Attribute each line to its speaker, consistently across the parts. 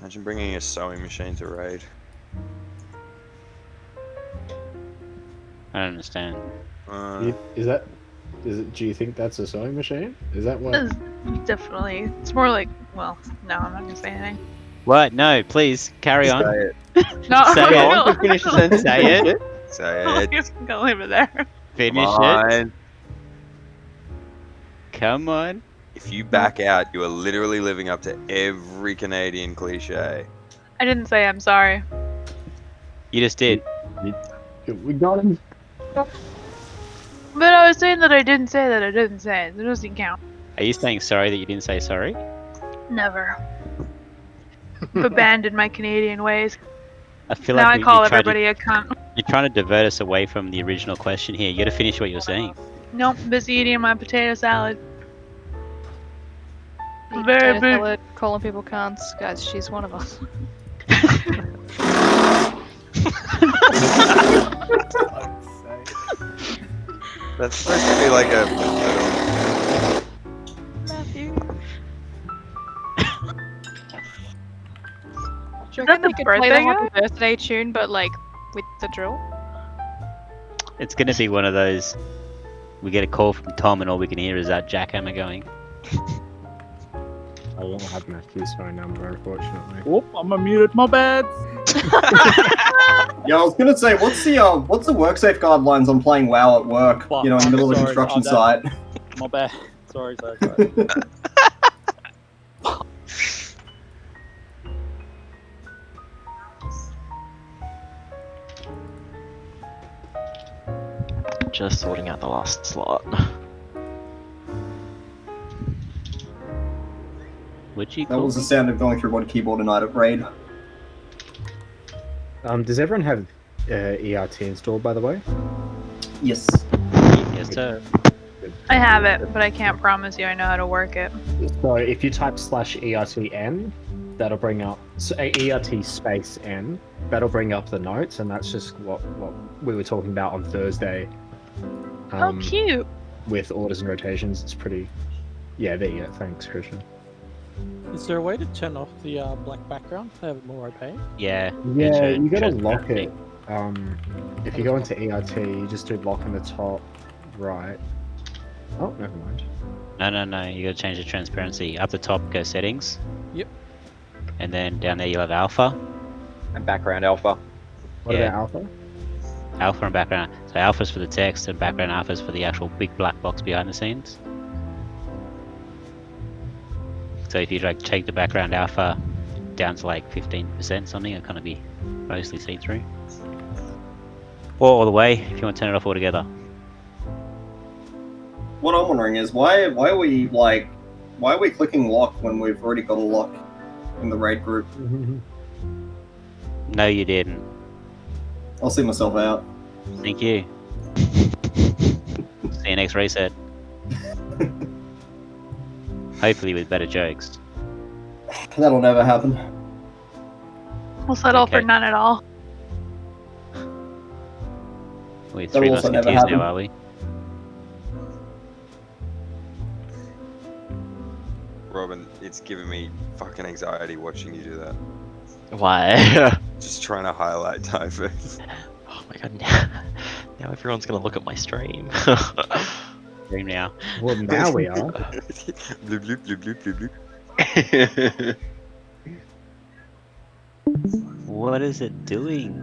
Speaker 1: Imagine bringing a sewing machine to raid.
Speaker 2: I don't understand.
Speaker 3: Do you think that's a sewing machine? Is that what?
Speaker 4: Definitely. It's more like, well, no, I'm not gonna say anything.
Speaker 2: What? No, please carry on.
Speaker 1: Say it.
Speaker 4: No,
Speaker 2: Say
Speaker 4: I'm
Speaker 2: it.
Speaker 4: gonna,
Speaker 5: Just finish the sentence.
Speaker 2: Say it.
Speaker 1: Say it.
Speaker 4: I'm gonna leave it there.
Speaker 1: Come
Speaker 2: Finish it.
Speaker 1: on.
Speaker 2: Come on.
Speaker 1: If you back out, you are literally living up to every Canadian cliche.
Speaker 4: I didn't say I'm sorry.
Speaker 2: You just did.
Speaker 3: We got him.
Speaker 4: But I was saying that I didn't say that I didn't say it. It doesn't count.
Speaker 2: Are you saying sorry that you didn't say sorry?
Speaker 4: Never. I've abandoned my Canadian ways.
Speaker 2: I feel
Speaker 4: Now
Speaker 2: like
Speaker 4: I call
Speaker 2: you're,
Speaker 4: everybody a cunt.
Speaker 2: you're trying to divert us away from the original question here. You got to finish what you're saying.
Speaker 4: Nope, busy eating my potato salad.
Speaker 6: Eating
Speaker 4: Very
Speaker 6: potato
Speaker 4: big.
Speaker 6: salad, calling people cunts. Guys, she's one of us.
Speaker 1: That's supposed to be like a.
Speaker 6: Matthew. Do you
Speaker 4: that
Speaker 6: reckon
Speaker 4: the
Speaker 6: they could play the
Speaker 4: birthday
Speaker 6: happy birthday tune, but like with the drill?
Speaker 2: It's going to be one of those. We get a call from Tom, and all we can hear is that jackhammer going.
Speaker 3: I don't have Matthew's phone number, unfortunately.
Speaker 7: Whoop, I'm unmuted. My bad.
Speaker 5: Yeah, I was gonna say, what's the work safe guidelines on playing WoW at work?
Speaker 7: Fuck,
Speaker 5: You know, in the
Speaker 7: I'm
Speaker 5: middle of a
Speaker 7: sorry.
Speaker 5: construction
Speaker 7: Oh,
Speaker 5: site.
Speaker 7: My bad. Sorry.
Speaker 8: Just sorting out the last slot.
Speaker 2: Would you
Speaker 5: That
Speaker 2: call
Speaker 5: was the
Speaker 2: me?
Speaker 5: sound of going through one keyboard a night at raid.
Speaker 3: Does everyone have ERT installed, by the way?
Speaker 5: Yes.
Speaker 2: Yes, sir.
Speaker 4: I have it, but I can't promise you I know how to work it.
Speaker 3: So if you type /ERTN, that'll bring up ERT space N. That'll bring up the notes, and that's just what we were talking about on Thursday.
Speaker 4: Oh, cute.
Speaker 3: With orders and rotations, it's pretty. Yeah, there you go. Thanks, Christian.
Speaker 7: Is there a way to turn off the black background to have it more opaque?
Speaker 2: Yeah.
Speaker 3: Yeah,
Speaker 2: it's
Speaker 3: you gotta
Speaker 2: transparent
Speaker 3: lock it.
Speaker 2: thing.
Speaker 3: If you go into ERT, you just do lock in the top right. Oh, never mind.
Speaker 2: No. You got to change the transparency. Up the top, go settings.
Speaker 7: Yep.
Speaker 2: And then down there, you'll have alpha.
Speaker 5: And background alpha.
Speaker 3: What
Speaker 2: Yeah.
Speaker 3: about alpha?
Speaker 2: Alpha and background. So alpha's for the text, and background alpha's for the actual big black box behind the scenes. So if you like take the background alpha down to like 15% something, it'll kind of be mostly see-through. Or all the way if you want to turn it off altogether.
Speaker 5: What I'm wondering is why are we clicking lock when we've already got a lock in the raid group?
Speaker 2: No, you didn't.
Speaker 5: I'll see myself out.
Speaker 2: Thank you. See you next reset. Hopefully with better jokes.
Speaker 5: That'll never happen.
Speaker 4: We'll settle for
Speaker 2: Okay.
Speaker 4: none at all.
Speaker 2: We're
Speaker 5: That'll
Speaker 2: 3
Speaker 5: also never
Speaker 2: musketeers
Speaker 5: happen.
Speaker 2: now, are we?
Speaker 1: Robin, it's giving me fucking anxiety watching you do that.
Speaker 8: Why?
Speaker 1: Just trying to highlight typos.
Speaker 8: Oh my god, now everyone's gonna look at my stream.
Speaker 2: Stream now.
Speaker 3: Well, now we are.
Speaker 1: Bloop, bloop, bloop, bloop, bloop, bloop.
Speaker 2: What is it doing?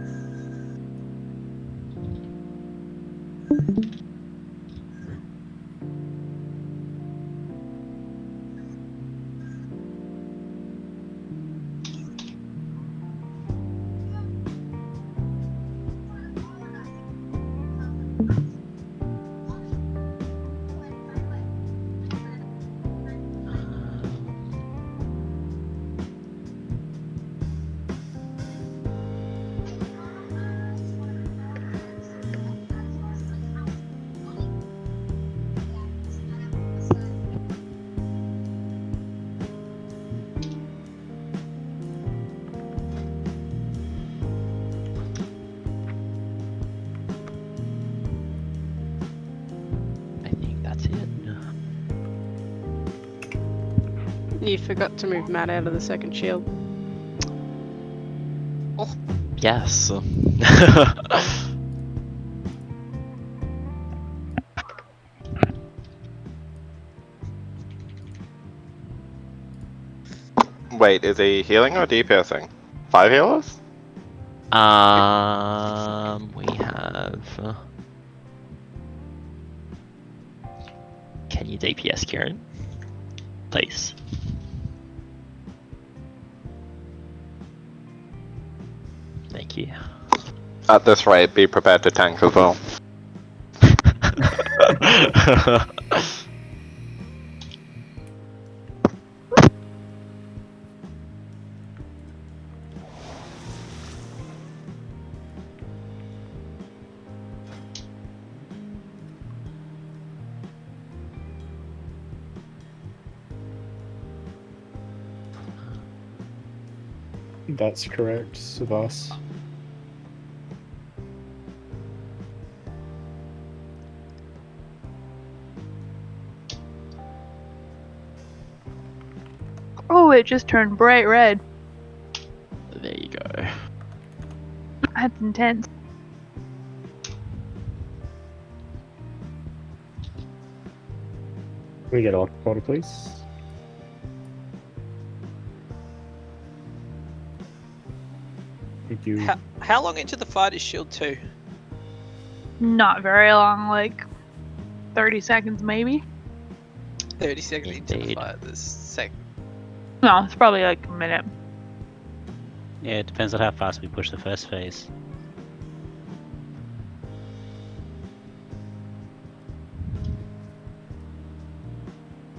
Speaker 8: I think that's it.
Speaker 6: You forgot to move Matt out of the second shield.
Speaker 8: Yes.
Speaker 9: Wait, is he healing or DPSing? 5 healers?
Speaker 8: We have. Can you DPS, Kieran? Please. Thank you.
Speaker 9: At this rate, be prepared to tank as well.
Speaker 3: That's correct, Savas.
Speaker 6: Oh, it just turned bright red.
Speaker 8: There you go.
Speaker 6: That's intense.
Speaker 3: Can we get off water, please? Thank you.
Speaker 10: How long into the fight is Shield 2?
Speaker 6: Not very long, like 30 seconds maybe.
Speaker 10: 30 seconds into the
Speaker 8: Indeed.
Speaker 10: fight. This sec.
Speaker 6: No, it's probably like a minute.
Speaker 2: Yeah, it depends on how fast we push the first phase.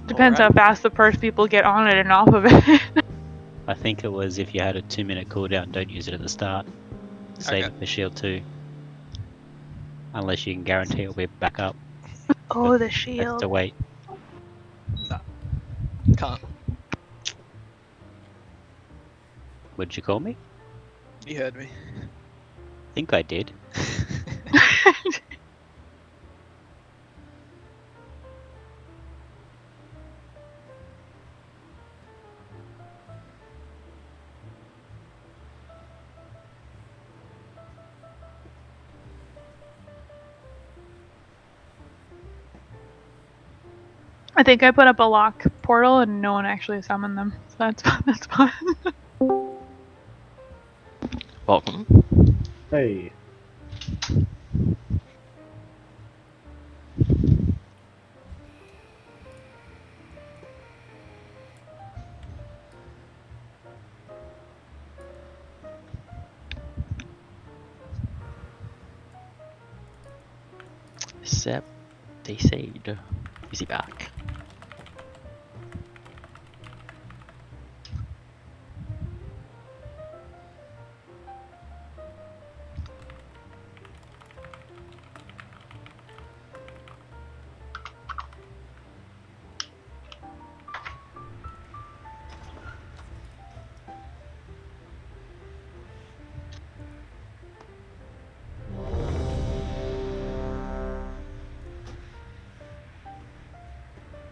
Speaker 6: Depends how
Speaker 10: Alright.
Speaker 6: fast the first people get on it and off of it.
Speaker 2: I think it was if you had a 2-minute cooldown, don't use it at the start. Save
Speaker 10: Okay.
Speaker 2: it for shield 2. Unless you can guarantee it'll be back up.
Speaker 6: Oh, the
Speaker 2: Have
Speaker 6: shield.
Speaker 2: to wait.
Speaker 10: No. Can't.
Speaker 2: Would you call me?
Speaker 10: You heard me.
Speaker 2: I think I did.
Speaker 6: I think I put up a lock portal and no one actually summoned them. So that's fun.
Speaker 8: Welcome.
Speaker 3: Hey.
Speaker 8: Sep DC'd. Is he back?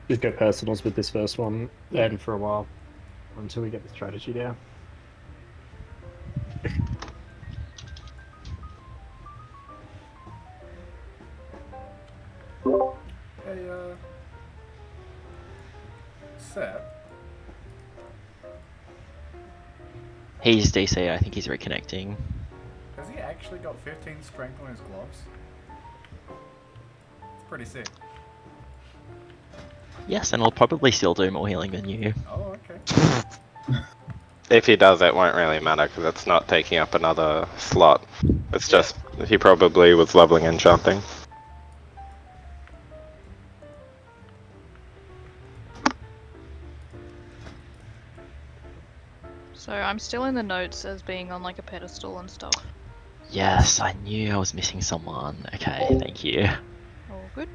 Speaker 3: Just go personals with this first one, and for a while, until we get the strategy down.
Speaker 11: Hey, Sep,
Speaker 8: He's DC, I think he's reconnecting.
Speaker 11: has he actually got 15 strength on his gloves? It's pretty sick.
Speaker 8: Yes, and he'll probably still do more healing than you.
Speaker 11: Oh, okay.
Speaker 9: If he does, it won't really matter because it's not taking up another slot. It's
Speaker 11: Yeah.
Speaker 9: just he probably was leveling enchanting.
Speaker 6: So I'm still in the notes as being on like a pedestal and stuff.
Speaker 8: Yes, I knew I was missing someone. Okay, thank you.
Speaker 6: All good.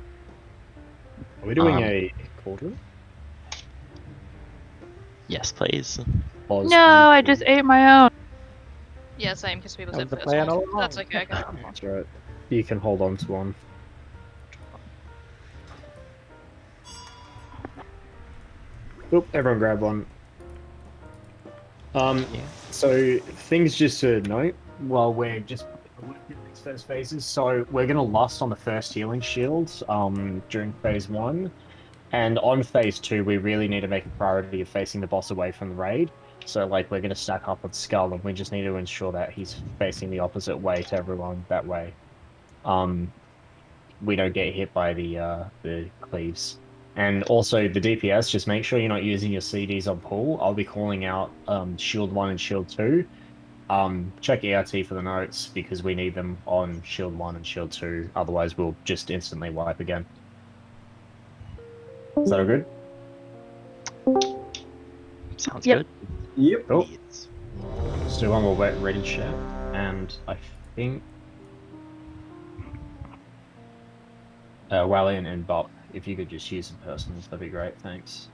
Speaker 3: Are we doing
Speaker 8: Um,
Speaker 3: a quarter?
Speaker 8: Yes, please.
Speaker 3: Pause.
Speaker 6: No, I just ate my own. Yeah, same, because people
Speaker 7: That
Speaker 6: said
Speaker 7: was the
Speaker 6: first
Speaker 7: plan
Speaker 6: one.
Speaker 7: all along.
Speaker 6: That's okay, I can have one.
Speaker 3: That's right. You can hold on to one. Oop, everyone grab one.
Speaker 8: Yeah.
Speaker 3: So things just to note while we're just working these first phases. So we're gonna lust on the first healing shield during phase 1, and on phase 2 we really need to make a priority of facing the boss away from the raid. So like we're gonna stack up with Skull, and we just need to ensure that he's facing the opposite way to everyone that way. We don't get hit by the cleaves. And also the DPS, just make sure you're not using your CDs on pull. I'll be calling out shield 1 and shield 2. Check ERT for the notes because we need them on shield 1 and shield 2. Otherwise, we'll just instantly wipe again. Is that all good?
Speaker 8: Sounds
Speaker 6: Yep.
Speaker 8: good.
Speaker 5: Yep.
Speaker 3: Cool. Let's do one more ready check. And I think Wallian and Bob, if you could just use some personals, that'd be great. Thanks.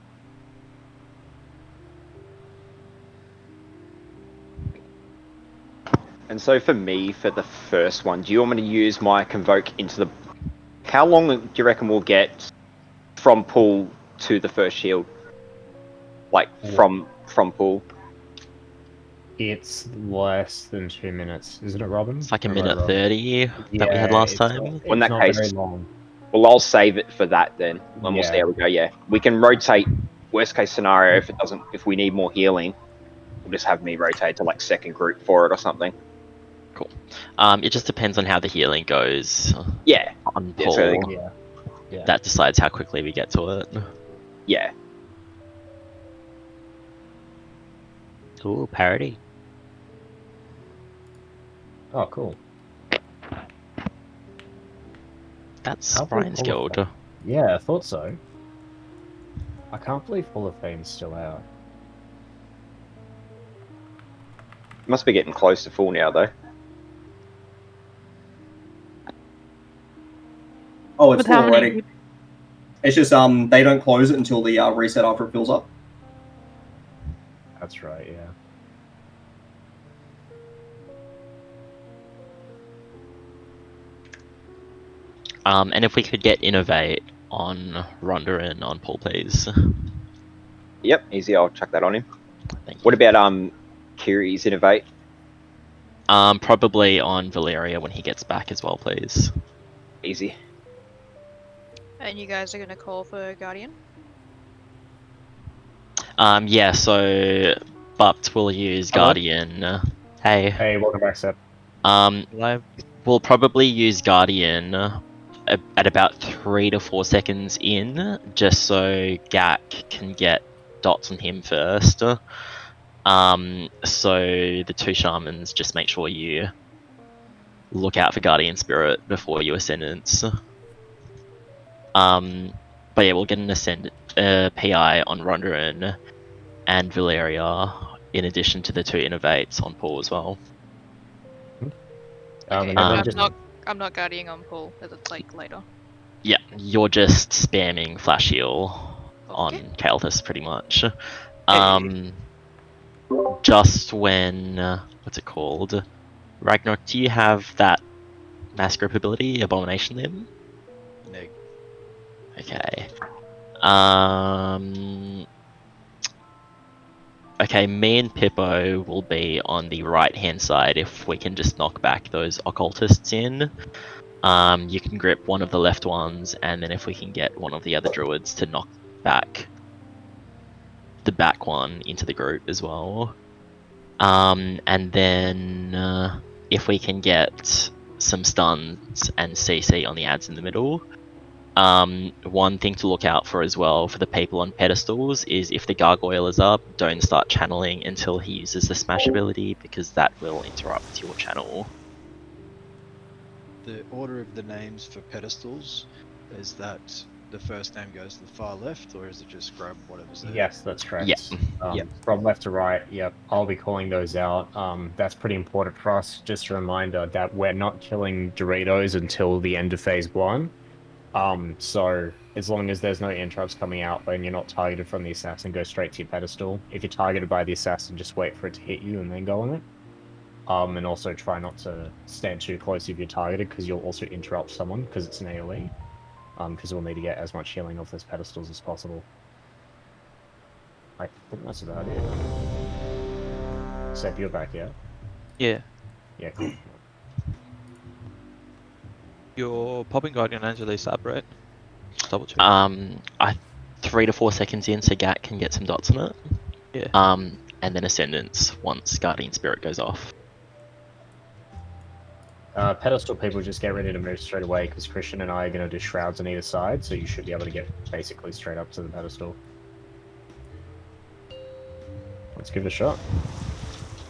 Speaker 12: And so for me, for the first one, do you want me to use my Convoke into the... How long do you reckon we'll get from pool to the first shield? Like, from pool?
Speaker 3: It's less than 2 minutes, isn't it, Robin?
Speaker 8: It's like a
Speaker 3: Or am I
Speaker 8: minute
Speaker 3: wrong?
Speaker 8: 30 that we had last
Speaker 3: it's
Speaker 8: time.
Speaker 3: Not,
Speaker 12: In
Speaker 3: it's
Speaker 12: that
Speaker 3: not
Speaker 12: case,
Speaker 3: very long.
Speaker 12: well, I'll save it for that then. And we'll see
Speaker 3: Yeah.
Speaker 12: how we go, yeah. We can rotate, worst case scenario, if we need more healing, we'll just have me rotate to like second group for it or something.
Speaker 8: Cool. It just depends on how the healing goes.
Speaker 12: Yeah.
Speaker 8: On
Speaker 12: Yeah,
Speaker 8: pull.
Speaker 12: so
Speaker 3: Yeah.
Speaker 8: That decides how quickly we get to it.
Speaker 12: Yeah.
Speaker 2: Ooh, parody.
Speaker 3: Oh, cool.
Speaker 8: That's
Speaker 3: Can't believe
Speaker 8: Brian's
Speaker 3: Hall of
Speaker 8: guild.
Speaker 3: Fame- Yeah, I thought so. I can't believe Hall of Fame's still out.
Speaker 12: Must be getting close to full now, though.
Speaker 5: Oh, it's
Speaker 6: With
Speaker 5: full
Speaker 6: how many
Speaker 5: already. It's just they don't close it until the reset after it fills up.
Speaker 3: That's right, yeah.
Speaker 8: And if we could get Innovate on Ronda and on Paul, please.
Speaker 12: Yep, easy. I'll chuck that on him.
Speaker 8: Thank you.
Speaker 12: What about Kiri's Innovate?
Speaker 8: Probably on Valeria when he gets back as well, please.
Speaker 12: Easy.
Speaker 4: And you guys are gonna call for Guardian?
Speaker 8: Yeah, so Bupt will use
Speaker 3: Hello?
Speaker 8: Guardian. Hey.
Speaker 3: Hey, welcome back, Seb.
Speaker 8: We'll probably use Guardian at about 3 to 4 seconds in, just so Gak can get dots on him first. So the 2 shamans, just make sure you look out for Guardian Spirit before you Ascendance. But yeah, we'll get an PI on Rondarin and Valeria, in addition to the 2 Innovates on Paul as well.
Speaker 4: Okay,
Speaker 3: and then
Speaker 4: I'm not guarding on Paul, because it's like later.
Speaker 8: Yeah, you're just spamming Flash Heal on Kael'thas pretty much. Just when... what's it called? Ragnarok, do you have that Mass Grip ability, Abomination Limb?
Speaker 10: No.
Speaker 8: Okay. Okay, me and Pippo will be on the right-hand side if we can just knock back those occultists in. You can grip one of the left ones, and then if we can get one of the other druids to knock back the back one into the group as well. And then if we can get some stuns and CC on the ads in the middle. One thing to look out for as well for the people on pedestals is if the gargoyle is up, don't start channeling until he uses the smash ability, because that will interrupt your channel.
Speaker 10: The order of the names for pedestals, is that the first name goes to the far left, or is it just grab whatever's there?
Speaker 3: Yes, that's correct.
Speaker 8: Yeah.
Speaker 3: From left to right, yep. I'll be calling those out. That's pretty important for us. Just a reminder that we're not killing Doritos until the end of phase 1. So as long as there's no interrupts coming out when you're not targeted from the assassin, go straight to your pedestal. If you're targeted by the assassin, just wait for it to hit you and then go on it. And also try not to stand too close if you're targeted, because you'll also interrupt someone because it's an AoE. Because we'll need to get as much healing off those pedestals as possible. I think that's about it. Seb, you're back, yeah?
Speaker 13: Yeah.
Speaker 3: Yeah, cool.
Speaker 13: You're popping Guardian Angel ASAP, right? Just double check.
Speaker 8: 3 to 4 seconds in, so Gat can get some dots on it.
Speaker 13: Yeah.
Speaker 8: And then Ascendance once Guardian Spirit goes off.
Speaker 3: Pedestal people, just get ready to move straight away because Christian and I are going to do shrouds on either side, so you should be able to get basically straight up to the pedestal. Let's give it a shot.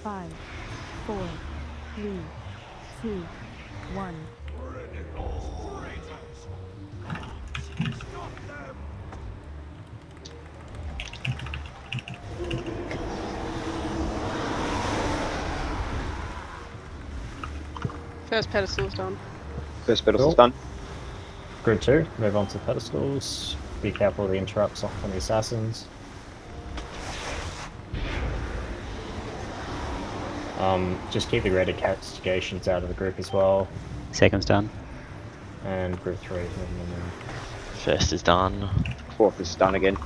Speaker 14: 5, 4, 3, 2, 1.
Speaker 15: First pedestal's done.
Speaker 12: First pedestal's done.
Speaker 3: Group 2, move on to the pedestals. Be careful of the interrupts on the assassins. Just keep the graded castigations out of the group as well.
Speaker 2: Second's done.
Speaker 3: And group 3.
Speaker 8: First is done.
Speaker 12: Fourth is done again.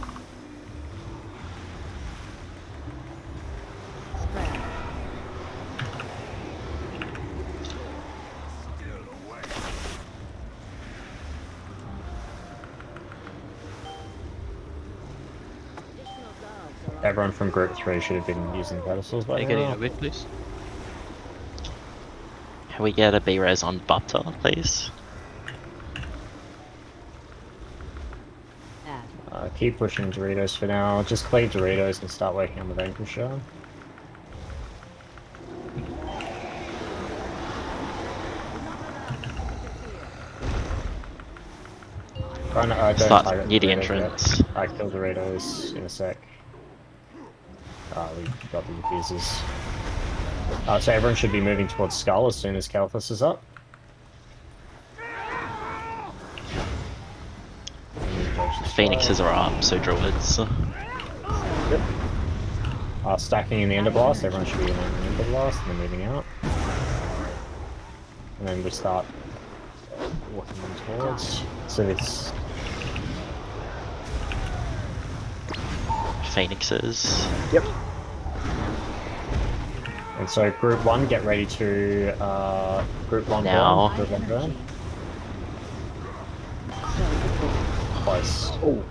Speaker 3: Everyone from group 3 should have been using pedestals by
Speaker 13: Can you get in
Speaker 3: now.
Speaker 13: a bit, please?
Speaker 8: Can we get a B-res on Bupta, please?
Speaker 3: Keep pushing Doritos for now. Just clear Doritos and start working on the Vanquisher. Don't
Speaker 8: Start
Speaker 3: target
Speaker 8: near the
Speaker 3: Doritos
Speaker 8: entrance.
Speaker 3: yet. I kill Doritos in a sec. We got the diffusers. So everyone should be moving towards Skull as soon as Kalthus is up.
Speaker 8: Phoenixes are up, so Druids.
Speaker 3: Yep. Stacking in the Enderblast, everyone should be in the Enderblast and then moving out. And then we start walking on towards. So it's
Speaker 8: Phoenixes.
Speaker 3: Yep. And so group 1, get ready to group 1
Speaker 8: Now.
Speaker 3: burn. Group 1 burn. Close.
Speaker 12: Oh.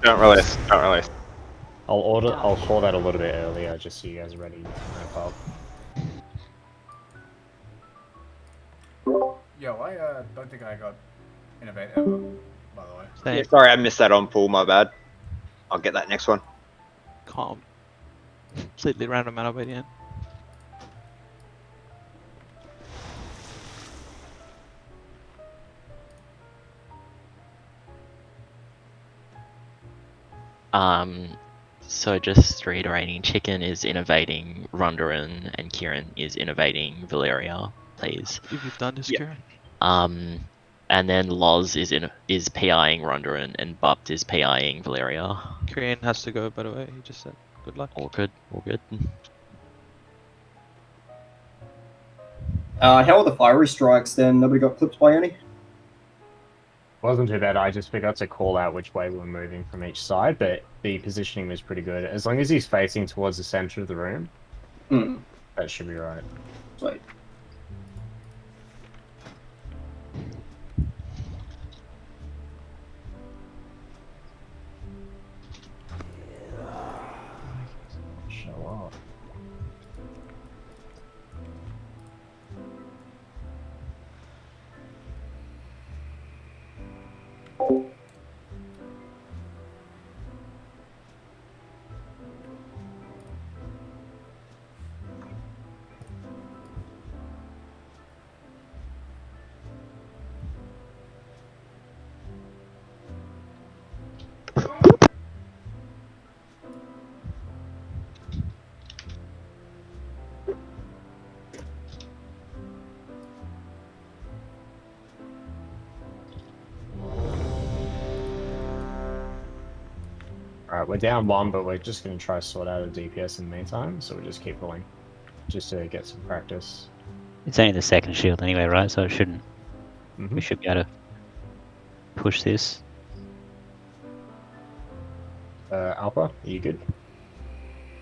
Speaker 12: Don't release. Don't release.
Speaker 3: I'll call that a little bit earlier just so you guys are ready to ramp up.
Speaker 11: Yo, I don't think I got Innovate ever, by the way.
Speaker 12: Yeah, sorry, I missed that on pool, my bad. I'll get that next one.
Speaker 13: Calm. Completely random mana by the end.
Speaker 8: So just reiterating, Chicken is innovating Rundarin and Kieran is innovating Valeria, please.
Speaker 13: If you've done this, Kieran.
Speaker 8: And then Loz is PIing Rundarin and Bupt is PIing Valeria.
Speaker 13: Kieran has to go, by the way. He just said good luck.
Speaker 8: All good, all good.
Speaker 5: How are the fiery strikes then? Nobody got clipped by any?
Speaker 3: Wasn't too bad, I just forgot to call out which way we were moving from each side, but the positioning was pretty good. As long as he's facing towards the center of the room, that should be right.
Speaker 5: Sweet.
Speaker 3: Show up. Alright, we're down 1, but we're just going to try to sort out a DPS in the meantime, so we'll just keep rolling, just to get some practice.
Speaker 2: It's only the second shield anyway, right? So it shouldn't. We should be able to push this.
Speaker 3: Alpha, are you good?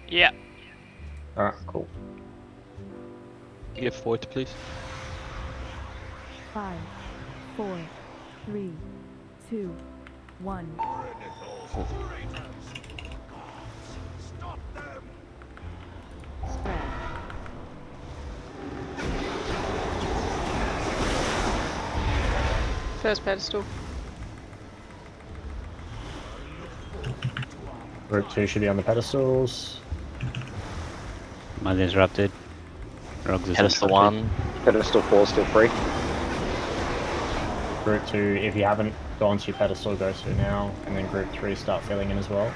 Speaker 15: Yeah.
Speaker 3: Alright, cool.
Speaker 13: -40, please.
Speaker 14: 5, 4, 3, 2, 1. Spread.
Speaker 4: First pedestal.
Speaker 3: Group 2 should be on the pedestals.
Speaker 2: Mine's interrupted. Rogs is
Speaker 8: Pedestal
Speaker 2: interrupted.
Speaker 8: 1.
Speaker 12: Pedestal 4 still free.
Speaker 3: Group 2, if you haven't gone to your pedestal, go to now. And then group 3 start filling in as well.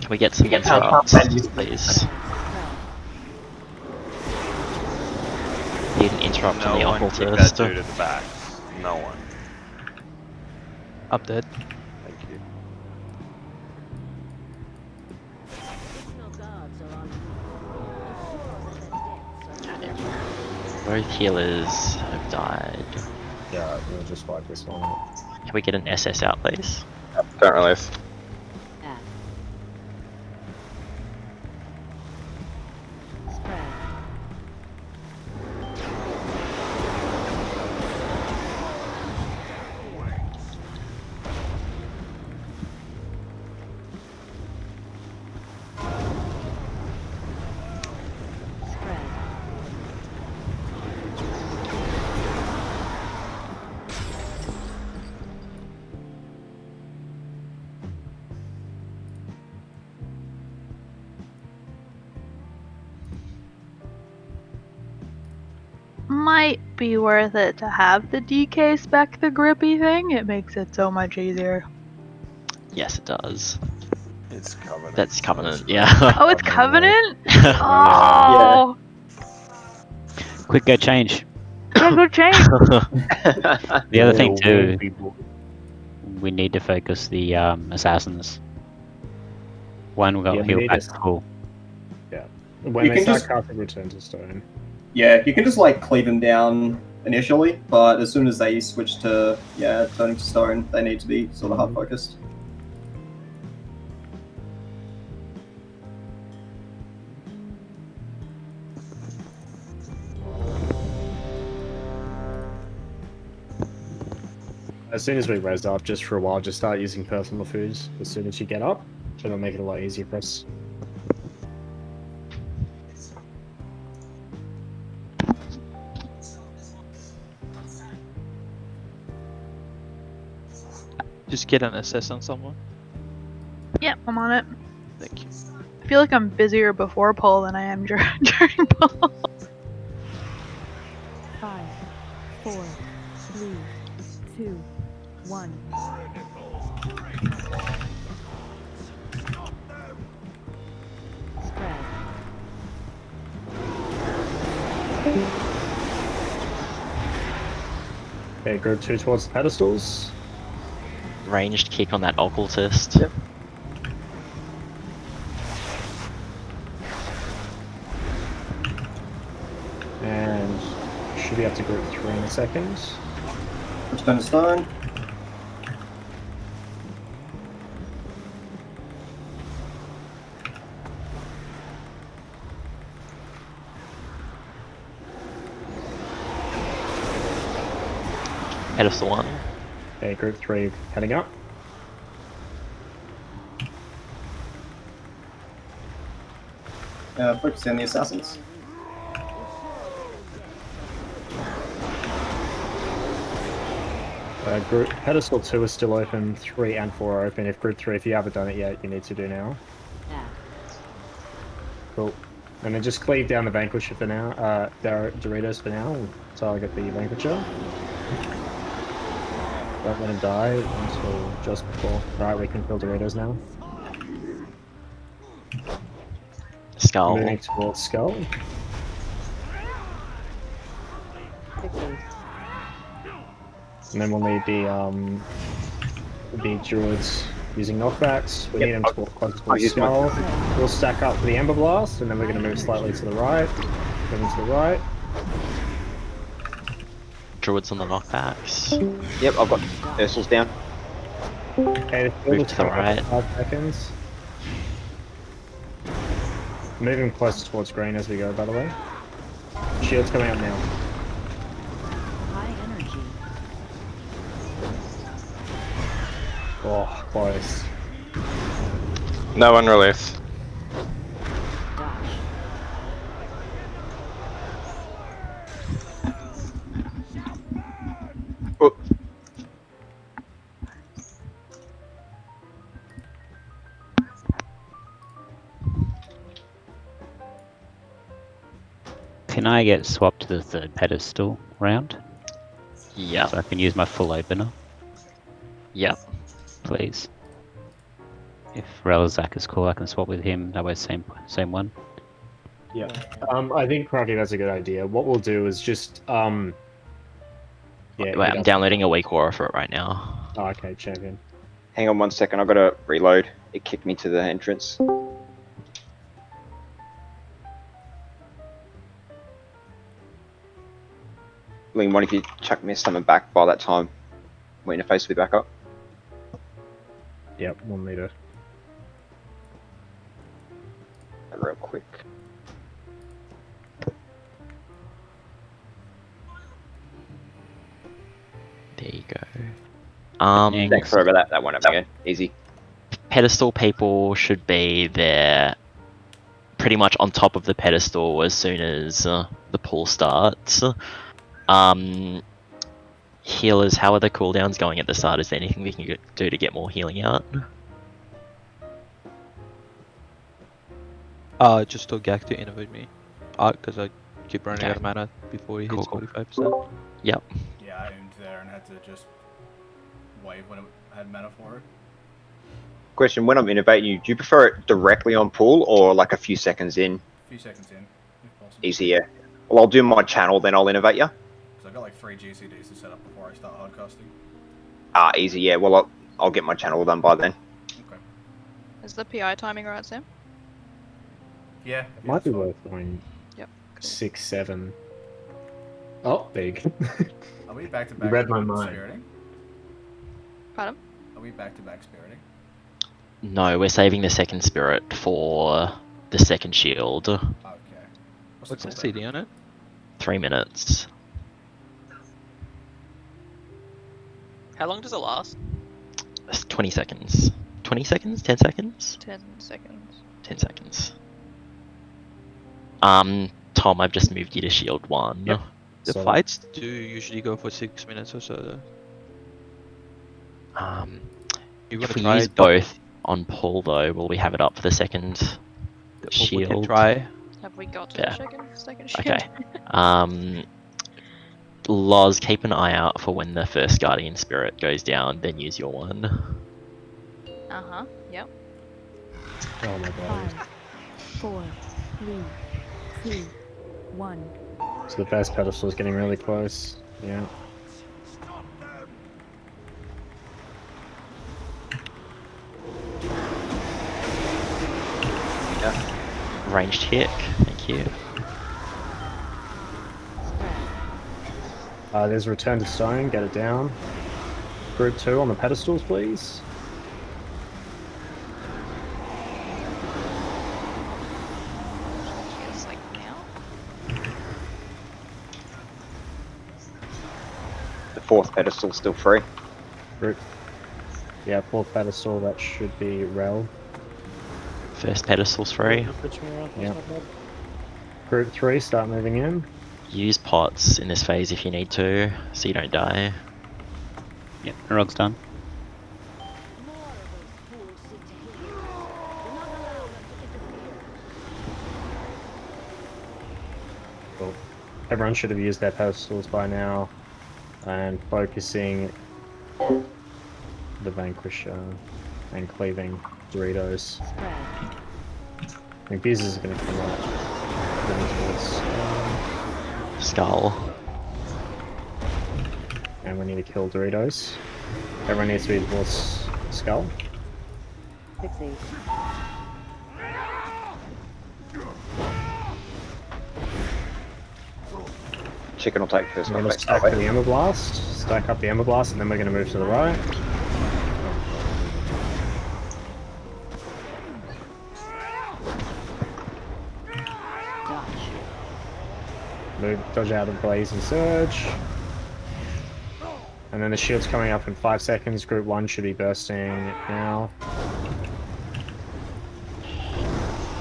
Speaker 8: Can we get some interrupts, please? Need an interrupt on the
Speaker 1: No one kick that
Speaker 8: occultist.
Speaker 1: dude at the back. No one.
Speaker 13: I'm dead.
Speaker 1: Thank you.
Speaker 8: Both healers have died.
Speaker 3: Yeah, we'll just wipe this one out.
Speaker 8: Can we get an SS out, please?
Speaker 9: Don't release.
Speaker 14: Spread. Spread.
Speaker 6: Might be worth it to have the DK spec the grippy thing. It makes it so much easier.
Speaker 8: Yes, it does.
Speaker 1: It's Covenant.
Speaker 8: That's Covenant, yeah.
Speaker 6: Oh, it's Covenant? Oh!
Speaker 2: Quick, go change.
Speaker 6: Yeah, go change.
Speaker 2: The other thing too, we need to focus the assassins. One got
Speaker 3: Yeah, we
Speaker 2: healed
Speaker 3: need
Speaker 2: back
Speaker 3: to-
Speaker 2: to full.
Speaker 3: Yeah. When
Speaker 5: You
Speaker 3: they
Speaker 5: can
Speaker 3: start
Speaker 5: just-
Speaker 3: casting Return to Stone.
Speaker 5: Yeah, you can just like cleave them down initially, but as soon as they switch to turning to stone, they need to be sort of hard focused.
Speaker 3: As soon as we res up, just for a while, just start using personal foods as soon as you get up. It'll make it a lot easier for us.
Speaker 13: Just get an SS on someone.
Speaker 6: Yep, I'm on it.
Speaker 13: Thank you.
Speaker 6: I feel like I'm busier before pull than I am during pull.
Speaker 14: 5, 4, 3, 2, 1. Spread.
Speaker 3: Okay, group 2 towards the pedestals.
Speaker 8: Ranged kick on that occultist. Yep.
Speaker 3: And should be up to group 3 in a second.
Speaker 5: Return to stone.
Speaker 8: Pedestal 1.
Speaker 3: Okay, group 3 heading up.
Speaker 5: Focus on the assassins.
Speaker 3: Group pedestal 2 is still open, 3 and 4 are open. If group 3, if you haven't done it yet, you need to do now. Cool. And then just cleave down the Vanquisher for now, Doritos for now, so I'll get the Vanquisher. Don't let him die until just before. Alright, we can kill Doritos now.
Speaker 8: Skull.
Speaker 3: Moving towards Skull. And then we'll need the druids using knockbacks. We need them to walk closer to the Skull. We'll stack up for the Ember Blast, and then we're going to move slightly to the right. Moving to the right.
Speaker 8: Druids on the knockbacks.
Speaker 12: Yep, I've got Ursul's down.
Speaker 3: Okay,
Speaker 8: Move to the right.
Speaker 3: 5 seconds. Moving close towards green as we go, by the way. Shield's coming out now.
Speaker 14: High energy.
Speaker 3: Oh, close.
Speaker 9: No one release.
Speaker 14: Dash.
Speaker 9: Oh,
Speaker 2: Can I get swapped to the third pedestal round?
Speaker 8: Yeah.
Speaker 2: So I can use my full opener,
Speaker 8: Yeah.
Speaker 2: please. If Relazak is cool, I can swap with him. That way, same one.
Speaker 3: Yeah. I think Kraki, that's a good idea. What we'll do is just yeah.
Speaker 8: Wait,
Speaker 3: hit
Speaker 8: I'm
Speaker 3: up-
Speaker 8: downloading a weak aura for it right now.
Speaker 3: Oh, okay, champion.
Speaker 12: Hang on 1 second, I've got to reload. It kicked me to the entrance. Liam, what if you chuck me something back by that time? My interface will be back up.
Speaker 3: Yep, 1 meter.
Speaker 12: Real quick.
Speaker 8: There you go.
Speaker 12: Thanks, sorry about that. That won't happen again. Easy.
Speaker 8: Pedestal people should be there pretty much on top of the pedestal as soon as the pool starts. Healers, how are the cooldowns going at the start? Is there anything we can do to get more healing out?
Speaker 13: Just tell Gak to innovate me. Because I keep running out of mana before he hits 45%.
Speaker 8: Yep.
Speaker 11: Yeah, I aimed there and had to just wave when it had mana for it.
Speaker 12: Question, when I'm innovating you, do you prefer it directly on pool or like a few seconds in?
Speaker 11: A few seconds in, if possible.
Speaker 12: Easy, yeah. Well, I'll do my channel, then I'll innovate you.
Speaker 11: Because I've got like 3 GCDs to set up before I start hardcasting.
Speaker 12: Easy, yeah. Well, I'll get my channel done by then.
Speaker 11: Okay.
Speaker 4: Is the PI timing right, Sam?
Speaker 11: Yeah.
Speaker 3: It might be worth going
Speaker 4: Yep.
Speaker 3: 6, 7. Oh, big.
Speaker 11: Are we back to
Speaker 3: You
Speaker 11: back?
Speaker 3: read my mind.
Speaker 11: Spiriting?
Speaker 4: Pardon?
Speaker 11: Are we back to back spiriting?
Speaker 8: No, we're saving the second spirit for the second shield.
Speaker 11: Okay.
Speaker 13: What's the CD on it?
Speaker 8: 3 minutes.
Speaker 15: How long does it last?
Speaker 8: It's 20 seconds. 20 seconds? 10 seconds?
Speaker 4: 10 seconds.
Speaker 8: 10 seconds. Tom, I've just moved you to shield 1.
Speaker 3: Yep.
Speaker 13: The
Speaker 3: So-
Speaker 13: fights do usually go for 6 minutes or so. Though. You
Speaker 8: If
Speaker 13: wanna
Speaker 8: we
Speaker 13: try
Speaker 8: use
Speaker 13: it?
Speaker 8: both on pull though, will we have it up for the second
Speaker 13: We
Speaker 8: shield?
Speaker 13: can try.
Speaker 4: Have we got to
Speaker 8: Yeah.
Speaker 4: the second shield?
Speaker 8: Okay. Loz, keep an eye out for when the first guardian spirit goes down, then use your one.
Speaker 4: Uh-huh, yep.
Speaker 3: Oh my god.
Speaker 14: 5, 4, 3, 2, 1.
Speaker 3: So the first pedestal is getting really close. Yeah.
Speaker 8: Ranged hit, thank you.
Speaker 3: There's Return to Stone, get it down. Group 2 on the pedestals, please.
Speaker 4: Feels like now.
Speaker 12: The 4th pedestal's still free.
Speaker 3: Group. Yeah, 4th pedestal, that should be Rel.
Speaker 8: First pedestal's free.
Speaker 3: Yeah. Group 3, start moving in.
Speaker 8: Use pots in this phase if you need to, so you don't die.
Speaker 2: Yep, Rog's done.
Speaker 3: Cool. Everyone should have used their pedestals by now. And focusing the Vanquisher and cleaving Doritos. I think these is going to come up.
Speaker 8: Skull.
Speaker 3: And we need to kill Doritos. Everyone needs to be towards Skull.
Speaker 14: 6-8.
Speaker 12: Chicken will take first
Speaker 3: We're going to
Speaker 12: contact
Speaker 3: stack
Speaker 12: that
Speaker 3: the
Speaker 12: way.
Speaker 3: Ember Blast. Stack up the Ember Blast, and then we're going to move to the right. Move, dodge out of Blaze and Surge. And then the shield's coming up in 5 seconds. Group 1 should be bursting now.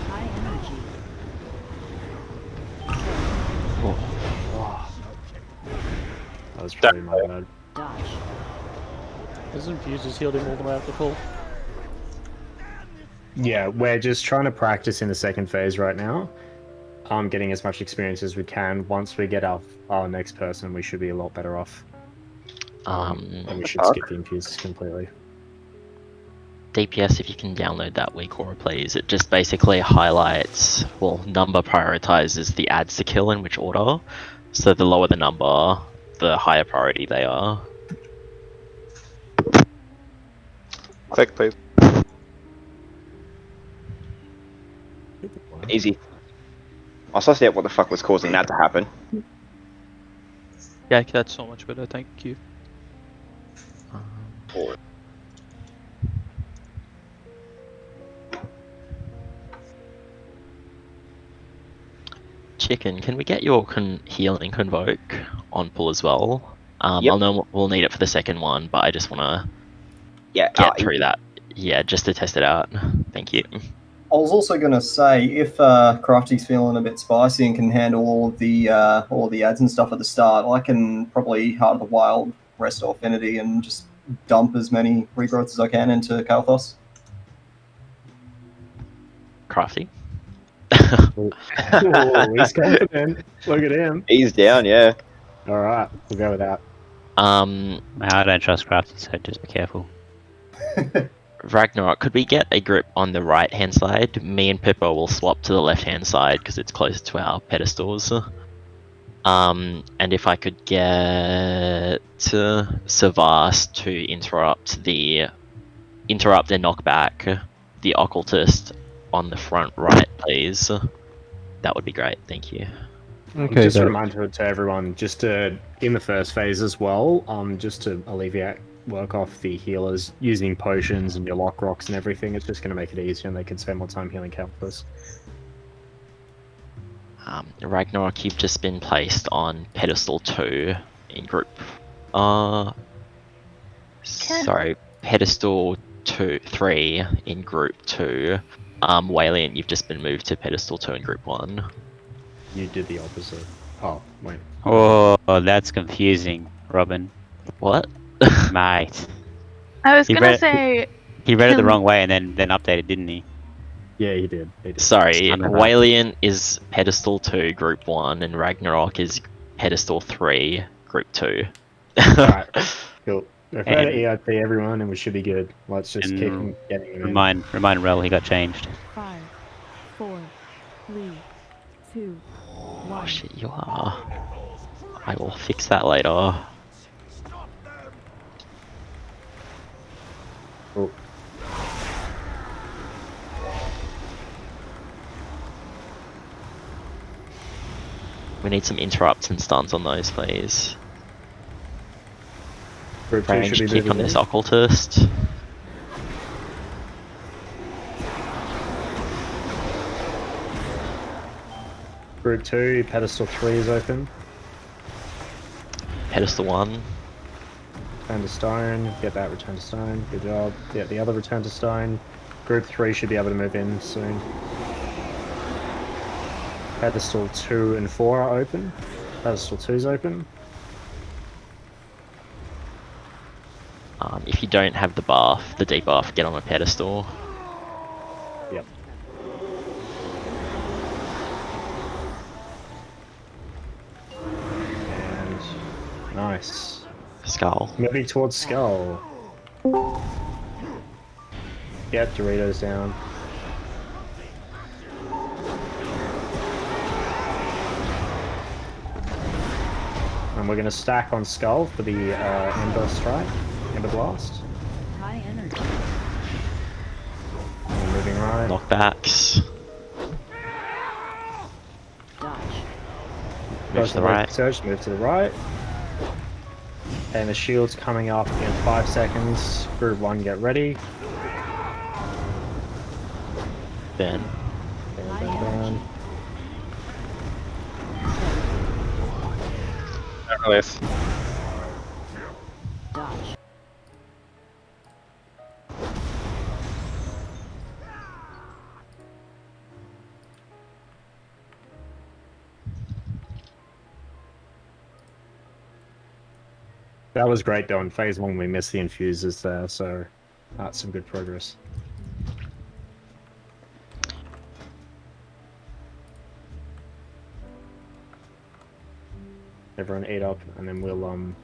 Speaker 14: High energy.
Speaker 3: Oh. That was probably my bad.
Speaker 14: Dodge.
Speaker 7: His infuse is healed him all the way up to full.
Speaker 3: Yeah, we're just trying to practice in the second phase right now. Getting as much experience as we can. Once we get our next person, we should be a lot better off. And we should skip the infuses completely.
Speaker 8: DPS, if you can download that weak aura, please. It just basically highlights, well, number prioritizes the adds to kill in which order. So the lower the number, the higher priority they are.
Speaker 9: Click, please.
Speaker 12: Easy. I was sussing out what the fuck was causing that to happen.
Speaker 13: Yeah, that's so much better, thank you.
Speaker 8: Chicken, can we get your healing convoke on pull as well?
Speaker 12: Yep.
Speaker 8: I know we'll need it for the second one, but I just want to
Speaker 12: Yeah,
Speaker 8: get through that. Yeah, just to test it out. Thank you.
Speaker 5: I was also going to say, if Crafty's feeling a bit spicy and can handle all of the ads and stuff at the start, I can probably Heart of the Wild, Restore Affinity, and just dump as many regrowths as I can into Kalthos.
Speaker 8: Crafty.
Speaker 3: Ooh, he's confident. Look at him.
Speaker 12: He's down, yeah.
Speaker 3: Alright, we'll go with that.
Speaker 2: I don't trust Crafty, so just be careful.
Speaker 8: Ragnarok, could we get a grip on the right hand side? Me and Pippa will swap to the left hand side because it's closer to our pedestals. And if I could get Savas to interrupt and knock back the occultist on the front right, please. That would be great, thank you.
Speaker 3: Okay, just a reminder to everyone, just in the first phase as well, just to alleviate work off the healers using potions and your lock rocks and everything, it's just going to make it easier and they can spend more time healing Kalthos.
Speaker 8: Ragnarok, you've just been placed on pedestal 2 in group. Sorry, pedestal 3 in group 2. Walian, you've just been moved to pedestal 2 in group 1.
Speaker 3: You did the opposite. Oh, wait.
Speaker 2: Oh, that's confusing, Robin.
Speaker 8: What?
Speaker 2: Mate.
Speaker 6: I was gonna say.
Speaker 2: He read it the wrong way and then updated, didn't he?
Speaker 3: Yeah, he did.
Speaker 8: Sorry, Walian is pedestal 2, group 1, and Ragnarok is pedestal 3, group 2.
Speaker 3: Alright, cool. Refer to EIP everyone and we should be good. Let's just keep getting him in.
Speaker 2: Remind Rel he got changed.
Speaker 14: 5, 4, 3, 2, 1.
Speaker 8: Oh shit, you are. I will fix that later.
Speaker 3: Oh.
Speaker 8: We need some interrupts and stuns on those, please. Range kick on this occultist.
Speaker 3: Group 2, pedestal 3 is open.
Speaker 8: Pedestal 1.
Speaker 3: Return to stone, get that return to stone, good job. Get the other return to stone. Group 3 should be able to move in soon. Pedestal 2 and 4 are open. Pedestal 2 is open.
Speaker 8: If you don't have the buff, the debuff, get on a pedestal.
Speaker 3: Yep. And nice.
Speaker 8: Skull.
Speaker 3: Moving towards Skull. Yep, Doritos down. And we're going to stack on Skull for the Ember Strike, Ember Blast.
Speaker 14: High energy.
Speaker 3: And moving right.
Speaker 8: Knockbacks.
Speaker 14: Dodge.
Speaker 8: Move to the right.
Speaker 3: Surge, move to the right. And the shield's coming up in 5 seconds. Group 1, get ready.
Speaker 8: Burn.
Speaker 3: Burn.
Speaker 9: release.
Speaker 14: Dodge.
Speaker 3: That was great though. In phase 1 we missed the infusers there, so that's some good progress. Everyone eat up, and then we'll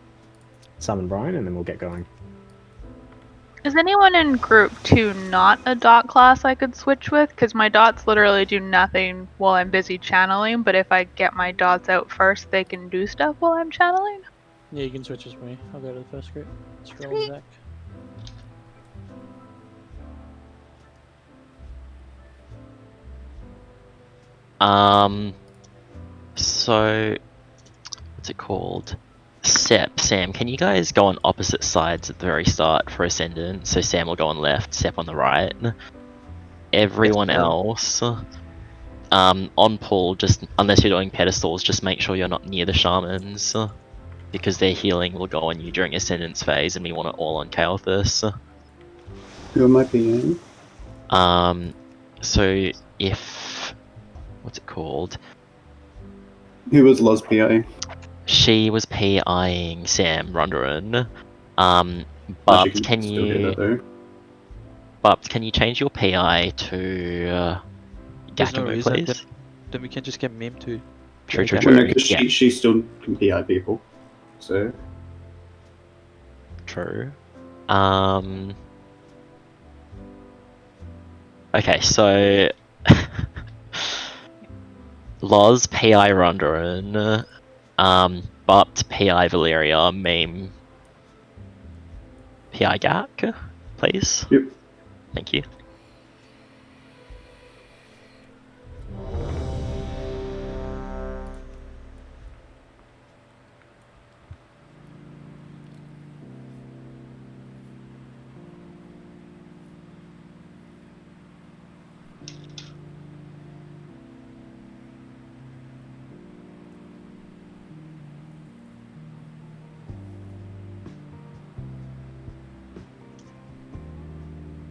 Speaker 3: summon Brian, and then we'll get going.
Speaker 6: Is anyone in group 2 not a dot class I could switch with? Because my dots literally do nothing while I'm busy channeling, but if I get my dots out first, they can do stuff while I'm channeling?
Speaker 7: Yeah, you can switch with me. I'll go to the first group. Scroll
Speaker 6: Sweet.
Speaker 7: back.
Speaker 8: So what's it called? Sam, can you guys go on opposite sides at the very start for Ascendant? So Sam will go on left, Sep on the right. Everyone else, on pull, just unless you're doing pedestals, just make sure you're not near the shamans, because their healing will go on you during Ascendance phase, and we want it all on Kael'thas.
Speaker 16: Who am I being?
Speaker 8: So if what's it called?
Speaker 16: Who was Loz PA?
Speaker 8: She was PIing Sam Ronderin. But can you change your PI to
Speaker 13: There's no
Speaker 8: Gakamu,
Speaker 13: reason,
Speaker 8: please?
Speaker 13: then we can just get Mim to.
Speaker 8: True.
Speaker 16: Well, no, 'cause she still can PI people. So.
Speaker 8: True. Okay, so Loz PI Ronderin, Bupt PI Valeria, Meme PI Gak, please.
Speaker 16: Yep.
Speaker 8: Thank you.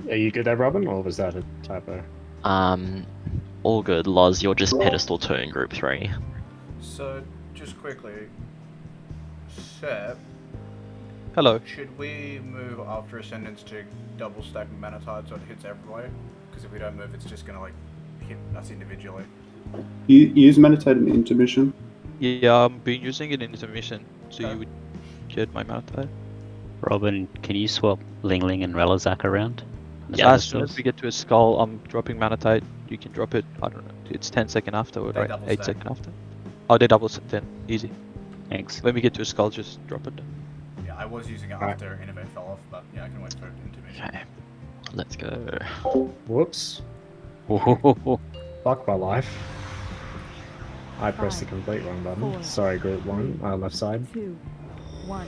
Speaker 3: Are you good there, Robin, or was that a typo?
Speaker 8: All good. Loz, you're just pedestal 2 in group 3.
Speaker 11: So, just quickly, Sep.
Speaker 13: Hello.
Speaker 11: Should we move after Ascendance to double stack mana tide so it hits everywhere? Because if we don't move, it's just gonna like hit us individually.
Speaker 16: You use meditate in intermission.
Speaker 13: Yeah, I've been using it in intermission, so you would get my Malphite.
Speaker 2: Robin, can you swap Ling Ling and Relazak around?
Speaker 13: Yeah, as soon as we get to a skull, I'm dropping Manatite. You can drop it, I don't know, it's 10 seconds afterward, right? 8 seconds after. Oh, they double set then, easy.
Speaker 2: Thanks.
Speaker 13: When we get to a skull, just drop it.
Speaker 11: Yeah, I was using it after Innovate fell off, but yeah, I can wait for intermission.
Speaker 8: Okay, let's go.
Speaker 3: Whoops. Fuck my life. I pressed the complete wrong button.
Speaker 14: 4,
Speaker 3: Sorry, group 1, left side.
Speaker 14: 2, 1.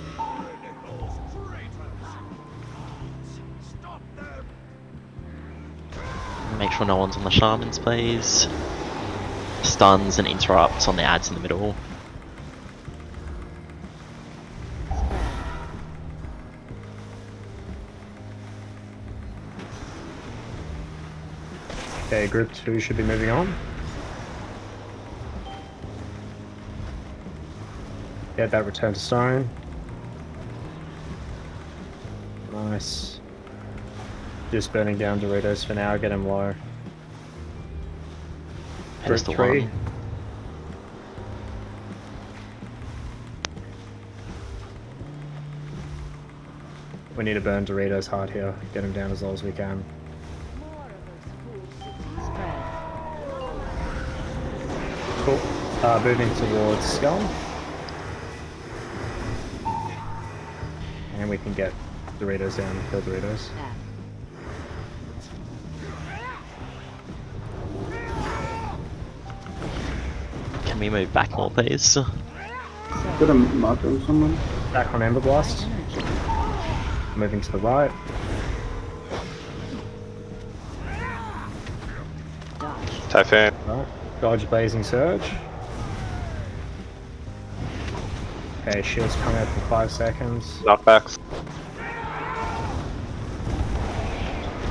Speaker 8: Make sure no one's on the shamans, please. Stuns and interrupts on the ads in the middle.
Speaker 3: Okay, group 2 should be moving on. Get that return to stone. Nice. Just burning down Doritos for now, get him low. Group 3. We need to burn Doritos hard here, get him down as low as we can. Cool. Moving towards Skull. And we can get Doritos down and kill Doritos.
Speaker 8: Can we move back more, please?
Speaker 16: Got a marker on someone.
Speaker 3: Back on Ember Blast. Moving to the right.
Speaker 9: Typhoon.
Speaker 3: Right. Dodge Blazing Surge. Okay, shields come out for 5 seconds.
Speaker 9: Knockbacks.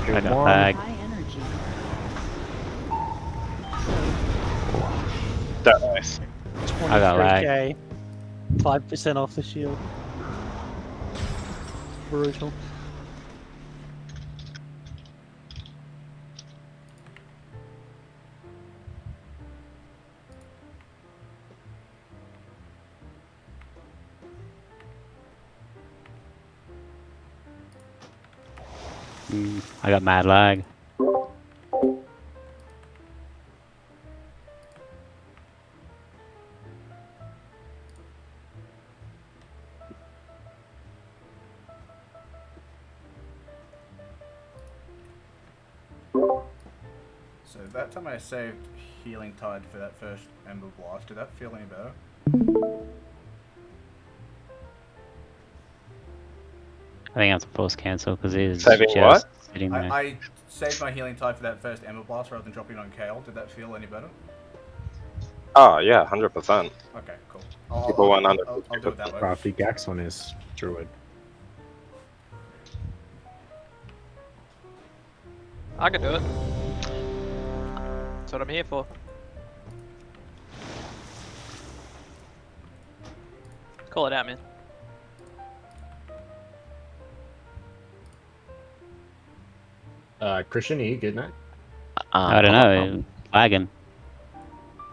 Speaker 2: I got
Speaker 3: one.
Speaker 2: lag.
Speaker 14: High energy.
Speaker 9: That nice.
Speaker 2: I got lag.
Speaker 7: 23k. 5% off the shield. Brutal.
Speaker 2: I got mad lag.
Speaker 11: So that time I saved Healing Tide for that first Ember Blast, did that feel any better?
Speaker 2: I think I have to force cancel because it is
Speaker 9: Saving
Speaker 2: just
Speaker 9: what?
Speaker 2: sitting there.
Speaker 11: I saved my Healing Tide for that first Ember Blast rather than dropping it on Kale. Did that feel any better?
Speaker 9: Oh yeah, 100%.
Speaker 11: Okay, cool.
Speaker 9: People want
Speaker 11: I'll do it that way.
Speaker 3: Crafty Gax on his druid.
Speaker 15: I can do it. That's what I'm here for. Call it out, man.
Speaker 3: Christian, are you good now?
Speaker 2: I don't know. Lagging.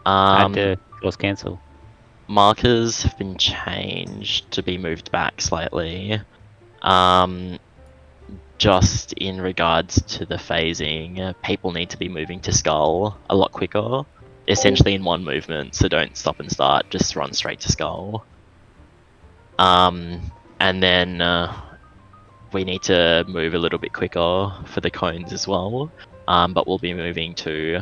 Speaker 2: I had to force cancel.
Speaker 8: Markers have been changed to be moved back slightly. Just in regards to the phasing, people need to be moving to Skull a lot quicker. Essentially in one movement, so don't stop and start, just run straight to Skull. And then we need to move a little bit quicker for the cones as well. But we'll be moving to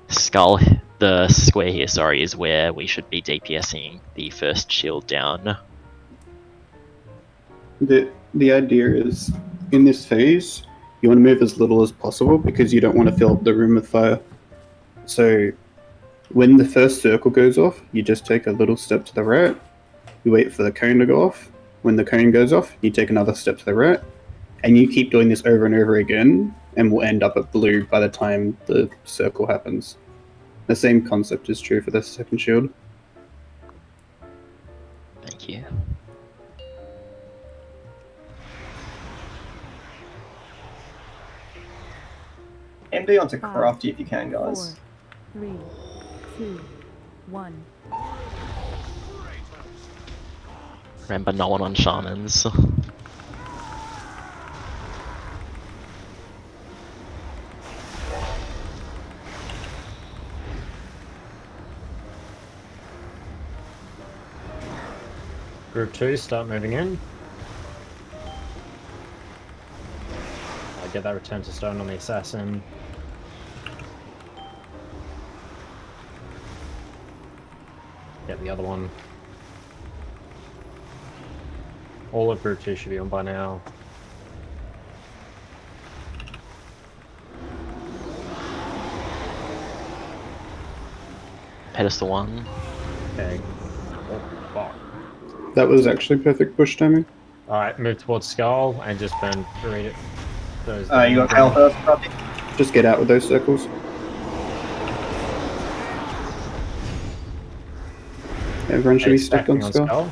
Speaker 8: Skull. The square here, sorry, is where we should be DPSing the first shield down.
Speaker 16: The idea is, in this phase, you want to move as little as possible because you don't want to fill up the room with fire. So, when the first circle goes off, you just take a little step to the right. You wait for the cone to go off. When the cone goes off, you take another step to the right. And you keep doing this over and over again, and we'll end up at blue by the time the circle happens. The same concept is true for the second shield.
Speaker 8: Thank you.
Speaker 5: MD onto Crafty if you can, guys.
Speaker 14: 4, 3, 2, 1.
Speaker 8: Remember, no one on shamans.
Speaker 3: Group 2, start moving in. I get that return to stone on the assassin. Get the other one. All of Group 2 should be on by now.
Speaker 8: Pedestal 1.
Speaker 3: Okay. Oh, fuck.
Speaker 16: That was actually perfect push timing.
Speaker 3: Alright, move towards Skull and just burn read it. Those
Speaker 5: You got Kale first, Crafty?
Speaker 16: Just get out with those circles. Everyone should be stuck on Skull.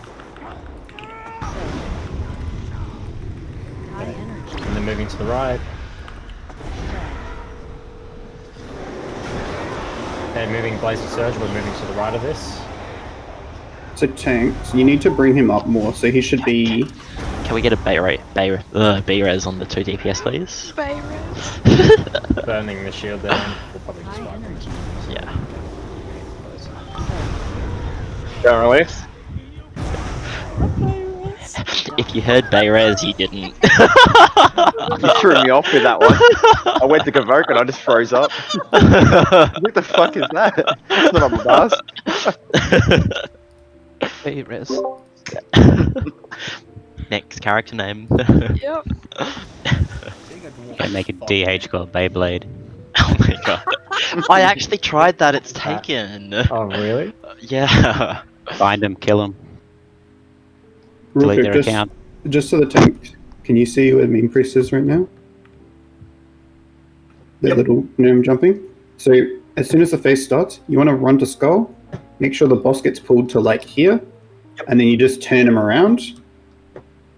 Speaker 3: And then moving to the right. Okay, moving Blazing Surge, we're moving to the right of this.
Speaker 16: So tanks, you need to bring him up more, so he should be...
Speaker 8: Can we get a B-res on the 2 DPS, please?
Speaker 6: B-res.
Speaker 3: Burning the shield down. We'll probably just wipe them.
Speaker 8: Yeah.
Speaker 9: Don't release.
Speaker 8: If you heard B-res, you didn't.
Speaker 12: You threw me off with that one. I went to Convoke and I just froze up. What the fuck is that? That's not on the bus.
Speaker 8: B-res. Next character name.
Speaker 6: Yep.
Speaker 2: I make a DH called Beyblade.
Speaker 8: Oh my god. I actually tried that, it's taken.
Speaker 3: Oh, really?
Speaker 8: Yeah.
Speaker 2: Find him, kill him.
Speaker 16: Real
Speaker 2: delete
Speaker 16: quick,
Speaker 2: their account.
Speaker 16: just so the tank, can you see where Mean Priest is right now? The little gnome jumping. So as soon as the phase starts, you want to run to Skull, make sure the boss gets pulled to like here, and then you just turn him around.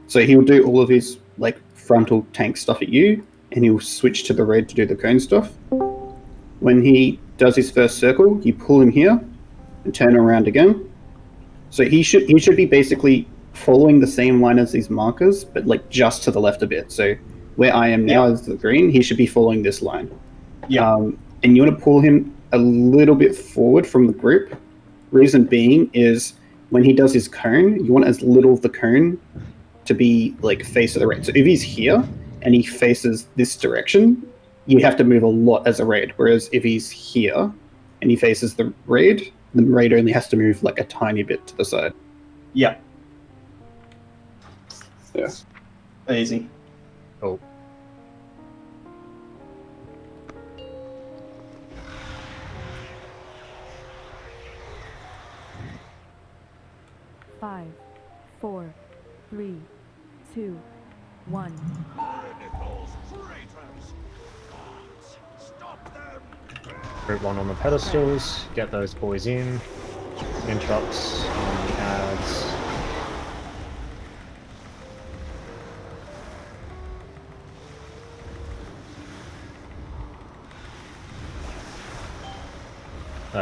Speaker 16: So he'll do all of his like frontal tank stuff at you, and he'll switch to the raid to do the cone stuff. When he does his first circle, you pull him here and turn him around again. So he should be basically following the same line as these markers, but like just to the left a bit. So where I am now is the green, he should be following this line.
Speaker 5: Yeah.
Speaker 16: And you want to pull him a little bit forward from the group. Reason being is when he does his cone, you want as little of the cone to be like face of the raid. So if he's here and he faces this direction, you have to move a lot as a raid. Whereas if he's here and he faces the raid only has to move like a tiny bit to the side.
Speaker 5: Yeah.
Speaker 16: Yeah.
Speaker 5: Easy.
Speaker 3: Cool.
Speaker 14: Five, 4, 3, 2, 1.
Speaker 3: Group 1 on the pedestals, get those boys in. Interrupts on the ads.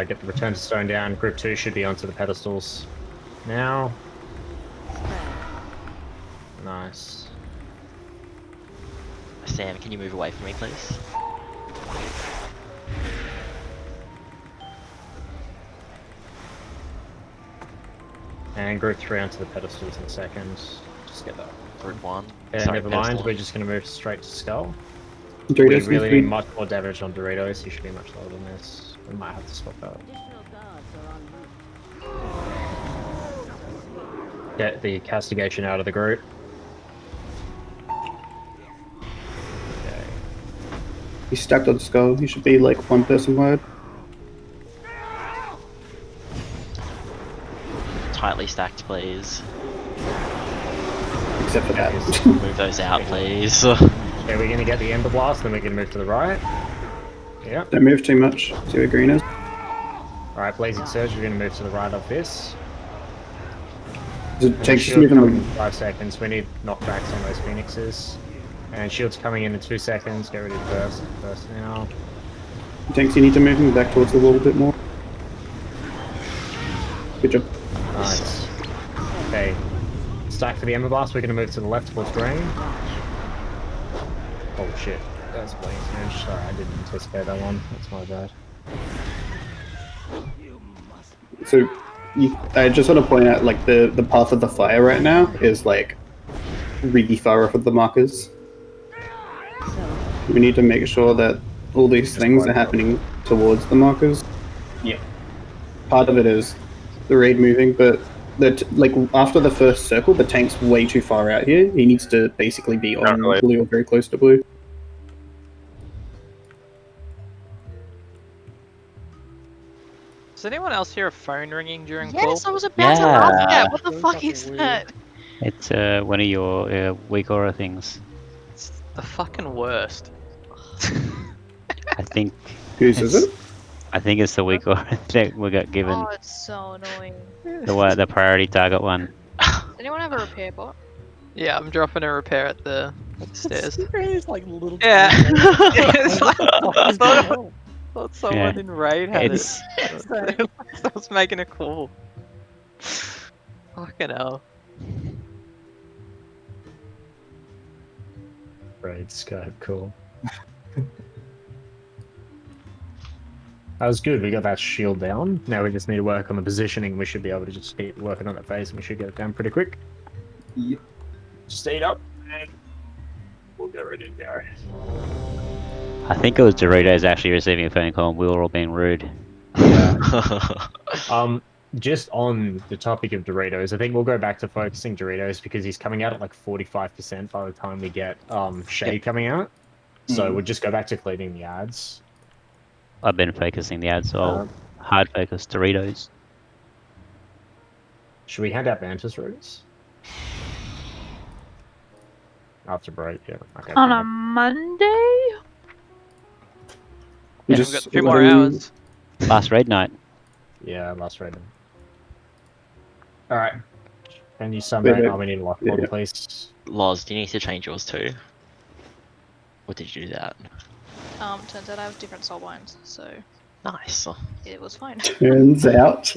Speaker 3: Get the return to stone down. Group 2 should be onto the pedestals now. Nice.
Speaker 8: Sam, can you move away from me, please?
Speaker 3: And group 3 onto the pedestals in a second. Just get that.
Speaker 8: Group 1.
Speaker 3: Yeah,
Speaker 8: Sorry,
Speaker 3: never mind.
Speaker 8: pedestal.
Speaker 3: We're just going to move straight to Skull.
Speaker 16: Doritos
Speaker 3: we really
Speaker 16: can
Speaker 3: need
Speaker 16: feed-
Speaker 3: much more damage on Doritos. He should be much lower than this. We might have to swap that. Get the castigation out of the group.
Speaker 16: He's stacked on Skull. He should be like one person wide.
Speaker 8: Tightly stacked, please.
Speaker 16: Except for that.
Speaker 8: Move those out, please.
Speaker 3: Okay, we're going to get the Ember Blast, then we're going to move to the right. Yep.
Speaker 16: Don't move too much. See where green is.
Speaker 3: Alright, Blazing Surge, we're going to move to the right of this.
Speaker 16: It
Speaker 3: And
Speaker 16: takes
Speaker 3: shield
Speaker 16: even
Speaker 3: coming in 5 seconds. We need knockbacks on those Phoenixes. And shield's coming in 2 seconds. Get ready to burst. Burst now.
Speaker 16: Tanks, you need to move him back towards the wall a bit more. Good job.
Speaker 3: Nice. Okay. Stack for the Ember Blast. We're going to move to the left towards green. Oh shit. That's Blazing Surge. Sorry, I didn't anticipate that one. That's my bad.
Speaker 16: So, I just want to point out, like, the path of the fire right now is, like, really far off of the markers. We need to make sure that all these things are happening towards the markers.
Speaker 5: Yeah.
Speaker 16: Part of it is the raid moving, but like after the first circle, the tank's way too far out here. He needs to basically be on blue or very close to blue.
Speaker 15: Does anyone else hear a phone ringing during
Speaker 6: Yes,
Speaker 15: call?
Speaker 6: I was about to ask that. What the fuck is that?
Speaker 2: It's one of your weak aura things.
Speaker 15: It's the fucking worst.
Speaker 2: I think.
Speaker 16: Whose is it?
Speaker 2: I think it's the weak aura that we got given.
Speaker 6: Oh, it's so annoying.
Speaker 2: The priority target one.
Speaker 6: Does anyone have a repair bot?
Speaker 15: Yeah, I'm dropping a repair at the stairs.
Speaker 7: It's like little.
Speaker 15: Yeah. It's like, I thought
Speaker 7: What
Speaker 15: someone
Speaker 2: Yeah.
Speaker 15: in raid had
Speaker 2: It's-
Speaker 15: it. I was making a call. Fucking hell.
Speaker 3: Raid Skype, cool. That was good, we got that shield down. Now we just need to work on the positioning. We should be able to just keep working on that phase and we should get it down pretty quick.
Speaker 5: Yep.
Speaker 3: Just eat up and we'll get ready to go.
Speaker 2: I think it was Doritos actually receiving a phone call and we were all being rude.
Speaker 3: Just on the topic of Doritos, I think we'll go back to focusing Doritos because he's coming out at like 45% by the time we get Shade coming out. So we'll just go back to cleaning the ads.
Speaker 2: I've been focusing the ads, so I'll hard focus Doritos.
Speaker 3: Should we hand out Mantis Roots? After break, yeah. Okay,
Speaker 6: On a
Speaker 3: fine.
Speaker 6: Monday?
Speaker 15: Yeah, we've got 3 more hours.
Speaker 2: Last raid night.
Speaker 3: Yeah, last raid. Alright. Can you summon?
Speaker 16: Wait,
Speaker 3: Oh, we need a lock log,
Speaker 16: yeah.
Speaker 3: please.
Speaker 8: Loz, do you need to change yours too? Or did you do that?
Speaker 17: Turns out I have different soul binds, so
Speaker 8: Nice.
Speaker 17: it was fine.
Speaker 16: Turns out.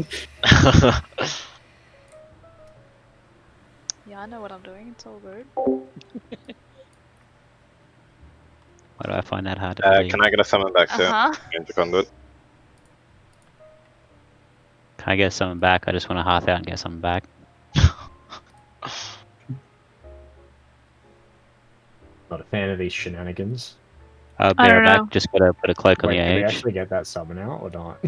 Speaker 17: Yeah, I know what I'm doing. It's all good.
Speaker 2: Why do I find that hard to believe?
Speaker 9: Can I get a summon back soon?
Speaker 17: Uh-huh.
Speaker 9: Change the conduit.
Speaker 2: Can I get something back? I just want to hearth out and get something back.
Speaker 3: Not a fan of these shenanigans.
Speaker 2: I'll
Speaker 6: I
Speaker 2: bear
Speaker 6: don't
Speaker 2: it back.
Speaker 6: know.
Speaker 2: Just gotta put a cloak on
Speaker 3: Wait,
Speaker 2: the
Speaker 3: did we
Speaker 2: edge.
Speaker 3: actually get that summon out or not?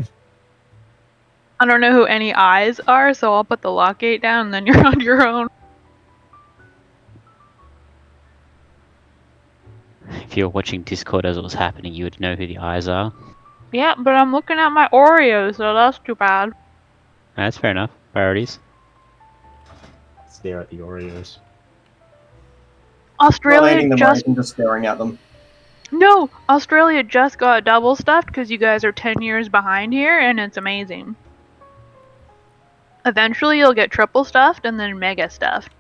Speaker 6: I don't know who any eyes are, so I'll put the lock gate down and then you're on your own.
Speaker 2: If you're watching Discord as it was happening, you would know who the eyes are.
Speaker 6: Yeah, but I'm looking at my Oreos, so that's too bad.
Speaker 2: That's fair enough. Priorities.
Speaker 3: Stare at the Oreos.
Speaker 5: Not
Speaker 6: Australia
Speaker 5: eating them,
Speaker 6: just
Speaker 5: I'm just staring at them.
Speaker 6: no, Australia just got double stuffed because you guys are 10 years behind here, and it's amazing. Eventually, you'll get triple stuffed and then mega stuffed.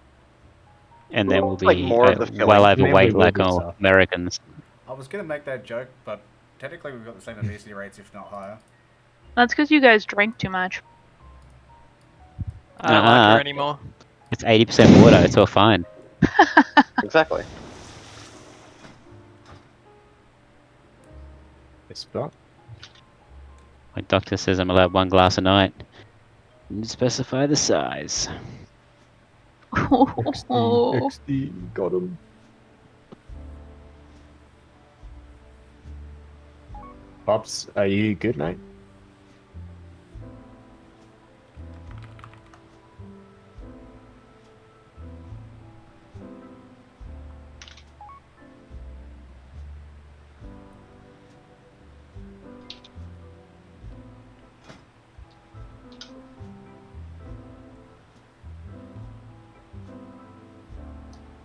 Speaker 2: And then we'll be
Speaker 12: Like more of the
Speaker 2: well
Speaker 12: filling.
Speaker 3: Maybe we
Speaker 2: overweight
Speaker 3: will
Speaker 2: like
Speaker 3: do
Speaker 2: all
Speaker 3: stuff.
Speaker 2: Americans.
Speaker 11: I was gonna make that joke, but technically we've got the same obesity rates, if not higher.
Speaker 6: That's because you guys drink too much.
Speaker 15: I don't like her anymore.
Speaker 2: It's 80% water. It's all fine.
Speaker 12: Exactly.
Speaker 3: This spot.
Speaker 2: My doctor says I'm allowed 1 glass a night. Didn't specify the size.
Speaker 3: XD, got him. Pops, are you good, mate?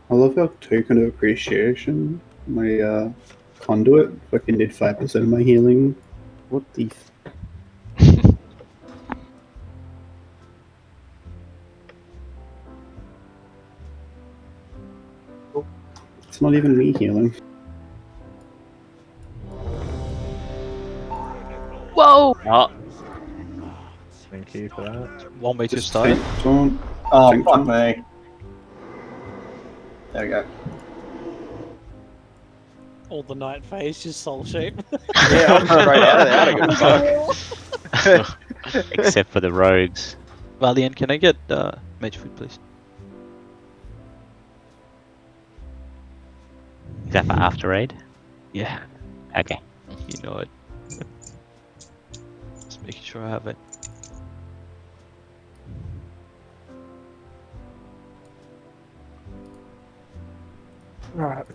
Speaker 16: I love how token of appreciation, my conduit fucking did 5% of my healing. What the It's not even me healing.
Speaker 6: Whoa!
Speaker 8: Oh,
Speaker 3: Thank you for that.
Speaker 13: Want me to
Speaker 16: Just
Speaker 13: start?
Speaker 16: don't-
Speaker 5: Oh,
Speaker 16: Tank
Speaker 5: fuck
Speaker 16: them.
Speaker 5: me. There we go.
Speaker 7: All the night phase, just soul shape.
Speaker 12: Yeah, I'm straight out of there. I don't give a fuck.
Speaker 2: Except for the rogues.
Speaker 13: Valiant, can I get mage food, please?
Speaker 2: Is that for after raid?
Speaker 13: Yeah,
Speaker 2: Okay.
Speaker 13: you know it. Just making sure I have it.
Speaker 3: Alright.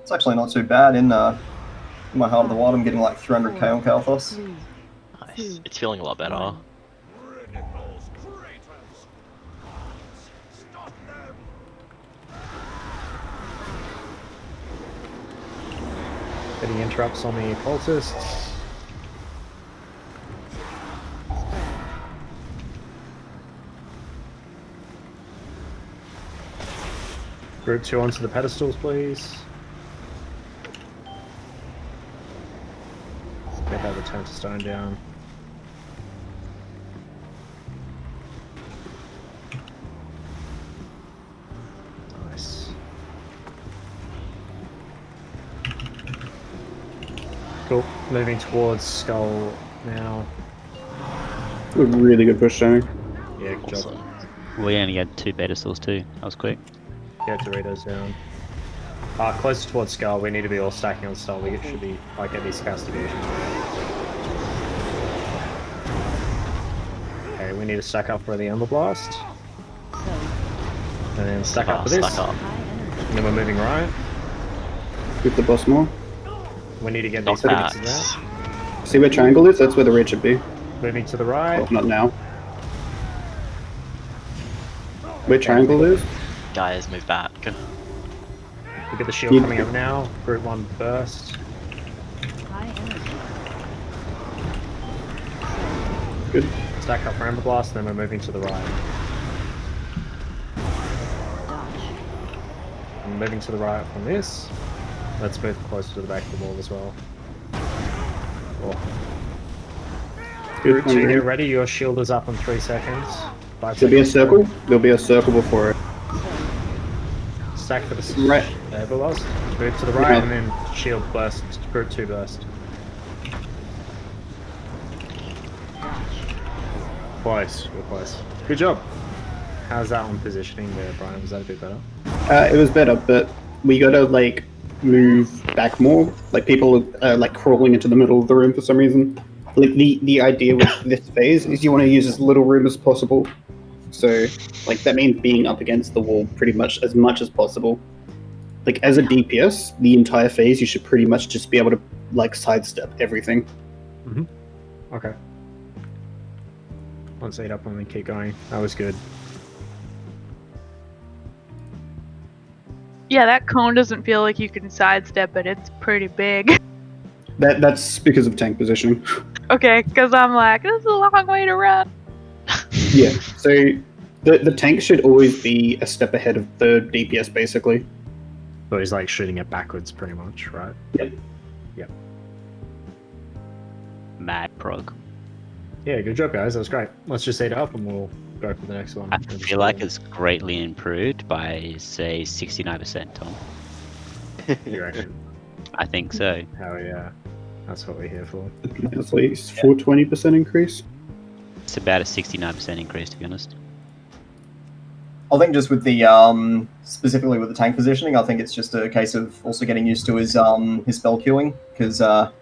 Speaker 5: It's actually not too bad in my Heart of the Wild. I'm getting like 300k on Kalthos.
Speaker 8: nice. It's feeling a lot better.
Speaker 3: Any interrupts on the cultists? Group 2 onto the pedestals, please. Get that return to stone down. Nice. Cool. Moving towards Skull now.
Speaker 16: A really good push, Jamie.
Speaker 3: Yeah, good job.
Speaker 2: We only had 2 pedestals too. That was quick.
Speaker 3: Get Doritos down. Closer towards Skull, we need to be all stacking on Skull. We should be like at these castigations. Okay, we need to stack up for the Ember Blast. And then stack up for this.
Speaker 8: Stack up.
Speaker 3: And then we're moving right.
Speaker 16: Give the boss more.
Speaker 3: We need to get
Speaker 8: Knock
Speaker 3: these pieces
Speaker 8: backs.
Speaker 3: out.
Speaker 16: See where triangle is? That's where the raid should be.
Speaker 3: Moving to the right.
Speaker 16: Well, not now. Where triangle is?
Speaker 8: Guys, move back.
Speaker 3: Look at the shield coming up now. Group 1 burst.
Speaker 14: High energy.
Speaker 16: Good.
Speaker 3: Stack up for Ember Blast, and then we're moving to the right. I'm moving to the right from this. Let's move closer to the back of the wall as well. Oh. Group 2, get ready. Your shield is up in 3 seconds. 5
Speaker 16: There'll be a
Speaker 3: seconds.
Speaker 16: circle. There'll be a circle before it.
Speaker 3: Stack for the
Speaker 16: Right.
Speaker 3: Ember Blast. Move to the right,
Speaker 16: Yeah.
Speaker 3: and then shield burst. Group 2 burst. Close. We're close. Good job. How's that on positioning there, Brian? Was that a bit better?
Speaker 16: It was better, but we gotta like move back more. Like people are like crawling into the middle of the room for some reason. Like the idea with this phase is you want to use as little room as possible. So like that means being up against the wall pretty much as possible. Like as a DPS, the entire phase you should pretty much just be able to like sidestep everything.
Speaker 3: Mm-hmm. Okay. 1 up and then keep going. That was good.
Speaker 6: Yeah, that cone doesn't feel like you can sidestep it. It's pretty big.
Speaker 16: That's because of tank positioning.
Speaker 6: Okay, because I'm like, this is a long way to run.
Speaker 16: Yeah. So the tank should always be a step ahead of the DPS basically.
Speaker 3: So he's like shooting it backwards pretty much, right?
Speaker 16: Yep.
Speaker 3: Yep.
Speaker 2: Mad prog.
Speaker 3: Yeah, good job guys, that was great. Let's just eat it up and we'll go for the next one.
Speaker 2: I feel like it's greatly improved by, say, 69%, Tom.
Speaker 3: You reckon?
Speaker 2: I think so.
Speaker 3: Hell yeah. That's what we're here for.
Speaker 16: At least 420% increase.
Speaker 2: It's about a 69% increase, to be honest.
Speaker 5: I think just with the specifically with the tank positioning, I think it's just a case of also getting used to his spell queuing because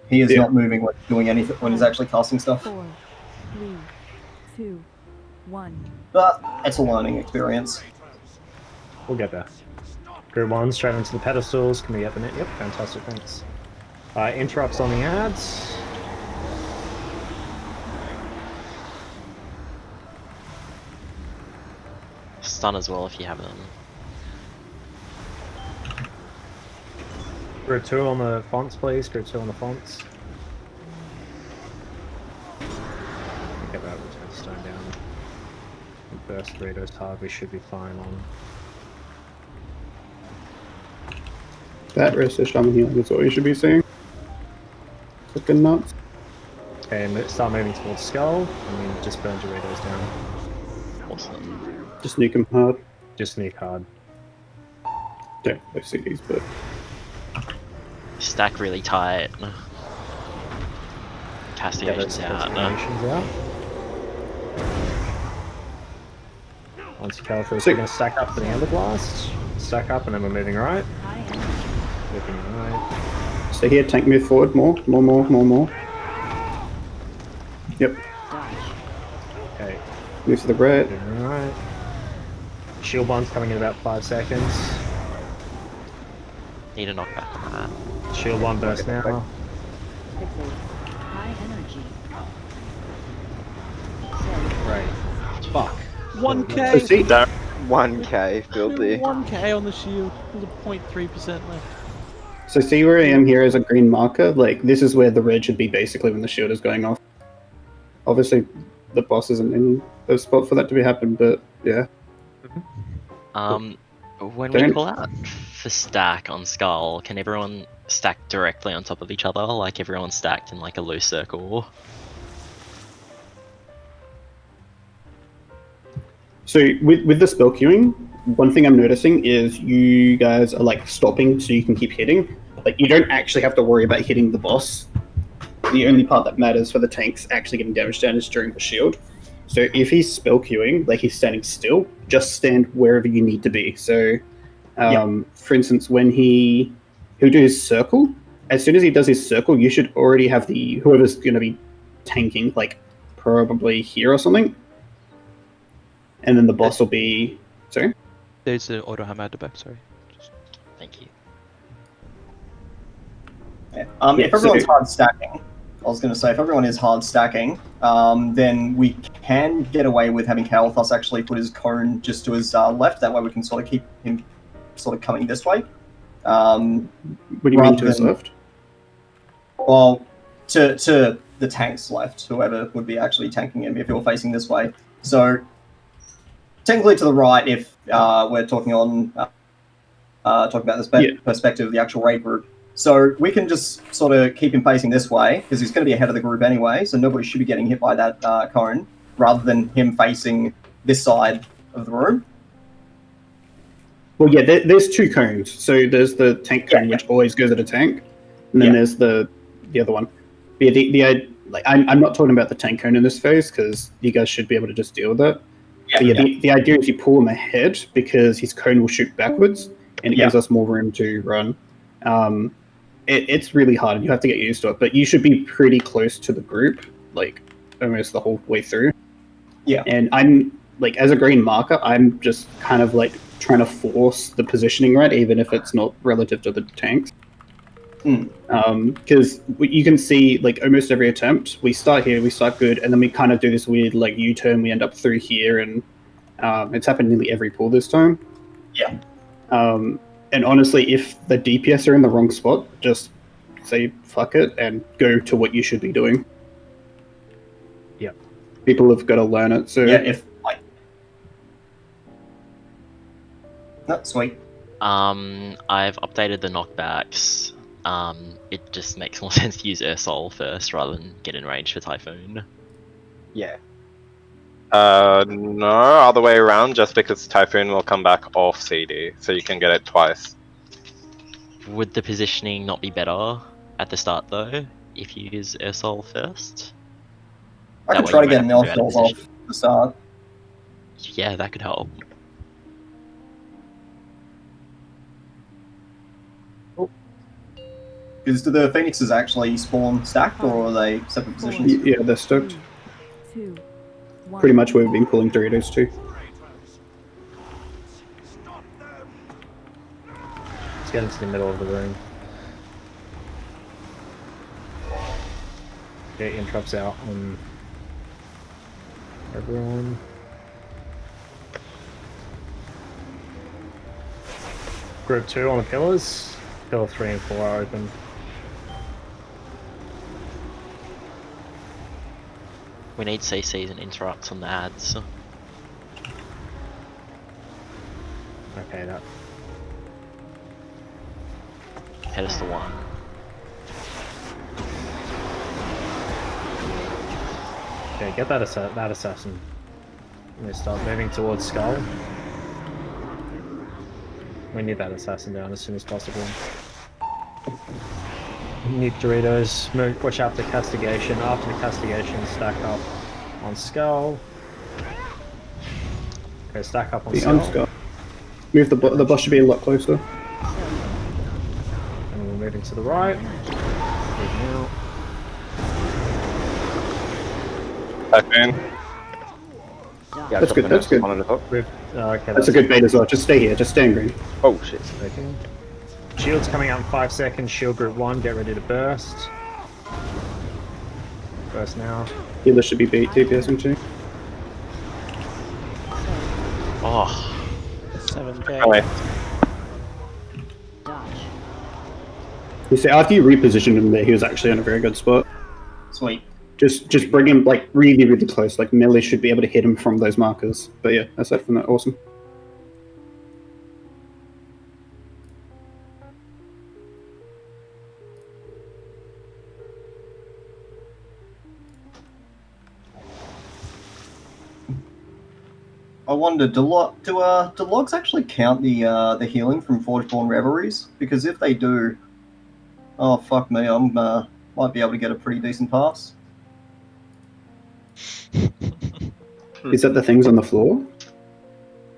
Speaker 5: he is not moving when he's doing anything when he's actually casting stuff.
Speaker 14: 4, 3, 2, 1.
Speaker 5: But it's a learning experience.
Speaker 3: We'll get there. Group 1 straight into the pedestals. Can we get the net? Yep, fantastic, thanks. Interrupts on the ads.
Speaker 8: Stun as well if you have them.
Speaker 3: Group 2 on the fonts, please. Group 2 on the fonts. Get that return stone down. Burst Doritos hard, we should be fine on.
Speaker 16: That rest shaman healing is what you should be seeing. Fucking nuts.
Speaker 3: Okay, start moving towards Skull, and then just burn Doritos down.
Speaker 8: Awesome.
Speaker 16: Just nuke him hard.
Speaker 3: Just nuke hard.
Speaker 16: Don't play CDs, but
Speaker 8: Stack really tight. Castigation's out.
Speaker 3: Castigation's out. Once you cover first, we're going to stack up for the Ember Blast. Stack up, and then we're moving right. Moving right.
Speaker 16: so here, tank move forward more. Yep.
Speaker 3: Okay.
Speaker 16: Move to the right.
Speaker 3: Moving right. Shield bond's coming in about 5 seconds.
Speaker 8: Need a knockback on that.
Speaker 3: Shield bond burst now.
Speaker 14: High energy.
Speaker 3: Right. Fuck.
Speaker 7: 1k.
Speaker 16: So see,
Speaker 9: 1k, filthy.
Speaker 7: 1k on the shield. There's a 0.3% left.
Speaker 16: so see where I am here as a green marker? Like, this is where the red should be basically when the shield is going off. Obviously, the boss isn't in a spot for that to be happened, but yeah.
Speaker 8: When we call out for stack on Skull, can everyone stack directly on top of each other? Like everyone stacked in like a loose circle?
Speaker 16: So with the spell queuing, one thing I'm noticing is you guys are like stopping so you can keep hitting. Like you don't actually have to worry about hitting the boss. The only part that matters for the tanks actually getting damage down is during the shield. So if he's spell queuing, like he's standing still, just stand wherever you need to be. So, for instance, when he'll do his circle, as soon as he does his circle, you should already have whoever's going to be tanking, like probably here or something. And then the boss will be... Sorry?
Speaker 13: There's the auto hammer at the back, sorry.
Speaker 8: Thank you.
Speaker 5: Yeah. If everyone's hard stacking, I was going to say, if everyone is hard stacking, then we can get away with having Kael'thas actually put his cone just to his left. That way we can sort of keep him sort of coming this way.
Speaker 16: What do you mean to his left?
Speaker 5: Well, to the tank's left, whoever would be actually tanking him if you're facing this way. So, technically to the right, if we're talking on talking about the perspective of the actual raid group. So we can just sort of keep him facing this way, because he's going to be ahead of the group anyway, so nobody should be getting hit by that cone, rather than him facing this side of the room.
Speaker 16: Well, yeah, there's two cones. So there's the tank cone, which always goes at a tank, and then there's the other one. But yeah, I'm not talking about the tank cone in this phase, because you guys should be able to just deal with that. The idea is you pull him ahead, because his cone will shoot backwards, and it gives us more room to run. It's really hard, and you have to get used to it, but you should be pretty close to the group, like, almost the whole way through.
Speaker 5: Yeah.
Speaker 16: And I'm, like, as a green marker, I'm just kind of, like, trying to force the positioning right, even if it's not relative to the tanks. Because you can see, like, almost every attempt, we start here, we start good, and then we kind of do this weird, like, U-turn, we end up through here, and it's happened nearly every pull this time.
Speaker 5: Yeah.
Speaker 16: And honestly, if the DPS are in the wrong spot, just say fuck it and go to what you should be doing.
Speaker 3: Yeah.
Speaker 16: People have got to learn it. So
Speaker 5: yeah, if like, that's sweet.
Speaker 8: I've updated the knockbacks. It just makes more sense to use Air Soul first rather than get in range for Typhoon.
Speaker 12: Yeah.
Speaker 9: No, other way around, just because Typhoon will come back off CD, so you can get it twice.
Speaker 8: Would the positioning not be better at the start though, if you use Air Soul first?
Speaker 5: I could try to get an Elf Dolls off the start.
Speaker 8: Yeah, that could help.
Speaker 5: Because do the Phoenixes actually spawn stacked, or are they separate positions?
Speaker 16: Yeah, they're stacked.
Speaker 14: 2, 1.
Speaker 16: Pretty much where we've been pulling Doritos too.
Speaker 3: Let's get into the middle of the room. Okay, interrupts out on everyone. Group 2 on the pillars. Pillar 3 and 4 are open.
Speaker 8: We need CCs and interrupts on the ads.
Speaker 3: Okay, that.
Speaker 8: Pedestal 1.
Speaker 3: Okay, get that assassin. I'm gonna start moving towards Skull. We need that assassin down as soon as possible. Need Doritos. Watch out for castigation. After the castigation, stack up on Skull. Okay, stack up on Skull.
Speaker 16: On Skull. Move the boss should be a lot closer.
Speaker 3: And we're moving to the right. Moving out.
Speaker 9: Typhoon.
Speaker 12: Yeah,
Speaker 16: That's good. That's good.
Speaker 3: Okay,
Speaker 16: That's a good bait as well. Just stay here. Just stay in green.
Speaker 12: Oh shit.
Speaker 3: Okay. Shield's coming out in 5 seconds. Shield group 1, get ready to burst. Burst now.
Speaker 16: Healer should be beat. DPS too.
Speaker 8: Oh.
Speaker 7: 7k.
Speaker 16: You see, after you repositioned him there, he was actually in a very good spot.
Speaker 5: Sweet.
Speaker 16: Just bring him like really, really close. Like melee should be able to hit him from those markers. But yeah, aside from that, awesome.
Speaker 5: I wonder, do logs actually count the healing from Forgeborn Reveries? Because if they do, oh fuck me, I'm might be able to get a pretty decent pass.
Speaker 16: Is that the things on the floor?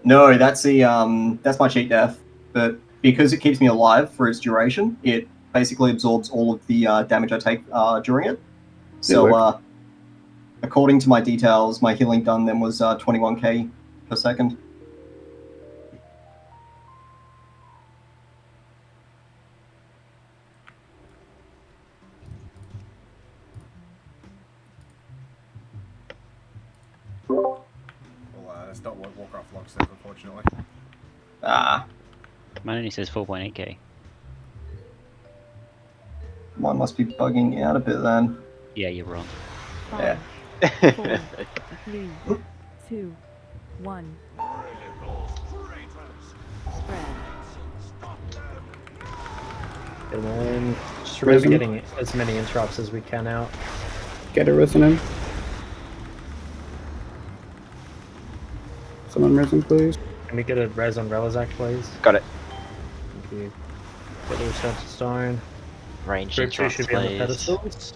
Speaker 5: No, that's that's my cheat death. But because it keeps me alive for its duration, it basically absorbs all of the damage I take during it. So, according to my details, my healing done then was 21k per second.
Speaker 11: Well, it's not what Warcraft log says, unfortunately.
Speaker 5: Ah.
Speaker 2: Mine only says 4.8k.
Speaker 5: Mine must be bugging out a bit then.
Speaker 2: Yeah, you're wrong.
Speaker 5: Yeah.
Speaker 14: 5, 4, 3, 2, 1. Spread.
Speaker 3: And then just remember getting as many interrupts as we can out.
Speaker 16: Get a resin in. Someone resin, please.
Speaker 3: Can we get a res on Relizak, please?
Speaker 12: Got it.
Speaker 3: Thank you. Get a return to stone.
Speaker 8: Range
Speaker 3: Group 2 should be on the
Speaker 8: please.
Speaker 3: pedestals.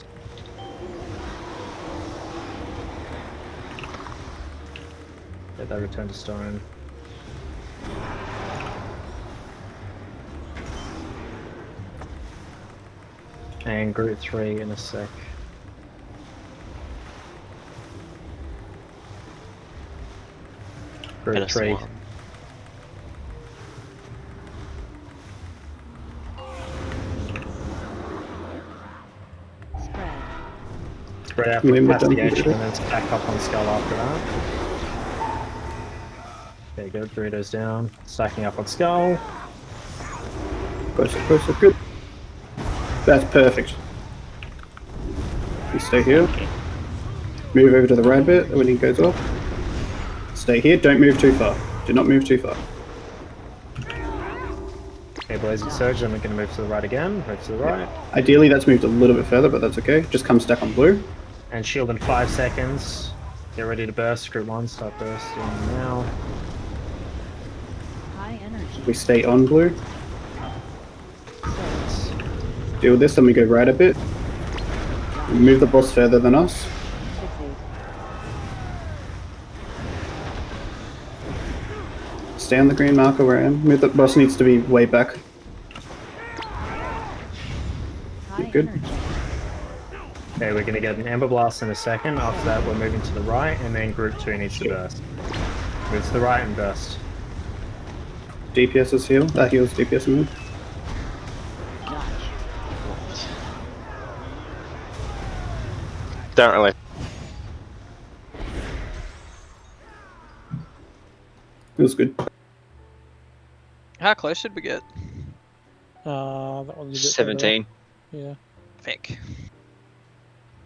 Speaker 3: Get that return to stone. And group 3 in a sec. Group
Speaker 8: Pedestal
Speaker 3: 3.
Speaker 8: one.
Speaker 3: Spread out
Speaker 16: We
Speaker 3: for
Speaker 16: might
Speaker 3: investigation
Speaker 16: done-
Speaker 3: and then stack up on skull after that. There you go, Doritos down. Stacking up on skull.
Speaker 16: Closer, closer, good. That's perfect. You stay here. Move over to the right bit when he goes off. Stay here, don't move too far. Do not move too far.
Speaker 3: Okay, Blazing Surge, then we're going to move to the right again. Move to the right.
Speaker 16: Ideally, that's moved a little bit further, but that's okay. Just come stack on blue.
Speaker 3: And shield in 5 seconds. Get ready to burst. Group 1, start bursting now.
Speaker 14: High energy.
Speaker 16: We stay on blue. Deal with this, then we go right a bit. We move the boss further than us. Stay on the green marker where I am. Move the boss needs to be way back. You're good.
Speaker 3: Okay, we're going to get an Ember Blast in a second. After that, we're moving to the right, and then Group 2 needs to burst. Move to the right and burst.
Speaker 16: DPS is heal. That heals DPS move.
Speaker 9: Don't really.
Speaker 16: Feels good.
Speaker 15: How close should we get?
Speaker 7: That one's a bit
Speaker 12: 17.
Speaker 7: further. Yeah.
Speaker 15: Vic.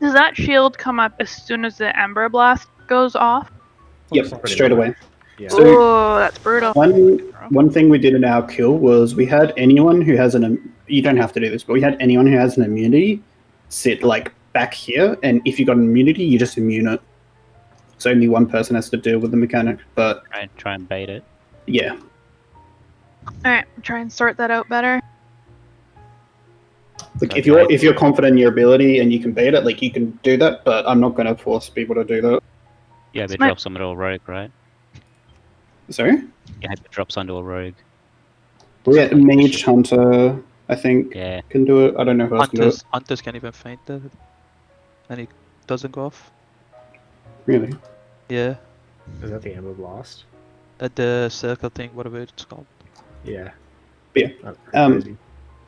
Speaker 6: Does that shield come up as soon as the Ember Blast goes off?
Speaker 16: Yep, straight away.
Speaker 6: Oh, that's brutal.
Speaker 16: One thing we did in our kill was we had anyone who has you don't have to do this, but we had anyone who has an immunity sit like back here, and if you got an immunity, you just immune it. So only one person has to deal with the mechanic, but
Speaker 2: Try and bait it.
Speaker 16: yeah.
Speaker 6: Alright, try and sort that out better.
Speaker 16: Like if you're confident in your ability and you can bait it, like you can do that, but I'm not gonna force people to do that.
Speaker 2: Yeah, but drops onto a rogue, right?
Speaker 16: Sorry?
Speaker 2: Yeah, it drops onto a rogue.
Speaker 16: Yeah, Mage Hunter, I think, can do it. I don't know who else can do it.
Speaker 13: Hunters can even faint it, and it doesn't go off.
Speaker 16: Really?
Speaker 13: Yeah.
Speaker 3: Is that the Ember Blast?
Speaker 13: At the circle thing, whatever it's called.
Speaker 3: Yeah.
Speaker 16: Yeah.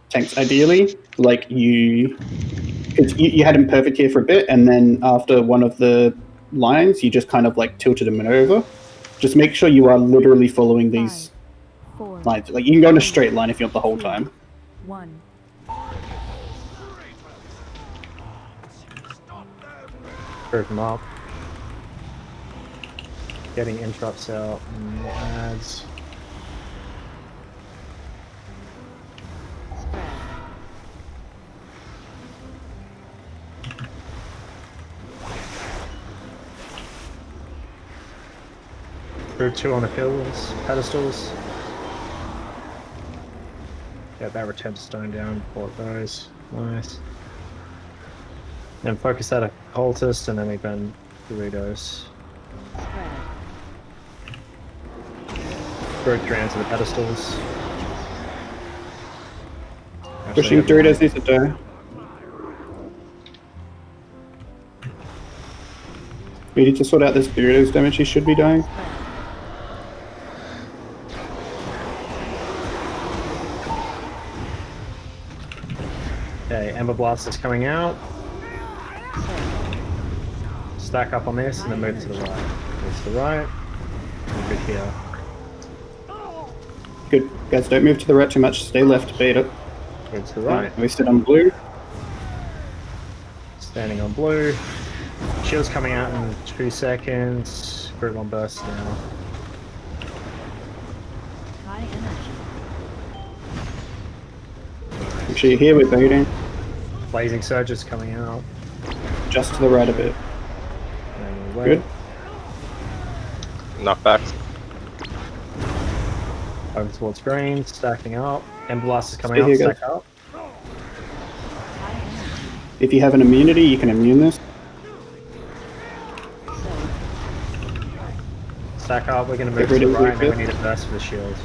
Speaker 16: Thanks. Ideally, like because you had him perfect here for a bit, and then after one of the lines, you just kind of like tilted him over. Just make sure you are literally following these lines. Like you can go in a straight line if you want the whole time.
Speaker 14: 1.
Speaker 3: Group them up. Getting interrupts out and adds. Group 2 on the hills, pedestals. Get that return to stone down, port those. Nice. Then focus that occultist, and then we burn Doritos. Group 3 onto the pedestals.
Speaker 16: Pushing Doritos needs to die. We need to sort out this Doritos damage. He should be dying.
Speaker 3: Okay, Ember Blast is coming out. Stack up on this and then move to the right. Move to the right. And good here.
Speaker 16: Good. Guys, don't move to the right too much. Stay left, bait it.
Speaker 3: Move to the right.
Speaker 16: We sit on blue.
Speaker 3: Standing on blue. Shield's coming out in 2 seconds. Group 1 burst now.
Speaker 14: High energy.
Speaker 16: Make sure you're here, we're baiting.
Speaker 3: Blazing Surge is coming out.
Speaker 16: Just to the right a bit.
Speaker 3: And we'll
Speaker 16: Good.
Speaker 3: wait.
Speaker 9: Knockbacks.
Speaker 3: Over towards green, stacking up. Ember Blast is coming
Speaker 16: Stay
Speaker 3: out,
Speaker 16: here,
Speaker 3: stack
Speaker 16: guys.
Speaker 3: up.
Speaker 16: If you have an immunity, you can immune this.
Speaker 3: Stack up, we're going to
Speaker 16: Get
Speaker 3: move to
Speaker 16: rid
Speaker 3: the
Speaker 16: of
Speaker 3: right, and then we
Speaker 16: Rupert.
Speaker 3: need a burst for the shield.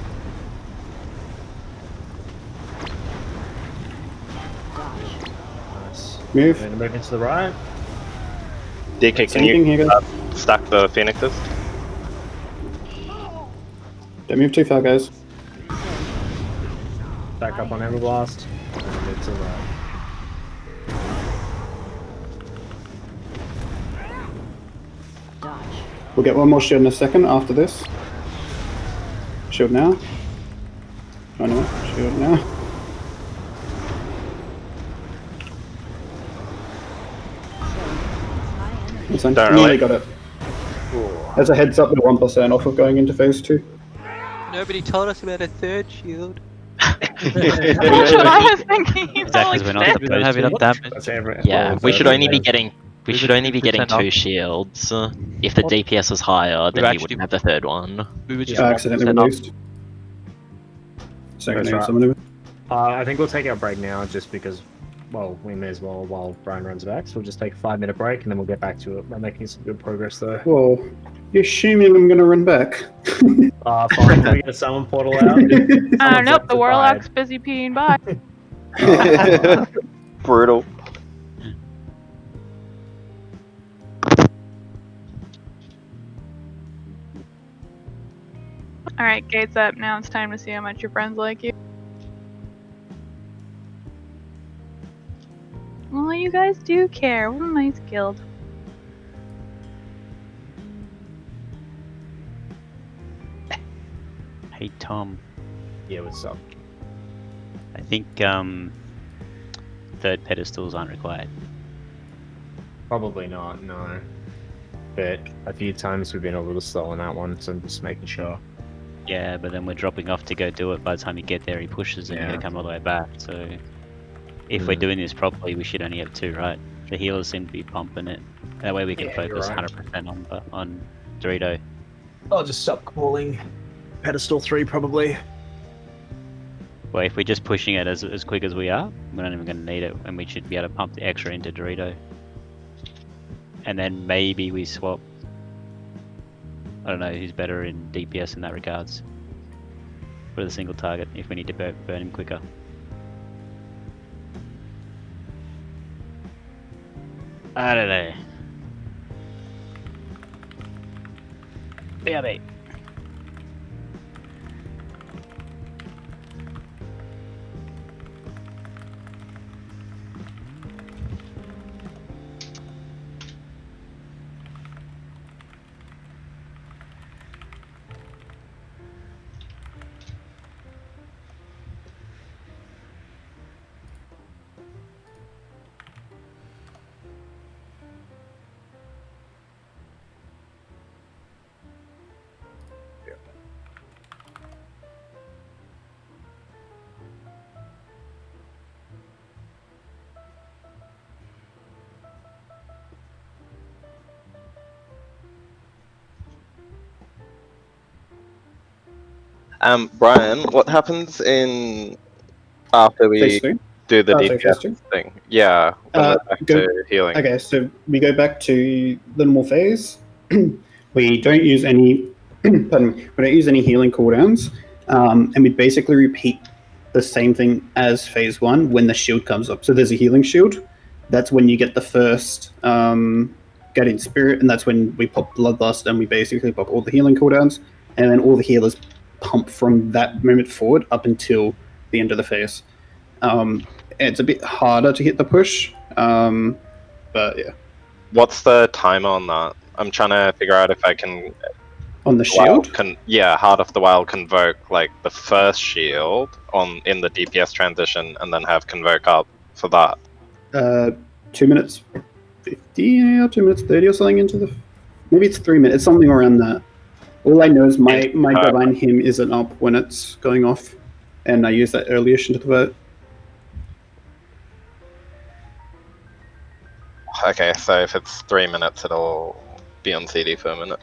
Speaker 3: Nice.
Speaker 16: Move.
Speaker 3: We're going to move into the right.
Speaker 9: DK, can
Speaker 16: Same thing here,
Speaker 9: you
Speaker 16: guys.
Speaker 9: stack the phoenixes?
Speaker 16: Don't move too far, guys.
Speaker 3: Back up on Ember Blast. And move to the right.
Speaker 16: We'll get one more shield in a second after this. Shield now. Oh no, shield now. It's on.
Speaker 9: Don't
Speaker 16: Nearly
Speaker 9: really.
Speaker 16: got it. As a heads up, we're 1% off of going into phase 2.
Speaker 13: Nobody told us about a third shield.
Speaker 6: That's what I was thinking. You
Speaker 2: Is that
Speaker 6: sound
Speaker 2: because we're not
Speaker 6: like
Speaker 13: We don't
Speaker 2: supposed
Speaker 13: have
Speaker 2: to?
Speaker 13: enough damage.
Speaker 3: That's every,
Speaker 8: Yeah,
Speaker 3: well,
Speaker 8: we should
Speaker 3: so
Speaker 8: only be
Speaker 3: there's-
Speaker 8: getting. We
Speaker 13: We've
Speaker 8: should only be getting
Speaker 13: 50%
Speaker 8: 2
Speaker 13: off.
Speaker 8: shields. If the DPS was higher, then you
Speaker 13: actually-
Speaker 8: wouldn't have the third one.
Speaker 13: We were just
Speaker 16: I accidentally
Speaker 13: 1% off.
Speaker 16: released. Second
Speaker 3: That's
Speaker 16: name,
Speaker 3: right.
Speaker 16: someone.
Speaker 3: I think we'll take our break now just because, well, we may as well while Brian runs back. So we'll just take a 5-minute break and then we'll get back to it. We're making some good progress though.
Speaker 16: Well, you're assuming I'm gonna run back.
Speaker 3: Fine. Can we get a summon portal out?
Speaker 6: Nope, the Warlock's busy peeing by.
Speaker 9: Brutal.
Speaker 6: Alright, gates up. Now it's time to see how much your friends like you. Well, you guys do care. What a nice guild.
Speaker 2: Hey Tom,
Speaker 3: Yeah, what's up?
Speaker 2: I think third pedestals aren't required.
Speaker 3: Probably not, no. But a few times we've been a little slow on that one, so I'm just making sure.
Speaker 2: Yeah, but then we're dropping off to go do it. By the time you get there, he pushes and you
Speaker 3: Yeah.
Speaker 2: gotta come all the way back. So if we're
Speaker 3: Mm.
Speaker 2: doing this properly, we should only have 2, right? The healers seem to be pumping it. That way we can
Speaker 3: Yeah, you're
Speaker 2: focus
Speaker 3: right.
Speaker 2: 100% on Dorito.
Speaker 3: I'll just stop calling pedestal 3 probably.
Speaker 2: Well, if we're just pushing it as quick as we are, we're not even going to need it, and we should be able to pump the extra into Dorito. And then maybe we swap. I don't know who's better in DPS in that regards. For the single target, if we need to burn him quicker. I don't know. BRB.
Speaker 9: Brian, what happens in after we
Speaker 16: Phase 2?
Speaker 9: do the
Speaker 16: Oh, so
Speaker 9: DPS
Speaker 16: phase 2?
Speaker 9: thing? Yeah, when we're back
Speaker 16: go-
Speaker 9: to healing.
Speaker 16: Okay, so we go back to the normal phase. We don't use any, pardon me, we don't use any healing cooldowns, and we basically repeat the same thing as phase 1 when the shield comes up. So there's a healing shield. That's when you get the first Guardian Spirit, and that's when we pop Bloodlust, and we basically pop all the healing cooldowns, and then all the healers pump from that moment forward up until the end of the phase. It's a bit harder to hit the push, but yeah.
Speaker 9: What's the timer on that? I'm trying to figure out if I can.
Speaker 16: On the shield?
Speaker 9: Heart of the Wild convoke like the first shield in the DPS transition, and then have convoke up for that.
Speaker 16: 2 minutes. 50 or 2 minutes 30 or something into the. Maybe it's 3 minutes, something around that. All I know is my divine hymn isn't up when it's going off, and I use that early-ish into the vote.
Speaker 9: Okay, so if it's 3 minutes, it'll be on CD for a minute.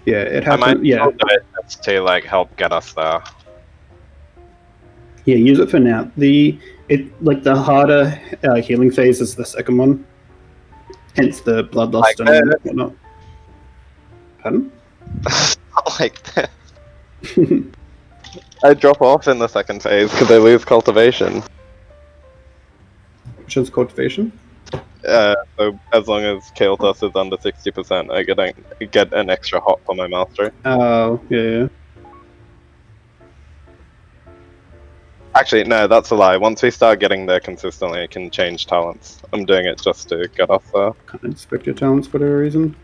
Speaker 16: Yeah, it
Speaker 9: I might
Speaker 16: happened. Yeah,
Speaker 9: do it just to like help get us there.
Speaker 16: yeah. Use it for now. The harder healing phase is the second one, hence the bloodlust and whatnot. Pardon?
Speaker 9: Like that. I drop off in the second phase because I lose cultivation.
Speaker 16: Which is cultivation.
Speaker 9: So as long as Kael'thas is under 60%, I get an extra hop for my mastery.
Speaker 16: Oh, yeah.
Speaker 9: Actually, no, that's a lie. Once we start getting there consistently, I can change talents. I'm doing it just to get us there.
Speaker 16: Can't inspect your talents for whatever reason.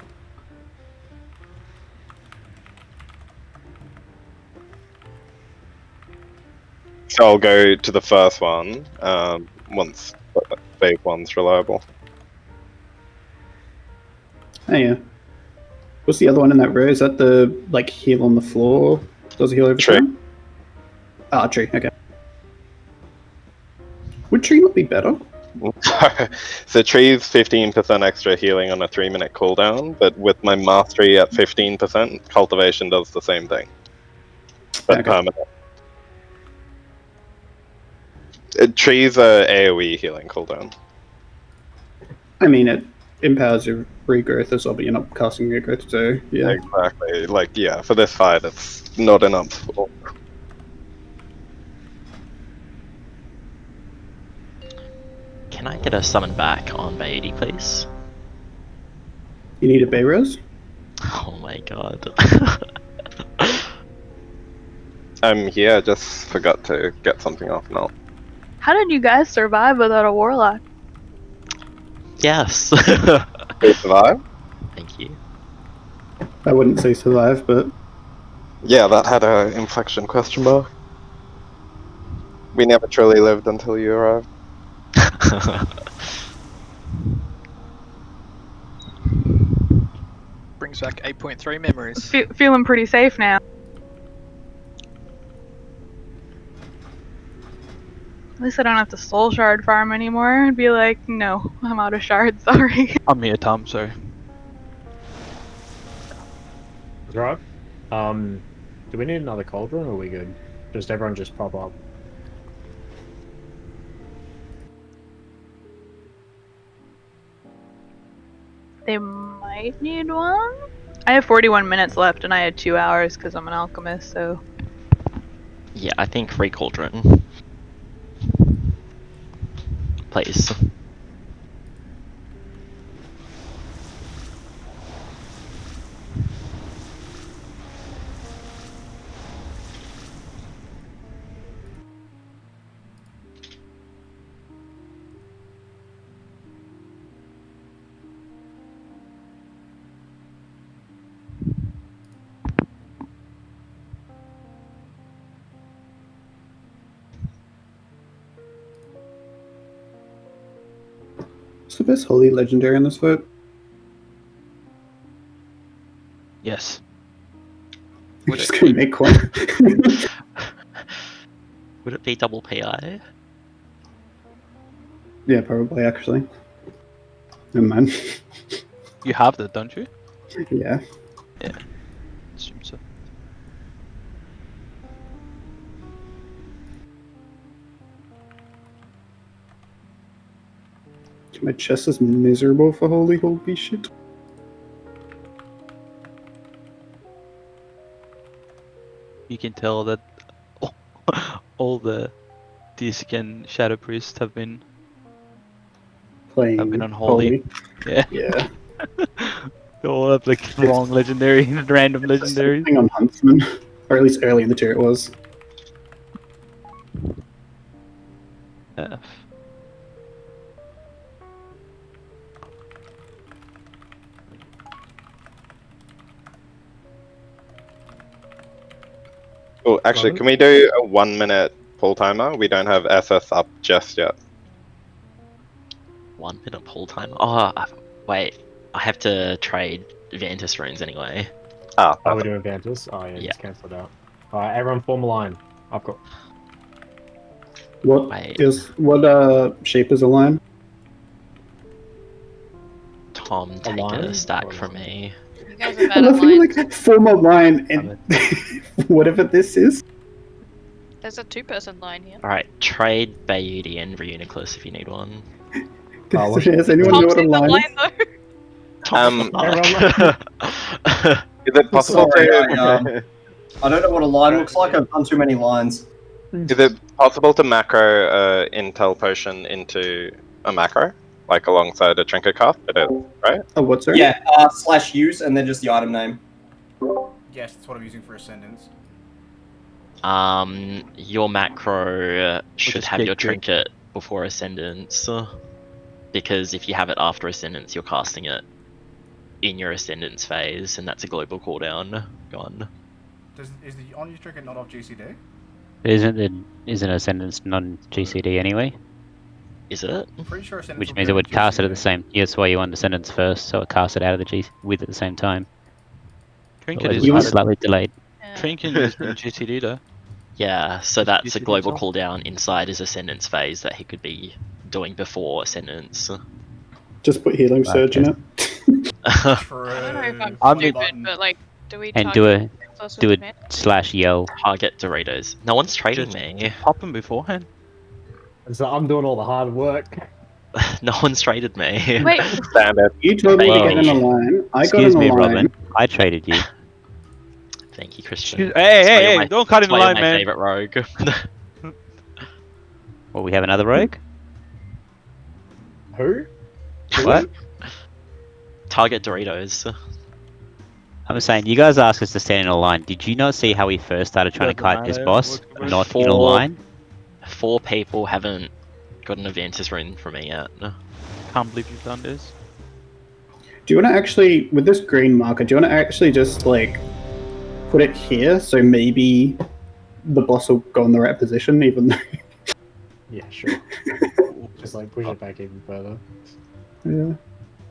Speaker 9: So I'll go to the first one once phase one's reliable.
Speaker 16: Oh yeah. What's the other one in that row? Is that the heal on the floor? Does it heal over time? Ah, tree. Okay. Would tree not be better?
Speaker 9: So tree's 15% extra healing on a 3-minute cooldown, but with my mastery at 15%, cultivation does the same thing. But permanent. Trees are AoE healing cooldown.
Speaker 16: I mean, it empowers your regrowth as well, but you're not casting regrowth, so yeah.
Speaker 9: Exactly. Yeah, for this fight, it's not enough.
Speaker 8: Can I get a summon back on Bay 80, please?
Speaker 16: You need a Bay Rose?
Speaker 8: Oh my god.
Speaker 9: I'm here, I just forgot to get something off now.
Speaker 6: How did you guys survive without a warlock?
Speaker 8: Yes.
Speaker 9: They survive?
Speaker 8: Thank you.
Speaker 16: I wouldn't say survive, but...
Speaker 9: Yeah, that had an inflection question mark. We never truly lived until you arrived.
Speaker 15: Brings back 8.3 memories.
Speaker 6: Feeling pretty safe now. At least I don't have to soul shard farm anymore and be like, no, I'm out of shards, sorry.
Speaker 13: I'm here, Tom, sorry.
Speaker 3: Right. Do we need another cauldron or are we good? Just everyone just pop up.
Speaker 6: They might need one? I have 41 minutes left and I had 2 hours because I'm an alchemist, so...
Speaker 8: Yeah, I think free cauldron. Please.
Speaker 16: What's the best holy legendary in this vote?
Speaker 13: Yes.
Speaker 16: I'm just gonna make one.
Speaker 8: Would it be double PI?
Speaker 16: Yeah, probably, actually. Never mind.
Speaker 13: You have that, don't you?
Speaker 16: Yeah.
Speaker 13: Yeah. Assume so.
Speaker 16: My chest is miserable for holy shit.
Speaker 13: You can tell that all the Disc and Shadow Priest have been
Speaker 16: Playing
Speaker 13: unholy. Yeah.
Speaker 16: Yeah.
Speaker 13: They all have like wrong legendary, random legendaries.
Speaker 16: Thing on Huntsman, or at least early in the tier it was.
Speaker 13: Yeah.
Speaker 9: Oh, actually, can we do a 1-minute pull timer? We don't have SS up just yet.
Speaker 8: 1 minute pull time. Oh, wait. I have to trade Vantis runes anyway.
Speaker 9: Ah,
Speaker 3: Oh, we're doing Vantis? Oh, yeah,
Speaker 8: Yeah.
Speaker 3: just cancel it out. Alright, everyone form a line. I've got.
Speaker 16: What shape is a line?
Speaker 8: Tom, take
Speaker 3: line?
Speaker 8: a stack
Speaker 3: Or
Speaker 8: from me.
Speaker 17: You guys are
Speaker 16: I
Speaker 17: bad at
Speaker 16: love you
Speaker 17: lines.
Speaker 16: like form a line and whatever this is.
Speaker 17: There's a 2-person line here.
Speaker 8: Alright, trade Bayudi and Reuniclus if you need one.
Speaker 16: Does anyone know what a line is?
Speaker 9: Is it possible
Speaker 5: Sorry,
Speaker 9: to?
Speaker 5: I don't know what a line looks like. I've done too many lines.
Speaker 9: Is it possible to macro Intel potion into a macro, like alongside a trinket cast? It is, right?
Speaker 16: Oh, what's that?
Speaker 5: Yeah, /use and then just the item name.
Speaker 11: Yes, that's what I'm using for Ascendance.
Speaker 8: Your macro should
Speaker 13: just
Speaker 8: have
Speaker 13: get
Speaker 8: your
Speaker 13: drink.
Speaker 8: trinket before Ascendance, because if you have it after Ascendance, you're casting it in your Ascendance phase, and that's a global cooldown. Gone.
Speaker 11: Is the on-use trinket not off GCD?
Speaker 2: Isn't Ascendance non-GCD anyway?
Speaker 8: Is it?
Speaker 11: I'm pretty sure Ascendance
Speaker 2: Which
Speaker 11: will
Speaker 2: means
Speaker 11: be
Speaker 2: it
Speaker 11: on
Speaker 2: would cast it at
Speaker 11: GCD.
Speaker 2: the same. Yeah, that's why you want Ascendance first, so it casts it out of the G with at the same time.
Speaker 13: Trinket
Speaker 2: Otherwise
Speaker 13: is
Speaker 2: it's
Speaker 13: added.
Speaker 2: slightly delayed.
Speaker 13: Trinket is in GCD though.
Speaker 8: Yeah, so that's a
Speaker 13: GCD
Speaker 8: global
Speaker 13: as
Speaker 8: cooldown inside his Ascendance phase that he could be doing before Ascendance.
Speaker 16: Just put healing surge in it.
Speaker 11: True.
Speaker 17: I don't know if I'm
Speaker 13: I mean-
Speaker 17: stupid, but like, do we
Speaker 2: And
Speaker 17: target us with
Speaker 2: do a
Speaker 17: advantage?
Speaker 2: /yell.
Speaker 8: Target Doritos. No one's trading
Speaker 13: Just
Speaker 8: me.
Speaker 13: pop them beforehand.
Speaker 3: So I'm doing all the hard work.
Speaker 8: No one's traded me.
Speaker 6: Wait,
Speaker 9: Standard.
Speaker 16: You told me to get in a
Speaker 8: Maybe.
Speaker 16: line. I got
Speaker 2: Excuse
Speaker 16: in a
Speaker 2: me,
Speaker 16: line.
Speaker 2: Robin. I traded you.
Speaker 8: Thank you, Christian.
Speaker 13: Hey,
Speaker 8: That's why
Speaker 13: hey,
Speaker 8: you're
Speaker 13: hey!
Speaker 8: my-
Speaker 13: Don't cut in
Speaker 8: that's
Speaker 13: the
Speaker 8: why you're
Speaker 13: line,
Speaker 8: my
Speaker 13: man.
Speaker 8: favorite rogue.
Speaker 2: Well, we have another rogue?
Speaker 3: Who?
Speaker 2: What?
Speaker 8: Target Doritos.
Speaker 2: I'm saying, you guys asked us to stand in a line. Did you not see how we first started trying to
Speaker 13: Doesn't
Speaker 2: kite this
Speaker 13: matter.
Speaker 2: boss?
Speaker 13: We're-
Speaker 2: Not in a line?
Speaker 8: 4 people haven't got an Avantis rune from me yet.
Speaker 13: Can't believe you've done this.
Speaker 16: Do you want to actually, with this green marker, do you want to actually just like put it here so maybe the boss will go in the right position, even though.
Speaker 3: Yeah, sure. Just like push it back even further.
Speaker 16: Yeah.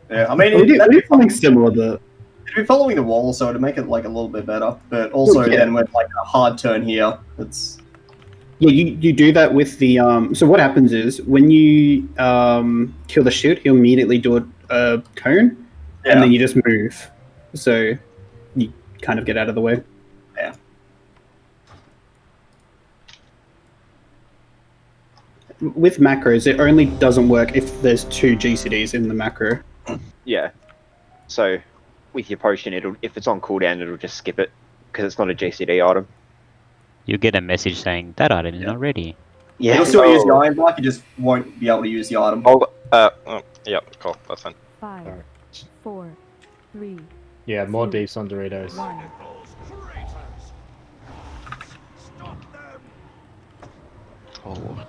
Speaker 5: Yeah, I mean,
Speaker 16: we
Speaker 5: that'd
Speaker 16: do
Speaker 5: be
Speaker 16: something similar, but
Speaker 5: it'd be following the wall, so to make it like a little bit better. But also,
Speaker 16: Yeah.
Speaker 5: then with like a hard turn here, it's
Speaker 16: yeah, you do that with the So what happens is when you kill the shield, he'll immediately do a cone, and then you just move. So you kind of get out of the way.
Speaker 5: Yeah.
Speaker 16: With macros, it only doesn't work if there's 2 GCDs in the macro.
Speaker 12: Yeah. So, with your potion, if it's on cooldown, it'll just skip it because it's not a GCD item.
Speaker 2: You'll get a message saying, that item is not ready.
Speaker 12: Yeah.
Speaker 5: You'll still use the iron block, you just won't be able to use the item.
Speaker 9: Yeah, cool, that's fine.
Speaker 14: 5, 4, 3.
Speaker 3: Yeah, more deeps on Doritos.
Speaker 14: 1.
Speaker 8: Oh.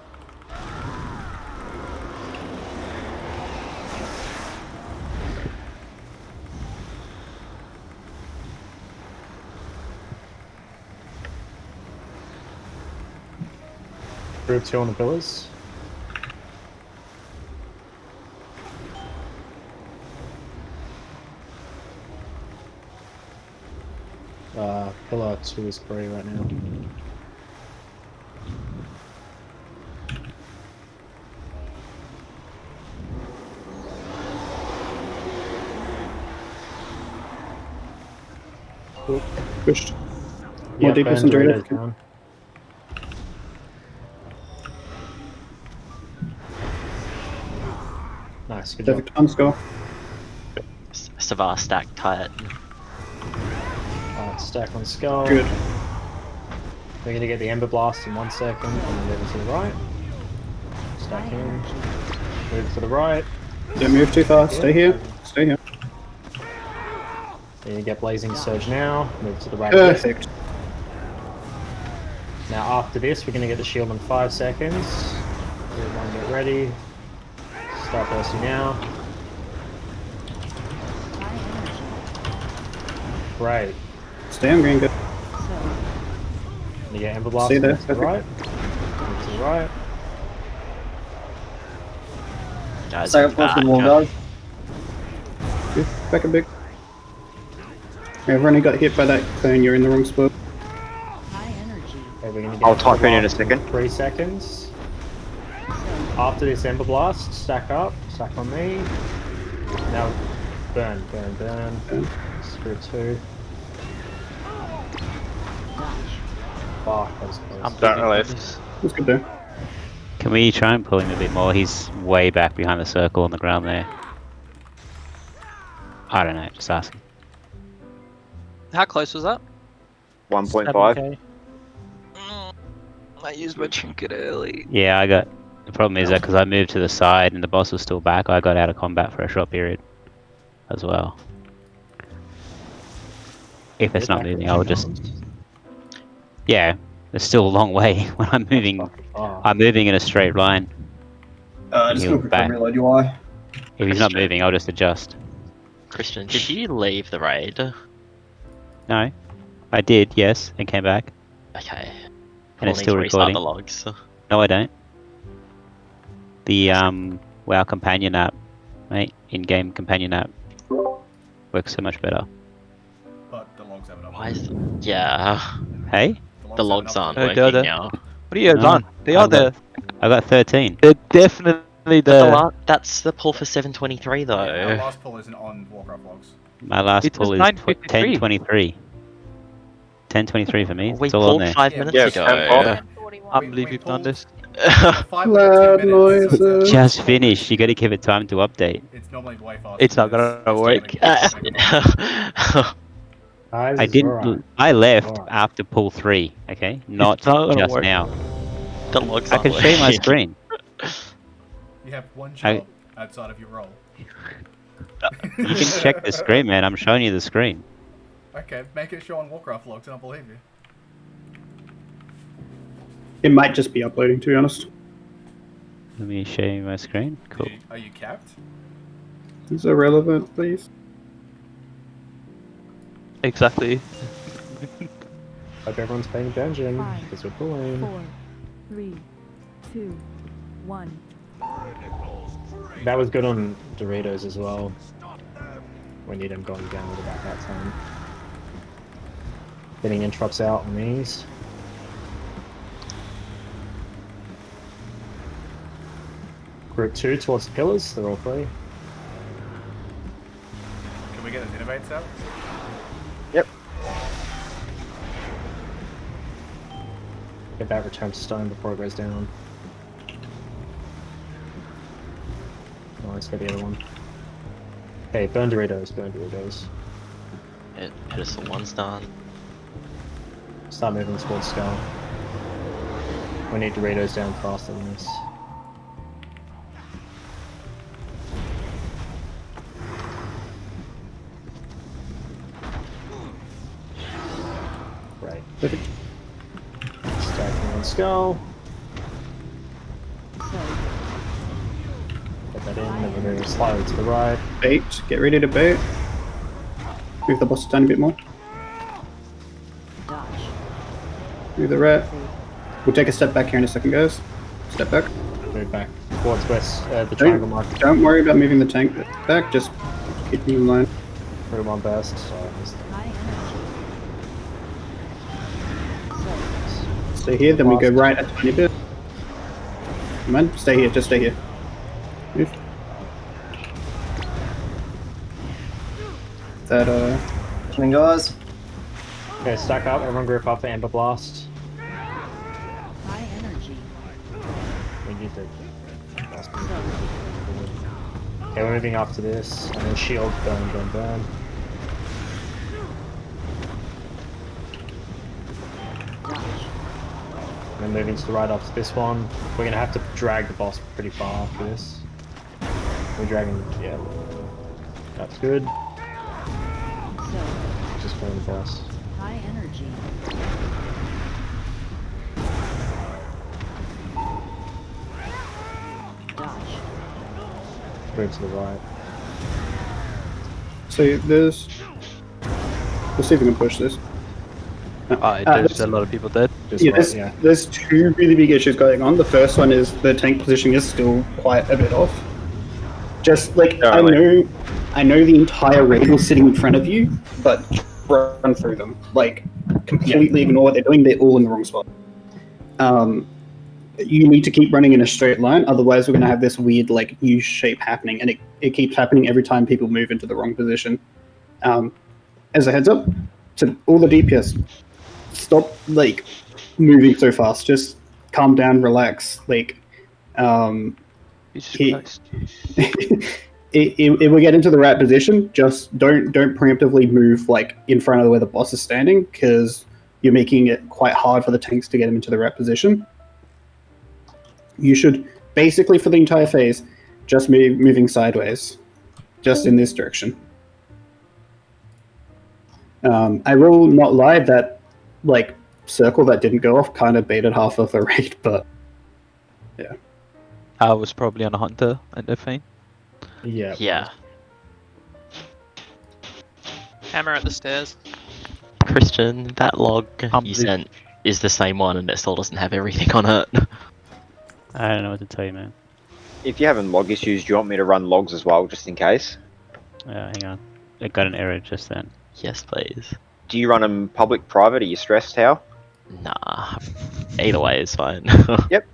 Speaker 3: Group 2 on the pillars. Pillar 2 is free right now.
Speaker 16: Pushed. More deep
Speaker 3: burn
Speaker 16: on Doritos.
Speaker 3: Doritos down. Nice, good job.
Speaker 16: Perfect on score.
Speaker 8: Savar stack tight.
Speaker 3: Stack on skull.
Speaker 16: Good.
Speaker 3: We're gonna get the Ember Blast in 1 second, and then move to the right. Stack in. Move to the right.
Speaker 16: Don't move too fast. Stay here. Stay here.
Speaker 3: Then you get Blazing Surge now. Move to the right. a bit.
Speaker 16: Perfect.
Speaker 3: Now after this, we're gonna get the shield in 5 seconds. Everyone get ready. Start bursting now. Great.
Speaker 16: Stay on green, good.
Speaker 3: You get Ember Blast.
Speaker 16: Stay there,
Speaker 3: Move to the right. Move to the right.
Speaker 8: Guys,
Speaker 5: Stay up close to the wall, guys.
Speaker 16: Back a bit. Everyone who got hit by that cone, you're in the wrong spot.
Speaker 3: Okay, we're gonna get
Speaker 12: I'll type in a
Speaker 3: blast
Speaker 12: second.
Speaker 3: 3 seconds. After this Ember Blast, stack up. Stack on me. Now, burn. Screw 2. Fuck, that was close.
Speaker 9: Don't relate.
Speaker 16: That's good there.
Speaker 2: Can we try and pull him a bit more? He's way back behind the circle on the ground there. I don't know, just asking.
Speaker 15: How close was that?
Speaker 12: 1.5.
Speaker 3: 7K.
Speaker 15: I used my trinket early.
Speaker 2: Yeah, I got... The problem is that because I moved to the side and the boss was still back, I got out of combat for a short period as well. If it's not moving, I'll just... Yeah, it's still a long way when I'm moving. I'm moving in a straight line.
Speaker 5: Just
Speaker 2: He'll
Speaker 5: look at
Speaker 2: back.
Speaker 5: reload UI.
Speaker 2: If he's not moving, I'll just adjust.
Speaker 8: Christian, did you leave the raid?
Speaker 2: No, I did, yes, and came back.
Speaker 8: Okay.
Speaker 2: And it's still recording.
Speaker 8: The logs.
Speaker 2: No, I don't. The WoW companion app, mate, in-game companion app, works so much better.
Speaker 11: But the logs haven't updated.
Speaker 8: Why is Yeah.
Speaker 2: Hey?
Speaker 8: The logs aren't
Speaker 13: they're
Speaker 8: working
Speaker 13: there.
Speaker 8: now.
Speaker 13: What are you done? They are there.
Speaker 2: I got 13.
Speaker 13: They're definitely there.
Speaker 8: That's the pull for 723 though.
Speaker 11: Our last pull isn't on Warcraft logs.
Speaker 2: My last
Speaker 13: It
Speaker 2: pull
Speaker 13: was
Speaker 2: is
Speaker 13: 9:53.
Speaker 2: 10:23. 10:23 for me.
Speaker 8: We
Speaker 2: It's all on
Speaker 8: pulled
Speaker 2: there.
Speaker 8: 5 minutes ago.
Speaker 13: I can't believe you've done this.
Speaker 16: Loud noises.
Speaker 2: Just finished. You got to give it time to update.
Speaker 11: It's normally way faster.
Speaker 13: It's not gonna work.
Speaker 3: Guys,
Speaker 2: I
Speaker 3: it's
Speaker 2: didn't.
Speaker 3: alright.
Speaker 2: I left
Speaker 3: Alright.
Speaker 2: after pull 3. Okay, not
Speaker 13: not gonna
Speaker 2: just
Speaker 13: work.
Speaker 2: now.
Speaker 8: The logs
Speaker 2: I
Speaker 8: aren't
Speaker 2: can show you my
Speaker 8: working.
Speaker 2: screen.
Speaker 11: You have one
Speaker 2: I-
Speaker 11: job outside of your role.
Speaker 2: You can check the screen, man. I'm showing you the screen.
Speaker 11: Okay, make it show on Warcraft logs and I'll believe you.
Speaker 16: It might just be uploading, to be honest.
Speaker 2: Let me show you my screen. Cool.
Speaker 11: Are you capped?
Speaker 16: Is irrelevant, please.
Speaker 13: Exactly.
Speaker 3: Hope everyone's paying attention,
Speaker 14: 5,
Speaker 3: because we're pulling.
Speaker 14: 4, 3, 2, 1.
Speaker 3: That was good on Doritos as well. We need them going down at about that time. Getting interrupts out on these. Group 2 towards the pillars, they're all free.
Speaker 11: Can we get those innovates out?
Speaker 12: Yep.
Speaker 3: Get that return to stone before it goes down. Oh, let's get the other one. Okay, burn Doritos, burn Doritos.
Speaker 8: Pedestal 1's done.
Speaker 3: Start moving towards Skull. We need Doritos down faster than this. Right.
Speaker 16: Perfect.
Speaker 3: Stacking on Skull. Get that in, then we're moving slightly to the right.
Speaker 16: Bait. Get ready to bait. Move the boss down a bit more. Move the rat. We'll take a step back here in a second, guys. Step back.
Speaker 3: Move back towards west, the triangle mark.
Speaker 16: Don't worry about moving the tank back, just keep me in line.
Speaker 3: Move on best. So
Speaker 16: Stay here, then we go right a tiny bit. Come on, stay here, just stay here. Move. That,
Speaker 5: Coming, guys.
Speaker 3: okay, stack up, everyone group up for Ember Blast.
Speaker 14: High energy.
Speaker 3: We need to. Okay, we're moving after this, and then shield, burn, burn, burn. And then moving to the right after this one. We're gonna have to drag the boss pretty far after this. We're dragging, yeah. That's good. Just burn the boss.
Speaker 14: High energy.
Speaker 3: Move to the right.
Speaker 16: so there's... We'll see if we can push this.
Speaker 13: There's a lot of people dead.
Speaker 16: Yeah, there's two really big issues going on. The first one is the tank position is still quite a bit off. Just like
Speaker 9: Totally.
Speaker 16: I know the entire raid was sitting in front of you, but run through them. Like completely ignore what they're doing. They're all in the wrong spot. You need to keep running in a straight line, otherwise we're going to have this weird like U shape happening, and it keeps happening every time people move into the wrong position. As a heads up to all the DPS, stop like moving so fast. Just calm down, relax. Like, if we get into the right position, just don't preemptively move like in front of where the boss is standing, because you're making it quite hard for the tanks to get them into the right position. You should basically for the entire phase just moving sideways, just in this direction. I will not lie, that like circle that didn't go off kind of baited half of the raid, but yeah.
Speaker 13: I was probably on a hunter at the thing.
Speaker 3: Yeah.
Speaker 8: Yeah.
Speaker 15: Hammer at the stairs.
Speaker 8: Christian, that log you sent is the same one and it still doesn't have everything on it.
Speaker 2: I don't know what to tell you, man.
Speaker 12: If you're having log issues, do you want me to run logs as well, just in case?
Speaker 2: Hang on. I got an error just then.
Speaker 8: Yes, please.
Speaker 12: Do you run them public, private? Are you stressed, How?
Speaker 8: Nah. Either way is fine.
Speaker 12: Yep.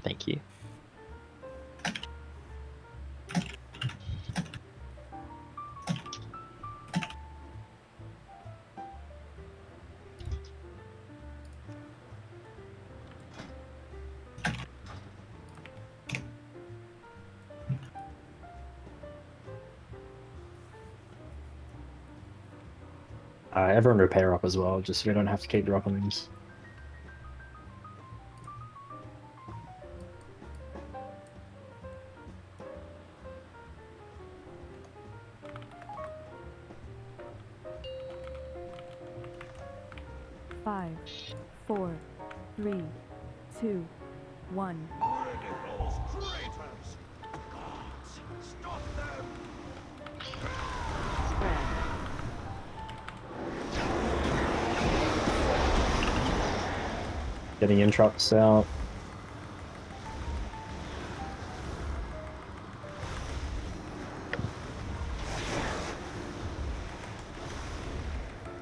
Speaker 8: Thank you.
Speaker 3: Everyone repair up as well, just so we don't have to keep dropping these.
Speaker 14: Five, 4, 3, 2, 1.
Speaker 3: Getting in trucks out.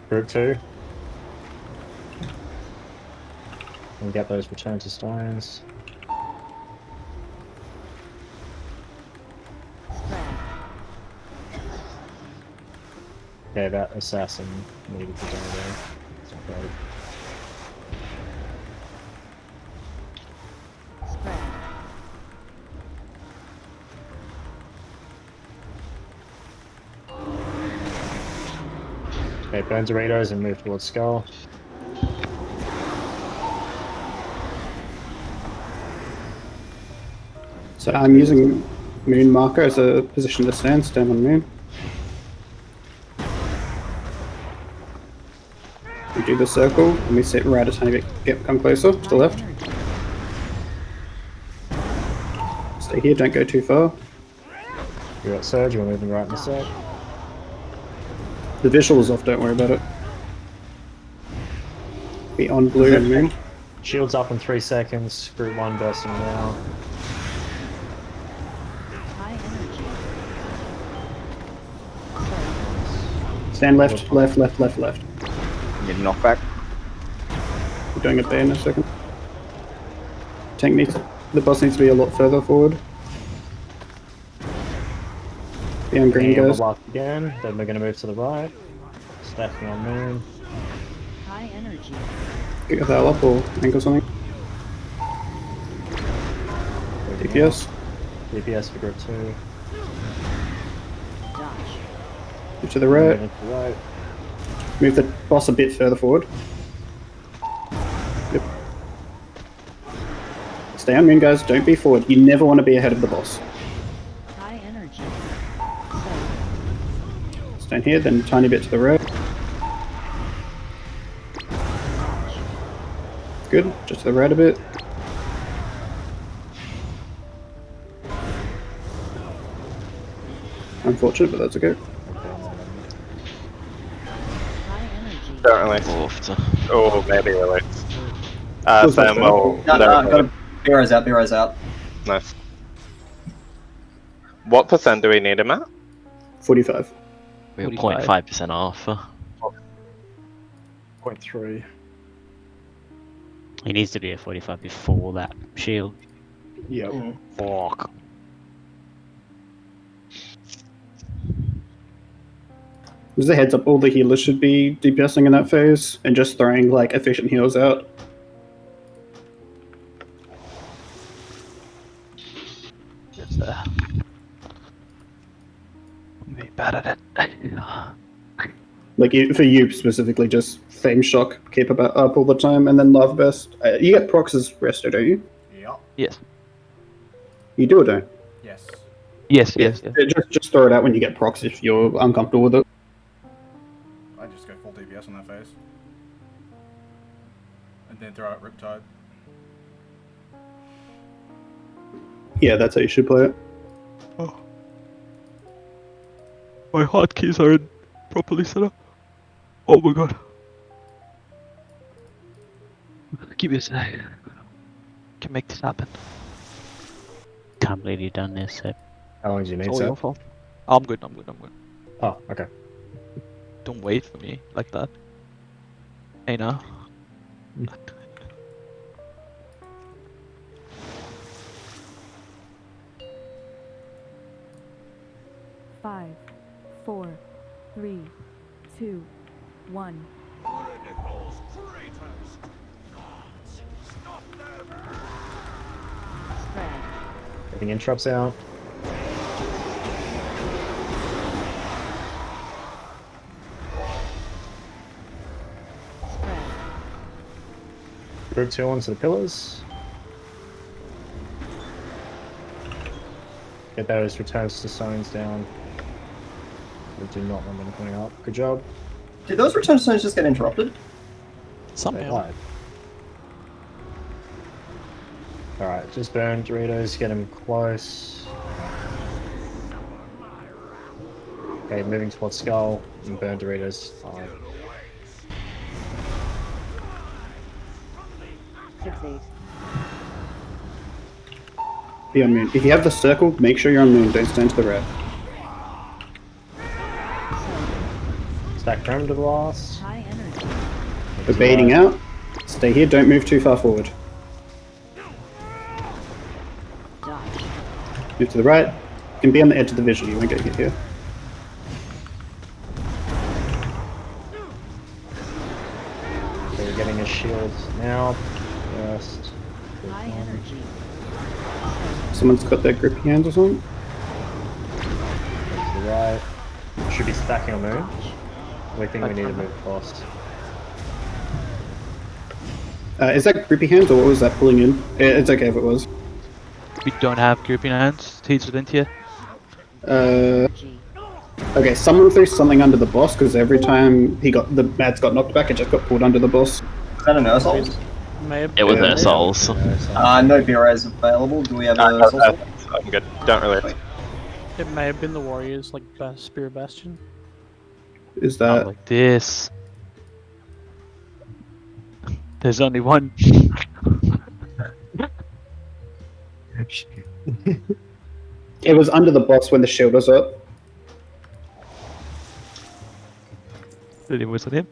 Speaker 3: Group 2. And get those return to stones. Okay, that assassin needed to go there. It's not bad. Okay, burn Doritos and move towards Skull.
Speaker 16: So I'm using moon marker as a position to stand on moon. We do the circle and we sit right a tiny bit, come closer to the left. Stay here, don't go too far.
Speaker 3: You got Surge, you're moving right in the side.
Speaker 16: The visual's off, don't worry about it. Be on blue and moon.
Speaker 3: Shields up in 3 seconds, group 1 bursting now.
Speaker 16: Stand left, left, left, left, left.
Speaker 12: Need a knockback.
Speaker 16: We're doing it there in a second. Tank needs, the boss needs to be a lot further forward. Behind green guys.
Speaker 3: Block again, then we're going to move to the right. Stacking on moon.
Speaker 14: High energy.
Speaker 16: Get that up or anchor something. DPS.
Speaker 3: DPS for group 2.
Speaker 16: Move to the right. Move the boss a bit further forward. Yep. Stay on moon, guys. Don't be forward. You never want to be ahead of the boss.
Speaker 14: High energy.
Speaker 16: Stand here, then a tiny bit to the right. Good. Just to the right a bit. Unfortunate, but that's okay.
Speaker 9: Don't really. Oh, maybe really. Sam will.
Speaker 5: No, got a B-Rise out, B-Rise out.
Speaker 9: Nice. What percent do we need him at?
Speaker 16: 45.
Speaker 8: We're
Speaker 13: 45.
Speaker 8: 0.5% off.
Speaker 3: 0.3.
Speaker 2: He needs to be at 45 before that shield.
Speaker 3: Yep.
Speaker 2: Fuck.
Speaker 16: As a heads up, all the healers should be DPSing in that phase and just throwing like efficient heals out.
Speaker 13: Yes, I'm very bad at it.
Speaker 16: Like for you specifically, just Fame Shock, keep up all the time, and then Love Burst. You get procs as Resto, don't you?
Speaker 11: Yep.
Speaker 13: Yes.
Speaker 16: You do or don't?
Speaker 11: Yes.
Speaker 13: Yes,
Speaker 16: Yeah,
Speaker 13: yes, yes.
Speaker 16: Just throw it out when you get procs if you're uncomfortable with it.
Speaker 11: I just go full DPS on that phase. And then throw out Riptide.
Speaker 16: Yeah, that's how you should play it.
Speaker 13: Oh. My hotkeys aren't properly set up. Oh my god. Give me a sec. Can make this happen.
Speaker 2: Can't believe you've done this, Seb.
Speaker 3: How long do you need,
Speaker 13: It's all
Speaker 3: Seb?
Speaker 13: your fault. I'm good, I'm good, I'm good.
Speaker 3: Oh, okay.
Speaker 13: Don't wait for me like that. Hey now.
Speaker 14: Five, 4, 3, 2, 1. Spread.
Speaker 3: Getting interrupts out.
Speaker 14: Spread.
Speaker 3: Group 2 onto the pillars. Get those returns to stones down. We do not want them coming up. Good job.
Speaker 5: Did those return stones just get interrupted?
Speaker 7: Somehow.
Speaker 3: Alright, just burn Doritos, get him close. Okay, moving towards Skull and burn Doritos. Fine.
Speaker 14: 6-8.
Speaker 16: Be on moon. If you have the circle, make sure you're on moon. Don't stand to the right.
Speaker 3: Stack Chrome to the last.
Speaker 14: High energy.
Speaker 16: We're baiting out. Stay here. Don't move too far forward.
Speaker 14: Dodge.
Speaker 16: Move to the right. You can be on the edge of the visual. You won't get hit here.
Speaker 3: Okay, we're getting a shield now. First.
Speaker 14: High energy.
Speaker 16: Someone's got their grippy hands or something.
Speaker 3: To the right. Should be stacking on moon. We think we need to move fast.
Speaker 16: Is that grippy hands or what was that pulling in? It's okay if it was.
Speaker 13: We don't have gripping hands. He's within here.
Speaker 16: Okay, someone threw something under the boss because every time the Mads got knocked back, it just got pulled under the boss.
Speaker 5: Is that an Ursols?
Speaker 8: It was their souls.
Speaker 5: No BRAs available. Do we have Ursols?
Speaker 9: I'm good. Don't really.
Speaker 7: It may have been the Warriors, like Spear Bastion.
Speaker 16: Is that
Speaker 13: like this? There's only one.
Speaker 16: It was under the boss when the shield was up.
Speaker 13: It wasn't him.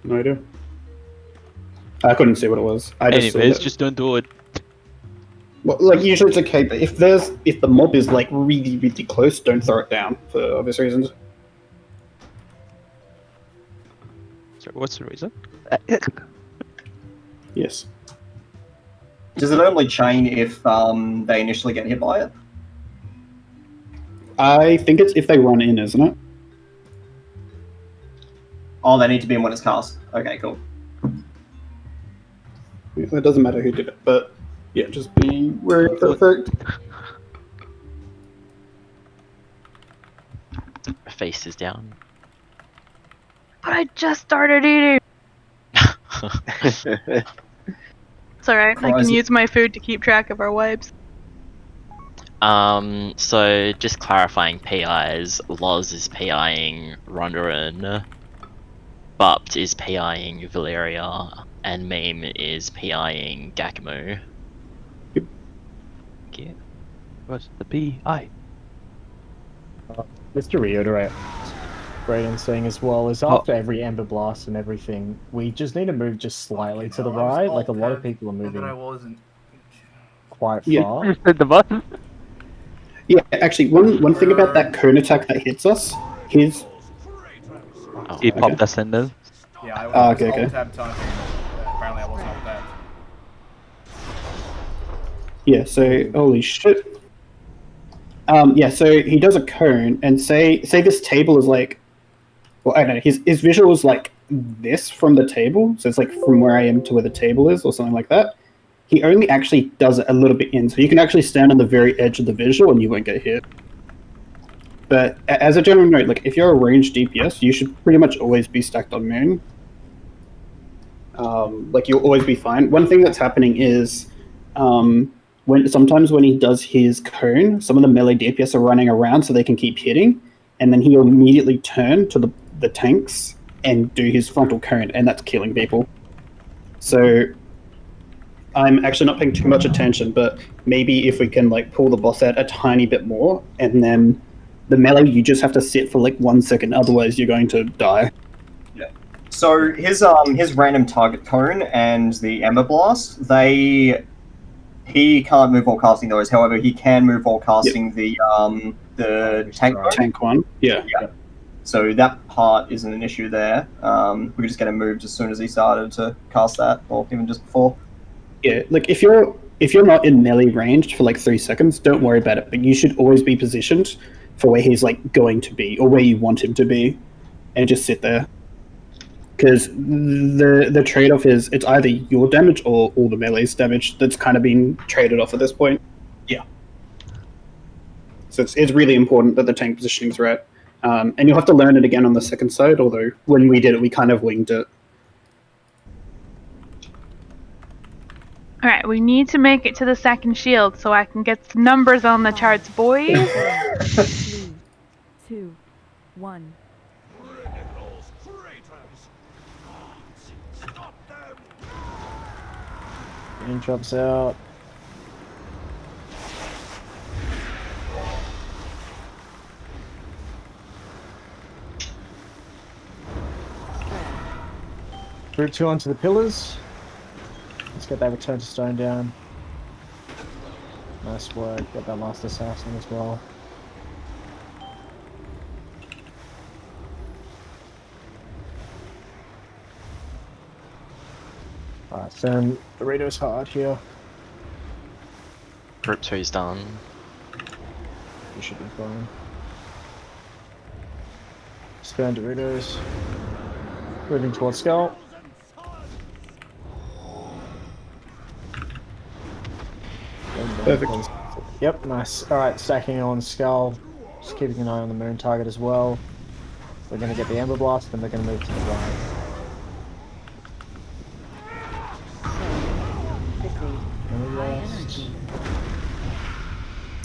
Speaker 16: No idea. I couldn't see what it was. I just
Speaker 13: Anyways, just don't do it.
Speaker 16: Well, like usually it's okay, but if the mob is like really really close, don't throw it down for obvious reasons.
Speaker 13: Sorry, what's the reason?
Speaker 16: Yes.
Speaker 5: Does it only chain if they initially get hit by it?
Speaker 16: I think it's if they run in, isn't it?
Speaker 5: Oh, they need to be in when it's cast. Okay, cool.
Speaker 16: Yeah, it doesn't matter who did it, but yeah, just be wary of that effect.
Speaker 8: Face is down.
Speaker 6: But I just started eating. It's alright, I can use my food to keep track of our wipes.
Speaker 8: So just clarifying PIs, Loz is PIing Rondoran, Bupt is PIing Valeria, and Meme is PIing Gakmu.
Speaker 16: Yep.
Speaker 8: Okay.
Speaker 13: What's the PI?
Speaker 3: Just to reiterate, Braden's saying as well is after every Ember Blast and everything, we just need to move just slightly to the right. Like a lot of people are moving quite far.
Speaker 2: The button.
Speaker 16: Yeah, actually, one thing about that cone attack that hits us, his.
Speaker 13: He popped Ascendant.
Speaker 11: Yeah, I was
Speaker 16: okay.
Speaker 11: alt-tab taunting, but apparently I wasn't alt-tabbed.
Speaker 16: Yeah, so holy shit. Yeah, so he does a cone, and say this table is like, well, I don't know, his visual is like this from the table, so it's like from where I am to where the table is, or something like that. He only actually does it a little bit in, so you can actually stand on the very edge of the visual and you won't get hit. But as a general note, like if you're a ranged DPS, you should pretty much always be stacked on Moon. Like you'll always be fine. One thing that's happening is sometimes when he does his cone, some of the melee DPS are running around so they can keep hitting, and then he'll immediately turn to the tanks and do his frontal cone, and that's killing people. So I'm actually not paying too much attention, but maybe if we can like pull the boss out a tiny bit more, and then the melee you just have to sit for like 1 second, otherwise you're going to die.
Speaker 5: Yeah. So his random target cone and the Ember Blast, he can't move while casting those. However, he can move while casting the tank cone.
Speaker 16: Tank one. Yeah.
Speaker 5: So that part isn't an issue there. We could just get him moved as soon as he started to cast that, or even just before.
Speaker 16: Yeah, like if you're not in melee range for like 3 seconds, don't worry about it. But you should always be positioned for where he's like going to be, or where you want him to be, and just sit there. Because the trade-off is it's either your damage or all the melee's damage that's kind of been traded off at this point.
Speaker 5: Yeah.
Speaker 16: So it's really important that the tank positioning's right. And you'll have to learn it again on the second side, although when we did it, we kind of winged it.
Speaker 6: Alright, we need to make it to the second shield so I can get some numbers on the charts, boys.
Speaker 14: 3, 2, 1.
Speaker 3: Green drops out. Group 2 onto the pillars. Let's get that return to stone down. Nice work. Get that last assassin as well. Alright, send Doritos hard here.
Speaker 8: Group 2's done.
Speaker 3: You should be fine. Spam Doritos. Moving towards Skull.
Speaker 16: Perfect.
Speaker 3: Yep, nice. Alright, stacking on Skull. Just keeping an eye on the moon target as well. We're going to get the Ember Blast, then we're going to move to the right.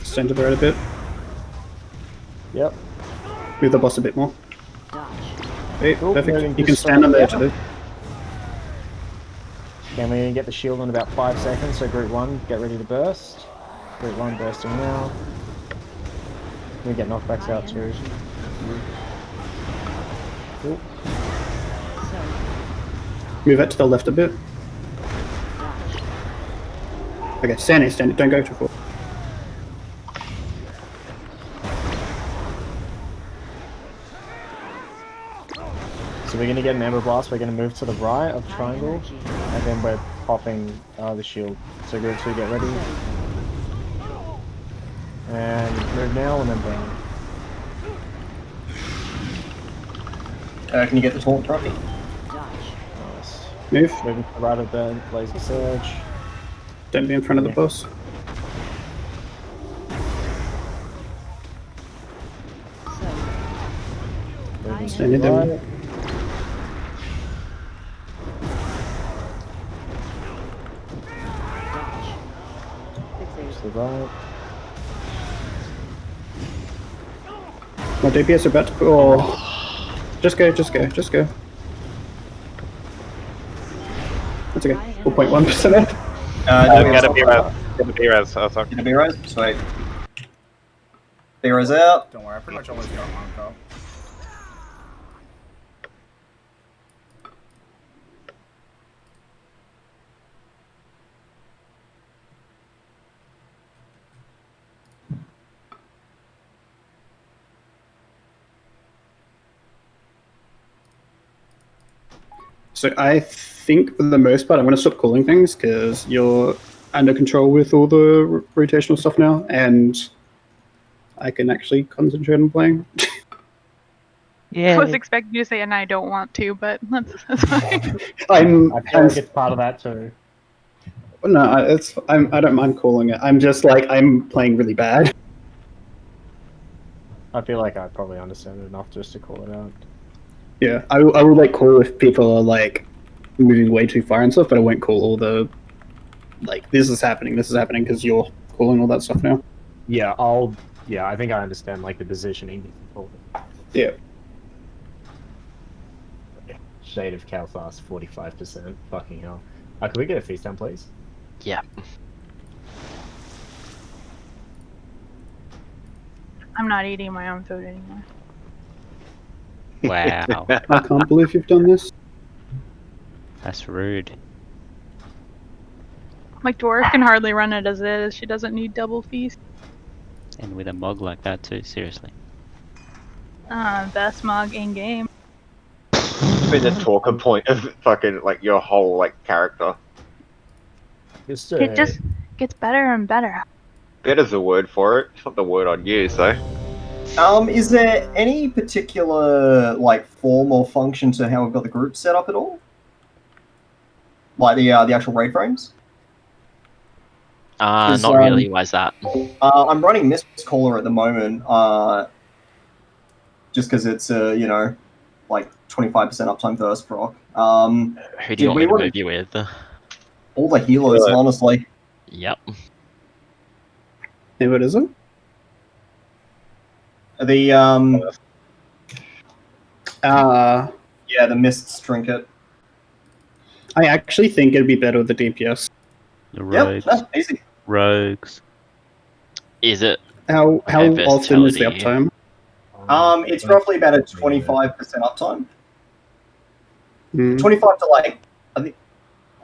Speaker 16: Stand to the right a bit.
Speaker 3: Yep.
Speaker 16: Move the boss a bit more. Hey,
Speaker 3: Cool, moving
Speaker 16: perfect. You
Speaker 3: to
Speaker 16: can stand on the edge of
Speaker 3: stone.
Speaker 16: it.
Speaker 3: Then we're going to get the shield in about 5 seconds, so group 1, get ready to burst. Group 1 bursting now. We get knockbacks out too. Cool.
Speaker 16: Move it to the left a bit. Okay, stand it, don't go too far.
Speaker 3: So we're going to get an Ember Blast, we're going to move to the right of triangle, and then we're popping the shield. So group 2, get ready. And move now and then burn.
Speaker 5: Can you get the taunt, Rocky?
Speaker 3: Nice.
Speaker 16: Move.
Speaker 3: Moving to the right of the laser surge.
Speaker 16: Don't be in front of the boss.
Speaker 3: Moving
Speaker 16: Stand in there.
Speaker 3: right. To the right.
Speaker 16: My DPS are about to. Oh. Just go. That's okay. 4.1% off.
Speaker 9: Get a B-res. Get a B-res. Oh, sorry.
Speaker 5: Get a B-res? Sweet. Spearer's out.
Speaker 11: Don't worry, I pretty much always got Monk up.
Speaker 16: So I think for the most part, I'm going to stop calling things because you're under control with all the rotational stuff now, and I can actually concentrate on playing.
Speaker 6: I was expecting you to say, and I don't want to, but that's fine.
Speaker 3: I feel like it's part of that too.
Speaker 16: No, I don't mind calling it. I'm just like I'm playing really bad.
Speaker 3: I feel like I probably understand it enough just to call it out.
Speaker 16: Yeah, I will like call if people are like moving way too far and stuff, but I won't call all the like this is happening because you're calling all that stuff now.
Speaker 3: Yeah, I think I understand like the positioning.
Speaker 16: Yeah.
Speaker 3: Shade of Calfast, 45%. Fucking hell. Can we get a feast down, please?
Speaker 8: Yeah.
Speaker 6: I'm not eating my own food anymore.
Speaker 2: Wow.
Speaker 16: I can't believe you've done this.
Speaker 2: That's rude.
Speaker 6: My dwarf can hardly run it as is. She doesn't need double feast.
Speaker 2: And with a mug like that too, seriously.
Speaker 6: Best mug in game.
Speaker 12: Been the talker point of fucking like your whole like character.
Speaker 6: It just gets better and better.
Speaker 12: Better's the word for it. It's not the word I'd use though.
Speaker 5: Is there any particular like form or function to how we've got the group set up at all? Like the actual raid frames?
Speaker 8: Not really. Why's that?
Speaker 5: I'm running Mist Caller at the moment, just because it's like 25% uptime first proc.
Speaker 8: Who do you want me to move you with?
Speaker 5: All the healers, honestly.
Speaker 8: Yep.
Speaker 16: Hey, what is it?
Speaker 5: The yeah, the Mist's trinket.
Speaker 16: I actually think it'd be better with the DPS.
Speaker 2: The rogues.
Speaker 5: Yep, that's easy.
Speaker 2: Rogues.
Speaker 8: Is it?
Speaker 16: How often is the uptime?
Speaker 5: It's roughly about a 25% uptime.
Speaker 16: Mm.
Speaker 5: 25 to like, I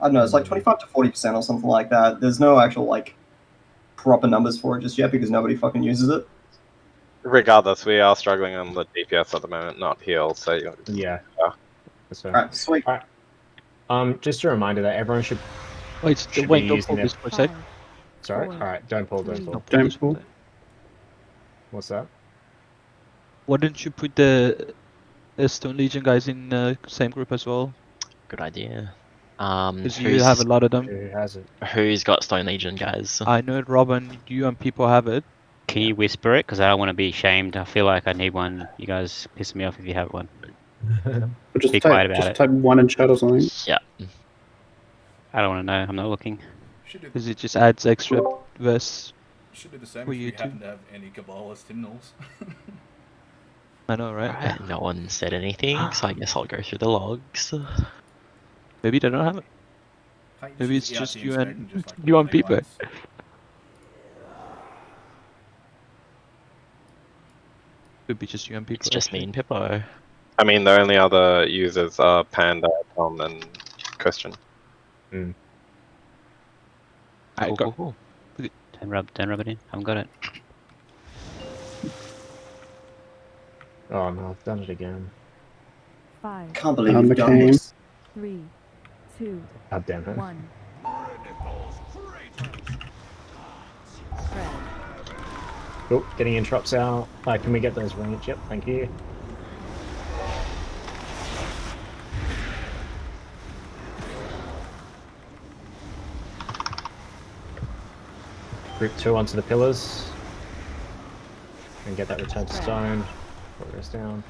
Speaker 5: don't know, it's like 25 to 40% or something like that. There's no actual like proper numbers for it just yet because nobody fucking uses it.
Speaker 9: Regardless, we are struggling on the DPS at the moment, not heal. So
Speaker 3: yeah. That's fair.
Speaker 5: Alright, sweet.
Speaker 3: Alright. Just a reminder that everyone should.
Speaker 13: Wait,
Speaker 3: be
Speaker 13: don't
Speaker 3: using
Speaker 13: pull
Speaker 3: their-
Speaker 13: this for a sec.
Speaker 3: Sorry. All right. Don't pull.
Speaker 16: Don't pull.
Speaker 3: What's that?
Speaker 13: Why don't you put the Stone Legion guys in the same group as well?
Speaker 8: Good idea.
Speaker 13: Because you have a lot of them.
Speaker 3: Who has it?
Speaker 8: Who's got Stone Legion, guys?
Speaker 13: I know Robin, you and people have it.
Speaker 2: Can you whisper it? Because I don't want to be shamed. I feel like I need one. You guys piss me off if you have one.
Speaker 16: Just
Speaker 2: Be quiet about it.
Speaker 16: type one in chat or something.
Speaker 8: Yeah.
Speaker 2: I don't want to know. I'm not looking.
Speaker 13: Because it just adds extra verse.
Speaker 11: Should do the same
Speaker 13: for
Speaker 11: if
Speaker 13: you
Speaker 11: we
Speaker 13: too.
Speaker 11: happen to have any Kabbalist hymnals.
Speaker 13: I know, right?
Speaker 8: Alright, no one said anything, so I guess I'll go through the logs.
Speaker 13: Maybe they don't have it.
Speaker 11: Can't you
Speaker 13: Maybe it's
Speaker 11: ERT
Speaker 13: just you
Speaker 11: inspect
Speaker 13: and
Speaker 11: just, like,
Speaker 13: you and
Speaker 11: make
Speaker 13: people.
Speaker 11: lines?
Speaker 13: Could be just you and people.
Speaker 8: It's just me and Pippo.
Speaker 9: I mean, the only other users are Panda, Tom, and Christian.
Speaker 3: Mm.
Speaker 13: Alright, go.
Speaker 2: Cool. Don't rub it in. I haven't got it.
Speaker 3: Oh no, I've done it again.
Speaker 14: 5,
Speaker 5: Can't believe you've done
Speaker 16: McCain.
Speaker 5: this.
Speaker 14: 3, 2,
Speaker 3: God damn it.
Speaker 14: 1.
Speaker 3: Oh, getting interrupts out. Can we get those range? Yep, thank you. Group 2 onto the pillars. And get that return to stone. Progress down.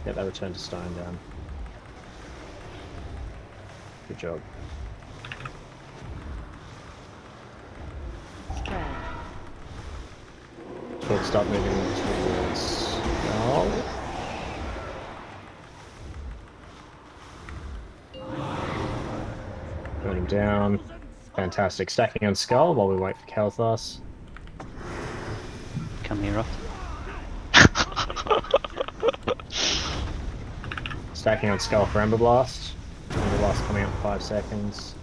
Speaker 3: Get that return to stone down. Good job. Cool, start moving towards now. Burn him down. Fantastic. Stacking on Skull while we wait for Kalthas.
Speaker 2: Come here, off.
Speaker 3: Stacking on Skull for Ember Blast. Ember Blast coming up in 5 seconds.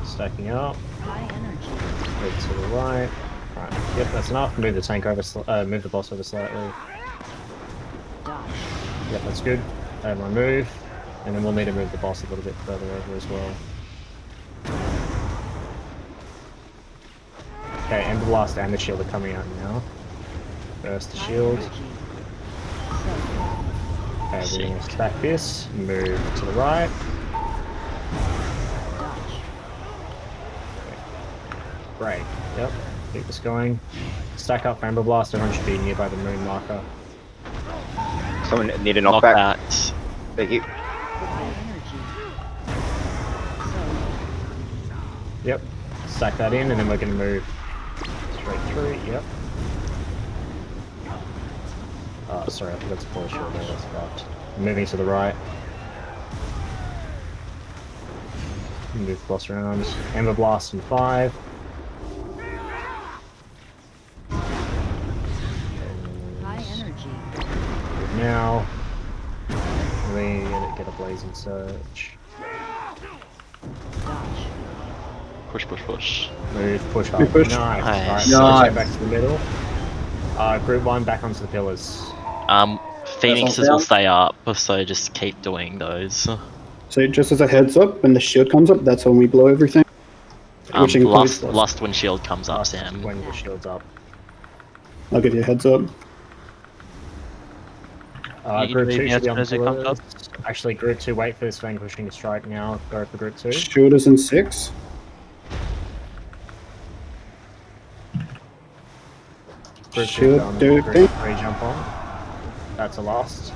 Speaker 3: Stacking up. Move to the right. Right. Yep, that's enough. Move the tank over. Move the boss over slightly. Yep, that's good. Add my move, and then we'll need to move the boss a little bit further over as well. Okay, Ember Blast and the shield are coming out now. First the shield. Okay, we're going to stack this, move to the right. Great, yep, keep this going. Stack up for Ember Blast, everyone should be nearby the moon marker.
Speaker 12: Someone need a knockback. Thank you.
Speaker 3: Yep, stack that in, and then we're going to move straight through, yep. Oh, sorry, I forgot to pull a shield there, that's fucked. Moving to the right. Move the boss around. Ember Blast in 5. Good now. We get a Blazing Surge.
Speaker 8: Push, push, push.
Speaker 3: Move, push up.
Speaker 16: Move, push.
Speaker 3: Nice.
Speaker 8: Nice.
Speaker 3: Alright, so back to the middle. Group 1 back onto the pillars.
Speaker 8: Phoenixes will stay up, so just keep doing those.
Speaker 16: So just as a heads up, when the shield comes up, that's when we blow everything. Which includes
Speaker 8: Lust when shield comes up, Sam.
Speaker 3: When the shield's up.
Speaker 16: I'll give you a heads up.
Speaker 3: Group 2 should be on the pillars. Actually, Group 2, wait for this vanquishing strike now. Go for Group 2.
Speaker 16: Shield is in 6.
Speaker 3: Group 2
Speaker 16: Shield,
Speaker 3: done.
Speaker 16: do
Speaker 3: Group
Speaker 16: thing.
Speaker 3: 3 jump on. That's a lost.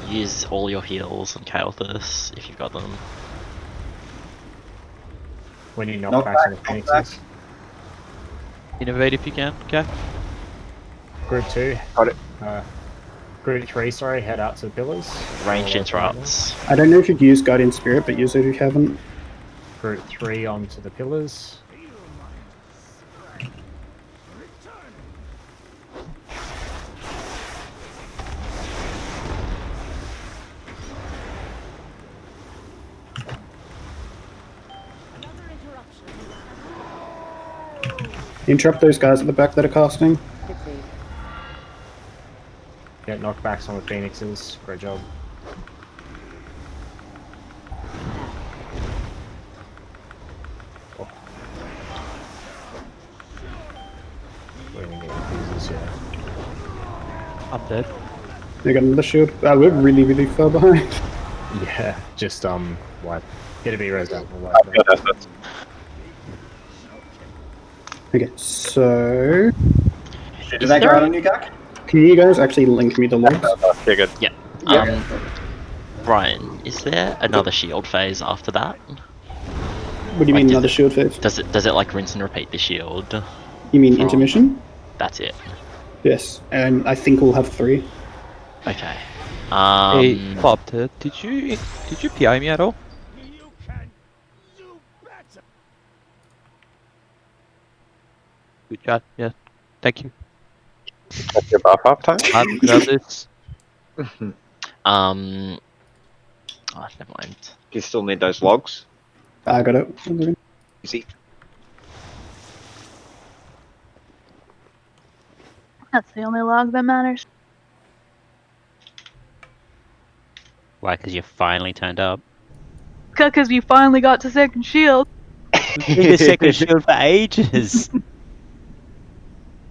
Speaker 8: Use all your heals on Kael'thas if you've got them.
Speaker 3: When you knock back on the Phoenixes.
Speaker 13: Innovate if you can, okay?
Speaker 3: Group 2.
Speaker 12: Got it.
Speaker 3: Group 3, sorry, head out to the pillars.
Speaker 8: Ranged interrupts.
Speaker 16: I don't know if you'd use Guardian Spirit, but use it if you haven't.
Speaker 3: Group 3 onto the pillars.
Speaker 16: Interrupt those guys at the back that are casting.
Speaker 3: Get knockbacks on the Phoenixes. Great job. Oh. We're gonna get confused here.
Speaker 13: I'm dead.
Speaker 16: They got another shield. We're really, really far behind.
Speaker 3: Yeah, just what? Get a B res down.
Speaker 16: Okay, so
Speaker 5: Did that go out on you, Gak?
Speaker 16: can you guys actually link me the logs?
Speaker 9: Yeah, good.
Speaker 8: Yeah. Brian, is there another shield phase after that?
Speaker 16: What do you mean another shield phase?
Speaker 8: Does it like rinse and repeat the shield?
Speaker 16: You mean intermission?
Speaker 8: That's it.
Speaker 16: Yes, and I think we'll have 3.
Speaker 8: Okay.
Speaker 13: Hey, Bob, did you PI me at all? Good chat, yeah. Thank you.
Speaker 9: That's your buff up time?
Speaker 13: I'm good at this.
Speaker 8: Oh, never mind.
Speaker 12: Do you still need those logs?
Speaker 16: I got it.
Speaker 12: Easy.
Speaker 6: That's the only log that matters.
Speaker 2: Why? Because you finally turned up.
Speaker 6: Because you finally got to second shield.
Speaker 2: The second shield for ages.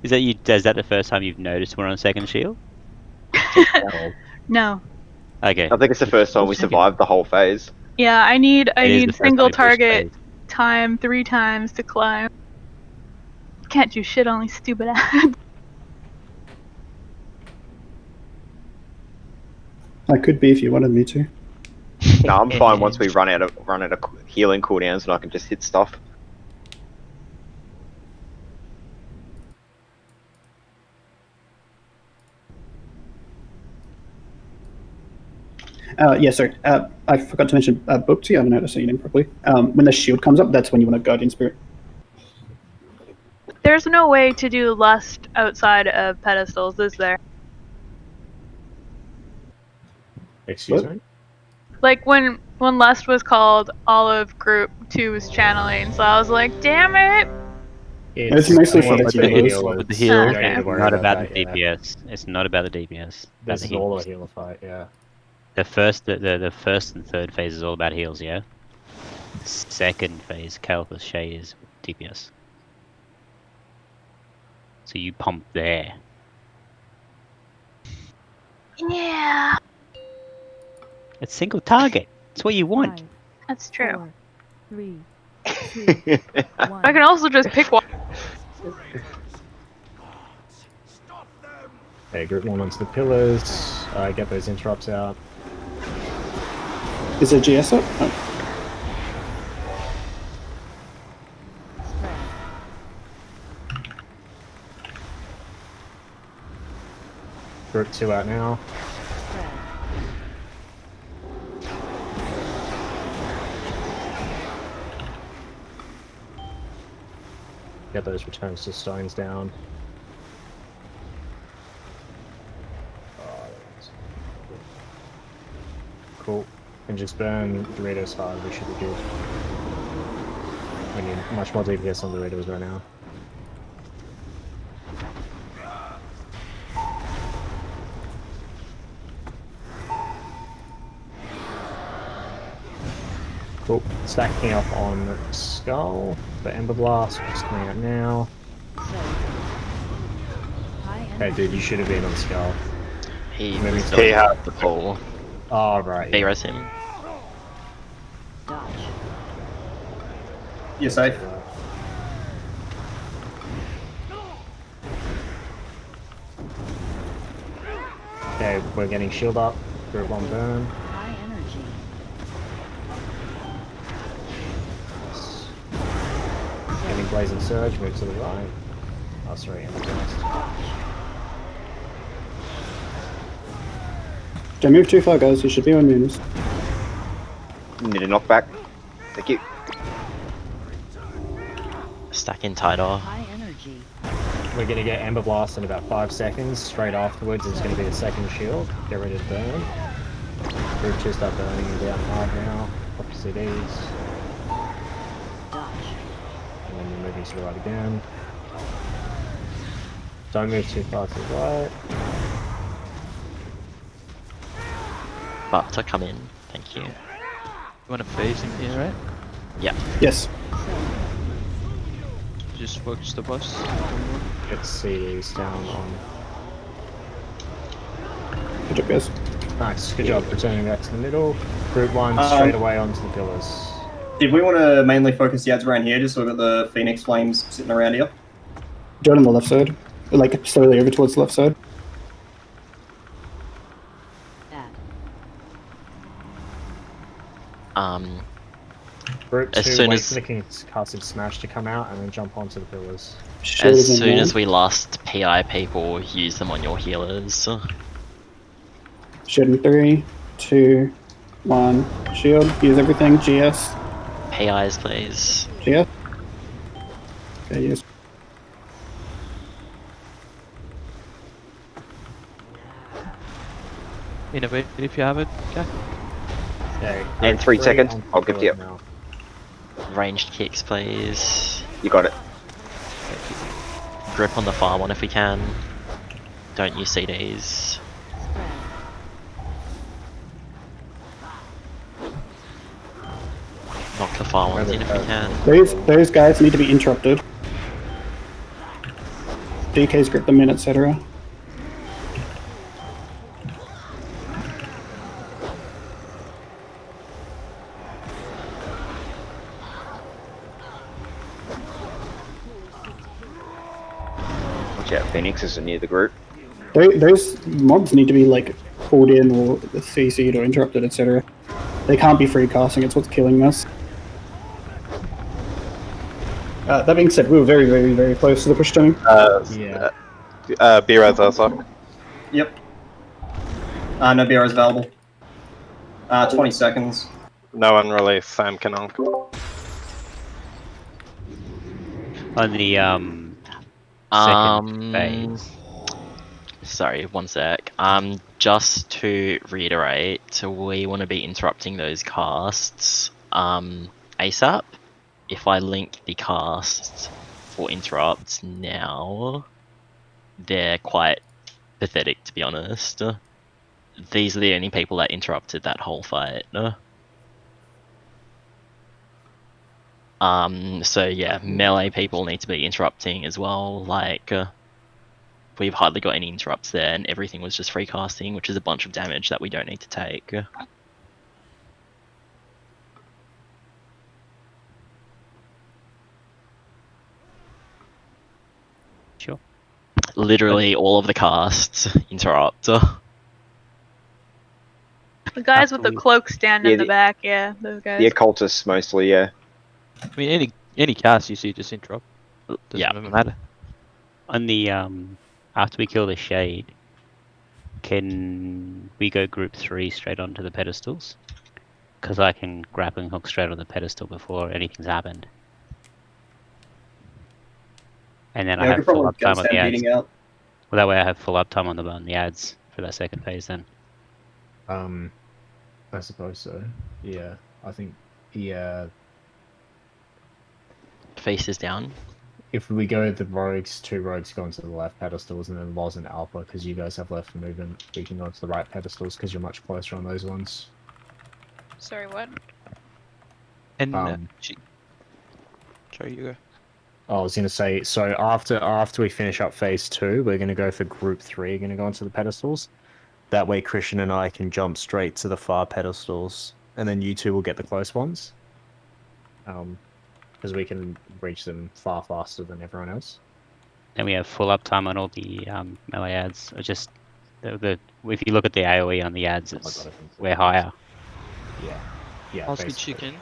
Speaker 2: Is that the first time you've noticed we're on second shield?
Speaker 6: No.
Speaker 2: Okay.
Speaker 12: I think it's the first time we survived the whole phase.
Speaker 6: Yeah, I need
Speaker 2: the first
Speaker 6: single
Speaker 2: time we pushed
Speaker 6: target time 3 times to climb. Can't do shit on these stupid ads.
Speaker 16: I could be if you wanted me to.
Speaker 12: No, I'm fine once we run out of healing cooldowns and I can just hit stuff.
Speaker 16: Yeah, sorry. I forgot to mention Bookty. I don't know how to say your name properly. When the shield comes up, that's when you want to Guardian Spirit.
Speaker 6: There's no way to do Lust outside of pedestals, is there?
Speaker 3: Excuse
Speaker 16: What?
Speaker 3: me?
Speaker 6: Like when Lust was called, all of Group 2 was channeling, so I was like, damn it!
Speaker 16: It's mostly for the
Speaker 2: with
Speaker 16: healers.
Speaker 13: With the
Speaker 6: Oh,
Speaker 13: heal.
Speaker 3: You don't need to
Speaker 6: okay.
Speaker 3: worry
Speaker 2: Not
Speaker 3: about
Speaker 2: about
Speaker 3: that,
Speaker 2: the
Speaker 3: yeah.
Speaker 2: DPS. It's not about the DPS. About
Speaker 3: This
Speaker 2: the
Speaker 3: is all a
Speaker 2: heals.
Speaker 3: healer fight, yeah.
Speaker 2: The first and third phase is all about heals, yeah? The second phase, Caliphus Shade, is DPS. So you pump there.
Speaker 6: Yeah,
Speaker 2: It's single target. It's what you want.
Speaker 6: that's true.
Speaker 14: 4, 3, 2, 1.
Speaker 6: I can also just pick one.
Speaker 3: Okay, group 1 onto the pillars. Get those interrupts out.
Speaker 16: Is there GS up? Oh.
Speaker 3: Group 2 out now. Get those returns to stones down. Cool. And just burn Doritos hard, we should be good. We need much more DPS on Doritos right now. Cool. Stacking up on Skull. The Ember Blast, which is coming out now. Hey dude, you should have been on Skull.
Speaker 8: He
Speaker 9: had
Speaker 8: the pull.
Speaker 3: Oh, right.
Speaker 8: They res him.
Speaker 5: You're safe.
Speaker 3: Okay, we're getting shield up. Group 1 burn.
Speaker 14: High energy.
Speaker 3: Getting Blazing Surge, move to the right. Oh, sorry, Ember Blast.
Speaker 16: Don't move too far, guys. You should be on Munis.
Speaker 12: Need a knockback. Thank you.
Speaker 8: Stacking tighter.
Speaker 14: High energy.
Speaker 3: We're gonna get Ember Blast in about 5 seconds. Straight afterwards is gonna be a second shield. Get ready to burn. Group 2 start burning down hard now. Opposite ease. And then you're moving to the right again. Don't move too far to the right.
Speaker 8: But to come in. Thank you.
Speaker 13: You want to phase him here, right?
Speaker 8: Yeah.
Speaker 16: Yes.
Speaker 13: Just focus the boss.
Speaker 3: Get CDs down on.
Speaker 16: Good job, guys.
Speaker 3: Nice, good job returning back to the middle. Group 1 straight away onto the pillars.
Speaker 5: Did we want to mainly focus the ads around here, just so we've got the Phoenix Flames sitting around here?
Speaker 16: Do it on the left side. Like, slowly over towards the left side.
Speaker 3: Group 2,
Speaker 8: As soon
Speaker 3: wait
Speaker 8: as-
Speaker 3: for the Casted Smash to come out and then jump onto the pillars.
Speaker 8: As soon as we last PI people, use them on your healers.
Speaker 16: Shield in 3, 2, 1. Shield. Use everything. GS.
Speaker 8: PIs, please.
Speaker 16: GS. Okay, yes.
Speaker 13: Innovate if you have it. Okay.
Speaker 3: Okay.
Speaker 12: And 3 seconds. I'll give you.
Speaker 8: Ranged kicks, please.
Speaker 12: You got it.
Speaker 8: Grip on the far one if we can. Don't use CDs. Knock the far ones in if we can.
Speaker 16: Those guys need to be interrupted. DK's grip them in, etc.
Speaker 12: Watch out, Phoenix is near the group.
Speaker 16: Those mobs need to be like pulled in or CC'd or interrupted, etc. They can't be free casting. It's what's killing us. That being said, we were very, very, very close to the push stone.
Speaker 9: B-Res Ursa.
Speaker 5: Yep. No BRs available. 20 seconds.
Speaker 9: No one release Sam Canonk.
Speaker 2: On the second phase.
Speaker 8: Sorry, one sec. Just to reiterate, we want to be interrupting those casts ASAP. If I link the casts for interrupts now, they're quite pathetic, to be honest. These are the only people that interrupted that whole fight. So yeah, melee people need to be interrupting as well. Like, we've hardly got any interrupts there, and everything was just free casting, which is a bunch of damage that we don't need to take.
Speaker 2: Sure.
Speaker 8: Literally all of the casts interrupt.
Speaker 6: The guys with the cloak stand in the back, yeah, those guys.
Speaker 12: The occultists mostly, yeah.
Speaker 13: I mean, any cast you see, just interrupt. Doesn't even matter.
Speaker 2: On the after we kill the shade, can we go group 3 straight onto the pedestals? Because I can grappling hook straight on the pedestal before anything's happened. And then I have full uptime on the ads. Well, that way I have full uptime on the ads for that second phase then.
Speaker 3: I suppose so. Yeah, I think, yeah.
Speaker 8: Faces down.
Speaker 3: If we go the rogues, 2 rogues go onto the left pedestals, and then Loz and Alpha, because you guys have left movement, we can go onto the right pedestals because you're much closer on those ones.
Speaker 17: Sorry, what?
Speaker 13: And sorry, you go.
Speaker 3: I was gonna say, so after we finish up phase 2, we're gonna go for group 3. Gonna go onto the pedestals. That way, Christian and I can jump straight to the far pedestals, and then you two will get the close ones. Because we can reach them far faster than everyone else.
Speaker 2: And we have full uptime on all the melee ads. Or just if you look at the AoE on the ads, we're higher.
Speaker 3: Yeah. Yeah.
Speaker 13: Ask Chicken.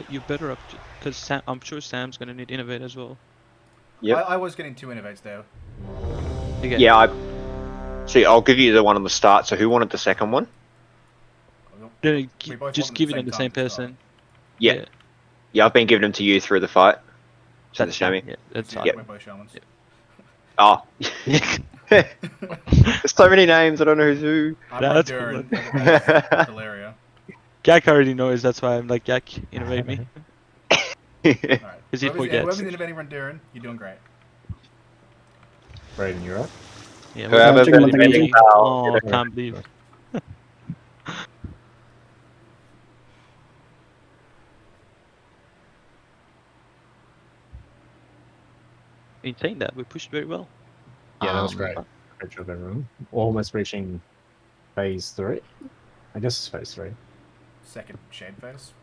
Speaker 13: You're better up because I'm sure Sam's gonna need innovate as well.
Speaker 12: Yep.
Speaker 11: I was getting 2 innovates there.
Speaker 12: Yeah, See, I'll give you the one on the start. So who wanted the second one?
Speaker 13: No, just give it to the same person.
Speaker 12: Yeah. Yeah, I've been giving them to you through the fight. To the
Speaker 13: That's
Speaker 12: Shammy.
Speaker 13: fine, yeah, that's
Speaker 12: Yep.
Speaker 13: fine.
Speaker 11: We're both shamans.
Speaker 12: Oh. There's so many names, I don't know who's who.
Speaker 11: I'm
Speaker 13: That's
Speaker 11: Durin,
Speaker 13: cool.
Speaker 11: Delaria.
Speaker 13: Gak already knows, that's why I'm like, Gak, innovate me.
Speaker 11: Alright.
Speaker 13: Because he
Speaker 11: Whoever's
Speaker 13: forgets.
Speaker 11: innovating Rendurin, you're doing great.
Speaker 3: Brayden, you're up.
Speaker 13: Yeah,
Speaker 9: Whoever's innovating
Speaker 13: oh, I can't believe. In saying that, we pushed very well.
Speaker 3: Yeah, that was great. Great job, everyone. Almost reaching phase 3. I guess it's phase 3.
Speaker 11: Second shade phase.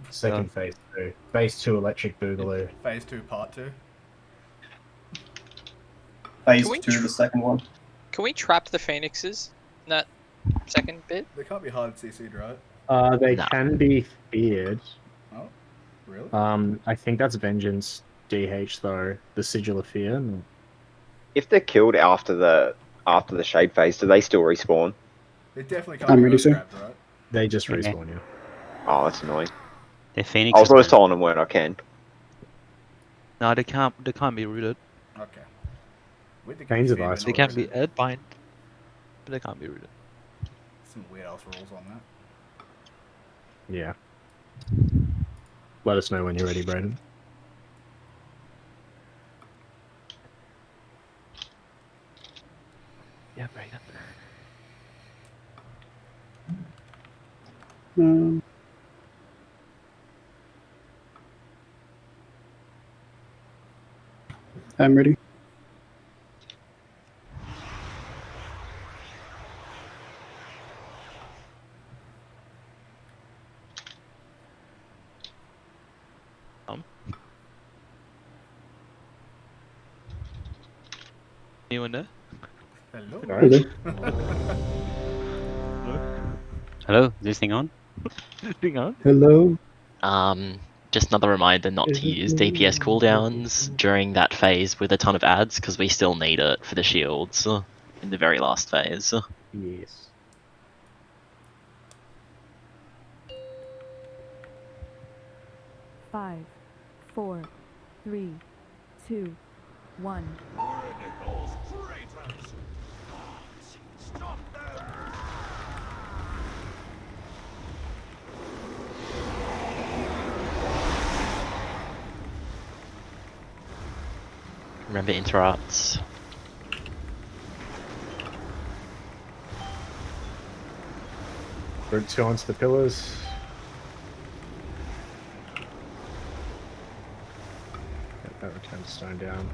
Speaker 3: Second phase 2. Phase 2 electric boogaloo.
Speaker 11: Phase 2 part 2.
Speaker 5: Phase 2, the second one.
Speaker 15: Can we trap the phoenixes in that second bit?
Speaker 11: They can't be hard CC'd, right?
Speaker 3: They can be feared.
Speaker 11: Oh, really?
Speaker 3: I think that's Vengeance DH though. The Sigil of Fear.
Speaker 12: If they're killed after the shade phase, do they still respawn?
Speaker 11: They definitely can't be grabbed, right?
Speaker 3: They just respawn you.
Speaker 12: Oh, that's annoying.
Speaker 2: They're Phoenix.
Speaker 12: I was always telling them when I can.
Speaker 13: No, they can't be rooted.
Speaker 11: Okay.
Speaker 3: Chains of Ice.
Speaker 13: They can be Earthbind, but they can't be rooted.
Speaker 11: Some weird ass rules on that.
Speaker 3: Yeah. Let us know when you're ready, Brayden.
Speaker 13: Yeah, very good.
Speaker 16: I'm ready.
Speaker 13: Anyone there?
Speaker 11: Hello.
Speaker 16: Hello.
Speaker 2: Hello, is this thing on?
Speaker 13: This thing on?
Speaker 16: Hello.
Speaker 8: Just another reminder not to use DPS cooldowns during that phase with a ton of ads, because we still need it for the shields in the very last phase.
Speaker 3: Yes.
Speaker 14: 5, 4, 3, 2, 1.
Speaker 8: Remember interrupts.
Speaker 3: Group 2 onto the pillars. Get that return stone down.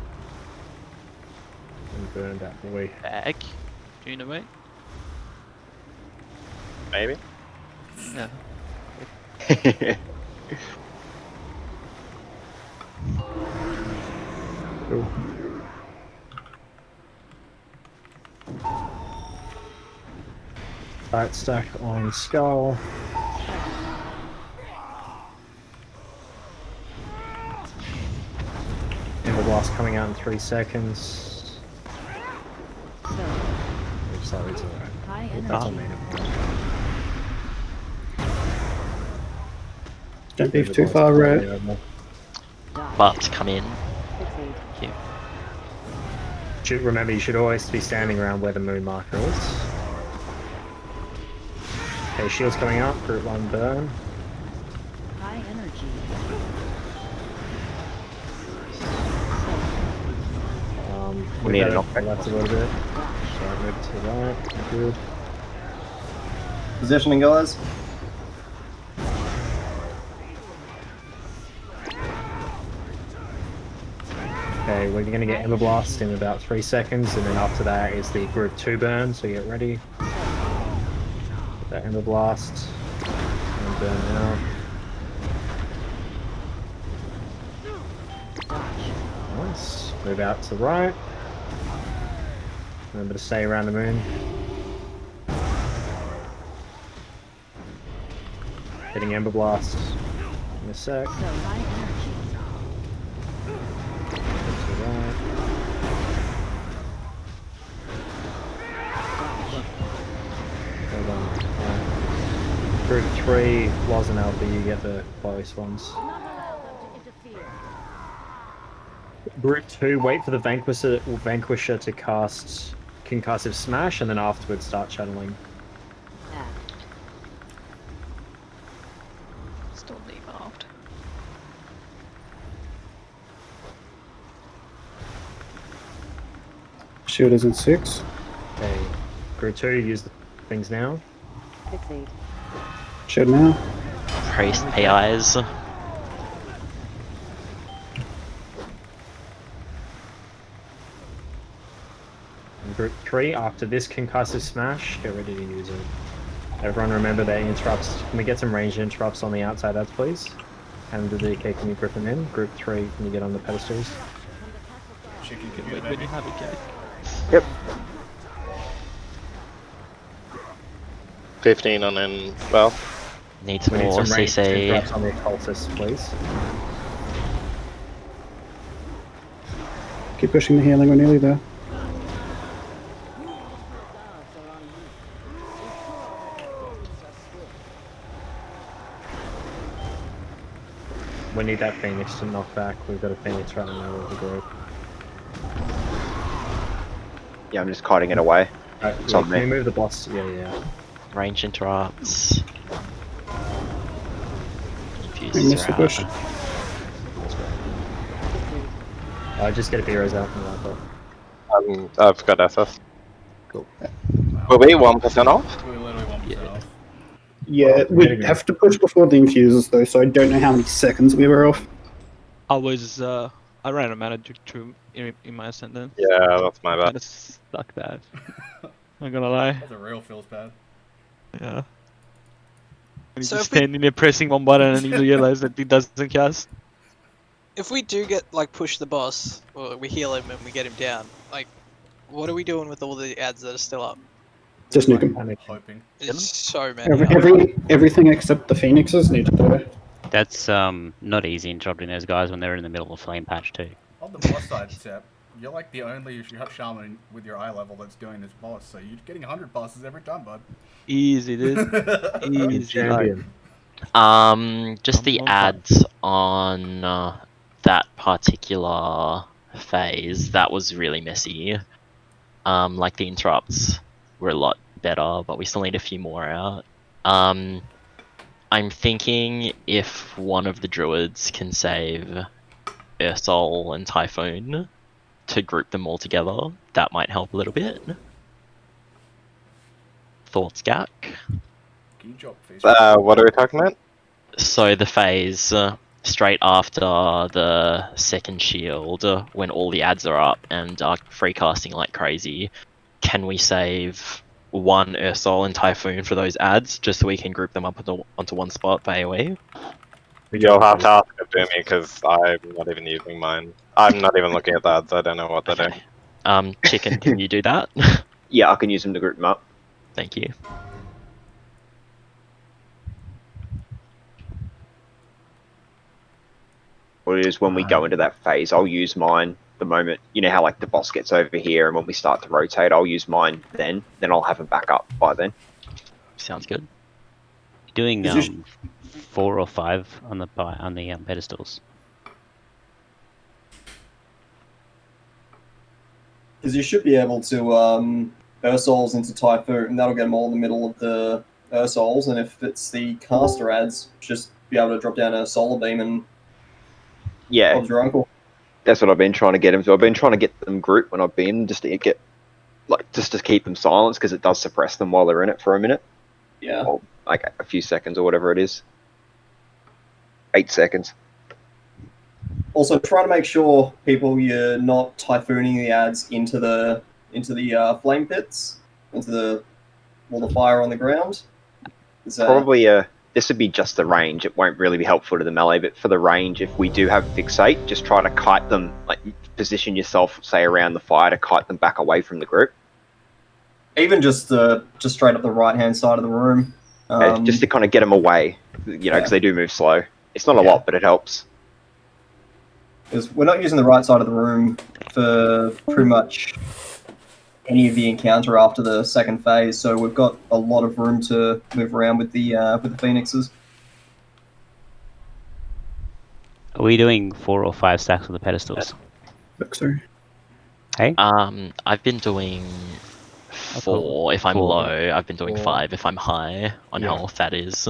Speaker 3: And burn that boy.
Speaker 13: Bag? Do you know, mate?
Speaker 9: Maybe.
Speaker 13: Yeah.
Speaker 3: Cool. Alright, stack on skull. Ember blast coming out in 3 seconds. Move slightly to the right.
Speaker 14: High
Speaker 3: That's
Speaker 14: energy.
Speaker 3: a native.
Speaker 16: Don't beef too far right.
Speaker 8: But come in.
Speaker 14: Fixate.
Speaker 3: Remember, you should always be standing around where the moon marker is. Okay, shields coming up. Group 1 burn.
Speaker 14: High energy.
Speaker 3: Move
Speaker 12: need
Speaker 3: that
Speaker 12: an
Speaker 3: up to the left a little bit. Sorry, move it to the right. Good.
Speaker 5: Positioning, guys.
Speaker 3: Okay, we're going to get Ember Blast in about 3 seconds, and then after that is the Group 2 burn, so get ready. Get that Ember Blast. And burn out. Nice. Move out to the right. Remember to stay around the moon. Hitting Ember Blast in a sec.
Speaker 14: So high energy.
Speaker 3: To the right. Hold on. Right. Group 3, Loz and Alpha, you get the close ones.
Speaker 14: Not allow them to interfere.
Speaker 3: Group 2, wait for the Vanquisher to cast Concussive Smash, and then afterwards start channeling.
Speaker 6: Still devolved.
Speaker 16: Shield is in 6.
Speaker 3: Okay. Group 2, use the things now.
Speaker 14: Fixate.
Speaker 16: Shield now.
Speaker 8: Priest AIs.
Speaker 3: And Group 3, after this Concussive Smash, get ready to use it. Everyone remember that interrupts. Can we get some ranged interrupts on the outside ads, please? And the DK, can you grip them in? Group 3, can you get on the pedestals?
Speaker 11: Chicken, can
Speaker 13: When you have it, get it.
Speaker 12: Yep.
Speaker 9: 15 on in. Well,
Speaker 8: Needs
Speaker 3: We need
Speaker 8: more
Speaker 3: some ranged
Speaker 8: CC.
Speaker 3: interrupts on the occultists, please.
Speaker 16: Keep pushing the healing, we're nearly there.
Speaker 3: We need that Phoenix to knock back. We've got a Phoenix right in the middle of the group.
Speaker 12: Yeah, I'm just kiting it away. It's on
Speaker 3: Can
Speaker 12: me.
Speaker 3: you move the boss? Yeah.
Speaker 8: Range interrupts.
Speaker 16: I
Speaker 8: Confuses
Speaker 16: missed the
Speaker 8: her
Speaker 16: push.
Speaker 8: out.
Speaker 3: Just get heroes out from that.
Speaker 9: I've got SS.
Speaker 3: Cool.
Speaker 9: Were we 1% off?
Speaker 11: We're literally 1% off.
Speaker 16: Yeah, we have to push before the infuses though, so I don't know how many seconds we were off.
Speaker 13: I was, I ran a mana to in my ascendant.
Speaker 9: Yeah, that's my bad.
Speaker 13: Kinda stuck that. Not gonna lie.
Speaker 11: That's a real feels bad.
Speaker 13: Yeah. When you
Speaker 15: So
Speaker 13: just
Speaker 15: if we-
Speaker 13: standing there pressing one button and you realize that it doesn't cast.
Speaker 15: If we do get like push the boss, or we heal him and we get him down, like, what are we doing with all the ads that are still up?
Speaker 16: Just nuke them.
Speaker 11: Hoping.
Speaker 15: It's so many.
Speaker 16: Everything except the phoenixes need to die.
Speaker 2: That's not easy interrupting those guys when they're in the middle of a flame patch too.
Speaker 11: On the boss side, Sep, you're like the only shaman with your eye level that's doing this boss, so you're getting 100 bosses every time, bud.
Speaker 13: Easy, dude. Easy. Like,
Speaker 8: Just the ads on that particular phase, that was really messy. Like the interrupts were a lot better, but we still need a few more out. I'm thinking if one of the druids can save Ursol and Typhoon to group them all together, that might help a little bit. Thoughts, Gak?
Speaker 11: Can you drop phase?
Speaker 9: What are we talking about?
Speaker 8: So the phase straight after the second shield, when all the ads are up and are free casting like crazy, can we save one Ursol and Typhoon for those ads, just so we can group them up onto one spot for AoE?
Speaker 9: You'll have to ask it to me because I'm not even using mine. I'm not even looking at the ads. I don't know what they're doing.
Speaker 8: Chicken, can you do that?
Speaker 12: Yeah, I can use them to group them up.
Speaker 8: Thank you.
Speaker 12: What it is when we go into that phase, I'll use mine the moment, you know how like the boss gets over here and when we start to rotate, I'll use mine then I'll have them back up by then.
Speaker 8: Sounds good.
Speaker 2: Doing 4 or 5 on the pedestals.
Speaker 5: Because you should be able to Ursols into Typhoon, and that'll get them all in the middle of the Ursols, and if it's the caster ads, just be able to drop down a solar beam and Bob's your uncle.
Speaker 12: That's what I've been trying to get them to. I've been trying to get them grouped when I've been, just to get, like, just to keep them silenced, because it does suppress them while they're in it for a minute.
Speaker 5: Yeah.
Speaker 12: Or, like, a few seconds or whatever it is. 8 seconds.
Speaker 5: Also, try to make sure you're not typhooning the ads into the flame pits, into the fire on the ground.
Speaker 12: Probably this would be just the range. It won't really be helpful to the melee, but for the range, if we do have fixate, just try to kite them, like position yourself, say around the fire, to kite them back away from the group.
Speaker 5: Even just straight up the right hand side of the room.
Speaker 12: Just to kind of get them away, because they do move slow. It's not a lot, but it helps.
Speaker 5: Because we're not using the right side of the room for pretty much any of the encounter after the second phase, so we've got a lot of room to move around with the phoenixes.
Speaker 2: Are we doing 4 or 5 stacks of the pedestals?
Speaker 16: Look, sorry.
Speaker 2: Hey?
Speaker 8: I've been doing 4 if I'm low. I've been doing 5 if I'm high on health, that is.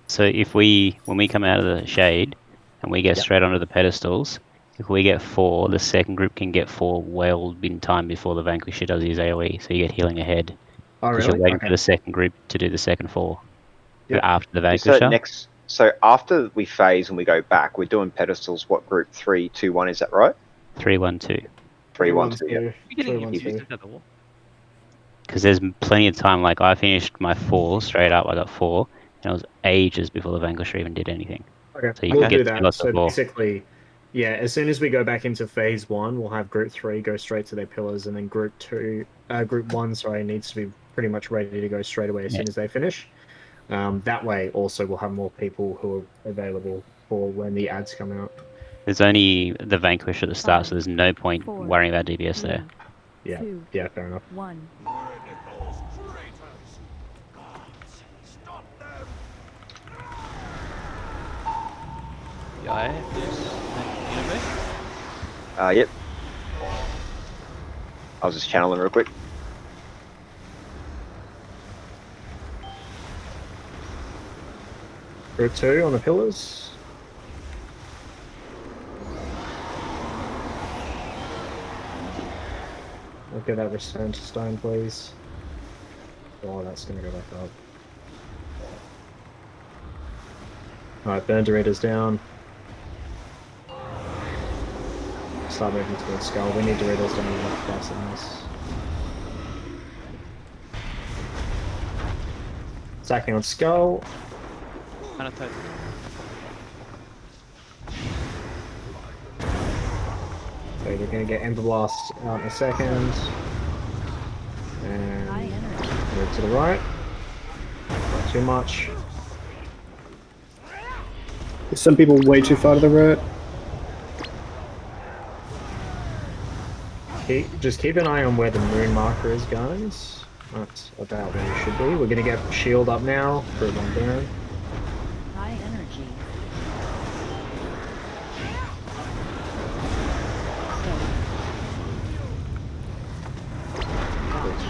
Speaker 2: So when we come out of the shade and we get straight onto the pedestals, if we get 4, the second group can get 4 well in time before the Vanquisher does his AoE, so you get healing ahead.
Speaker 3: Oh,
Speaker 2: Because
Speaker 3: really?
Speaker 2: you're waiting for the second group to do the second 4.
Speaker 3: Yep.
Speaker 2: After the Vanquisher.
Speaker 12: So after we phase and we go back, we're doing pedestals. What group? 3, 2, 1. Is that right?
Speaker 2: 3, 1, 2.
Speaker 12: 3, 1, 2. Yeah.
Speaker 2: Because there's plenty of time. Like I finished my 4 straight up. I got 4, and it was ages before the Vanquisher even did anything.
Speaker 3: Okay,
Speaker 2: So you
Speaker 3: we'll
Speaker 2: can get
Speaker 3: do
Speaker 2: 2
Speaker 3: that.
Speaker 2: lots
Speaker 3: So
Speaker 2: of 4.
Speaker 3: basically, yeah, as soon as we go back into phase 1, we'll have group 3 go straight to their pillars, and then group 1, needs to be pretty much ready to go straight away as soon as they finish. That way, also, we'll have more people who are available for when the ads come out.
Speaker 2: There's only the Vanquisher at the start, so there's no point worrying about DPS there.
Speaker 3: Yeah, fair enough.
Speaker 14: 1.
Speaker 12: Yep. I was just channeling real quick.
Speaker 3: Group 2 on the pillars. Look at that return to stone, please. Oh, that's gonna go back up. Alright, burn Doritos down. Start moving towards Skull. We need Doritos down a lot faster than this. Attacking on Skull. So you're going to get Ember Blast out in a second. And move to the right. Not too much.
Speaker 16: There's some people way too far to the right.
Speaker 3: Just keep an eye on where the moon marker is, guys. That's about where you should be. We're going to get shield up now for one burn.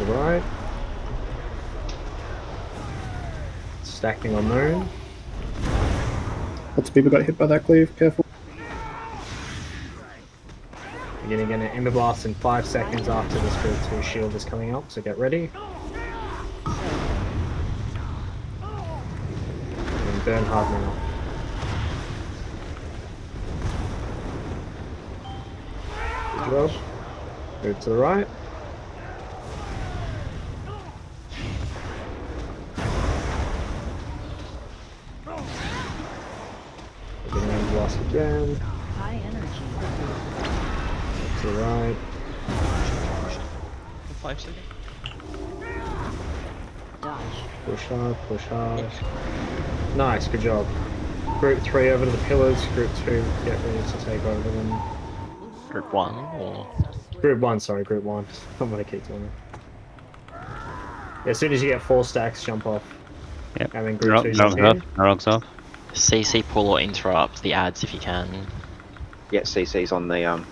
Speaker 3: the right. Stacking on moon.
Speaker 16: Lots of people got hit by that cleave, careful.
Speaker 3: You're gonna get an Ember Blast in 5 seconds after the Spirit 2 shield is coming up, so get ready. And burn hard now. Good job. Move to the right. We're getting Ember Blast again.
Speaker 14: High energy.
Speaker 3: To the right.
Speaker 13: 5 seconds.
Speaker 14: Dodge.
Speaker 3: Push hard, push hard. Nice, good job. Group 3 over to the pillars. Group 2, get ready to take over them.
Speaker 8: Group 1 or?
Speaker 3: Group 1, sorry, Group 1. I'm gonna keep doing it. As soon as you get 4 stacks, jump off.
Speaker 2: Yep.
Speaker 3: And then Group 2 jump
Speaker 2: off.
Speaker 3: in.
Speaker 2: Narog's off.
Speaker 8: CC pull or interrupt the ads if you can.
Speaker 12: Yeah, CC's on the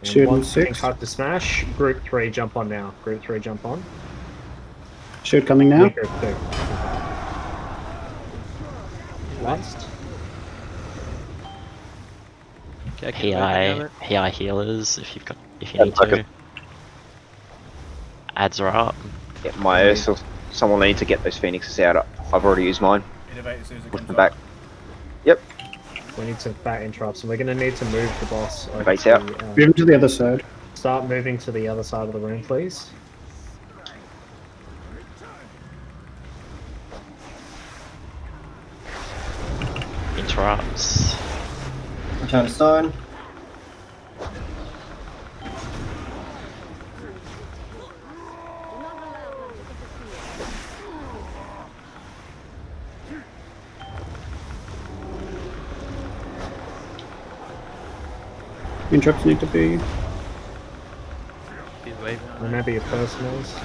Speaker 16: Shield
Speaker 3: one
Speaker 16: in 6.
Speaker 3: cut to smash. Group 3 jump on now. Group 3 jump on.
Speaker 16: Shield coming now.
Speaker 3: Group 2. Last.
Speaker 8: PI healers if you need to. Ads are up.
Speaker 12: Yeah, my so someone needs to get those phoenixes out. I've already used mine. Push them back. Yep.
Speaker 3: We need to back interrupt, so we're gonna need to move the boss. over
Speaker 12: Base
Speaker 3: to
Speaker 12: out.
Speaker 3: the,
Speaker 16: Move him to the other side.
Speaker 3: Start moving to the other side of the room, please.
Speaker 8: Interrupts.
Speaker 5: Return to stone.
Speaker 16: Interrupts need to be.
Speaker 3: Remember your personals.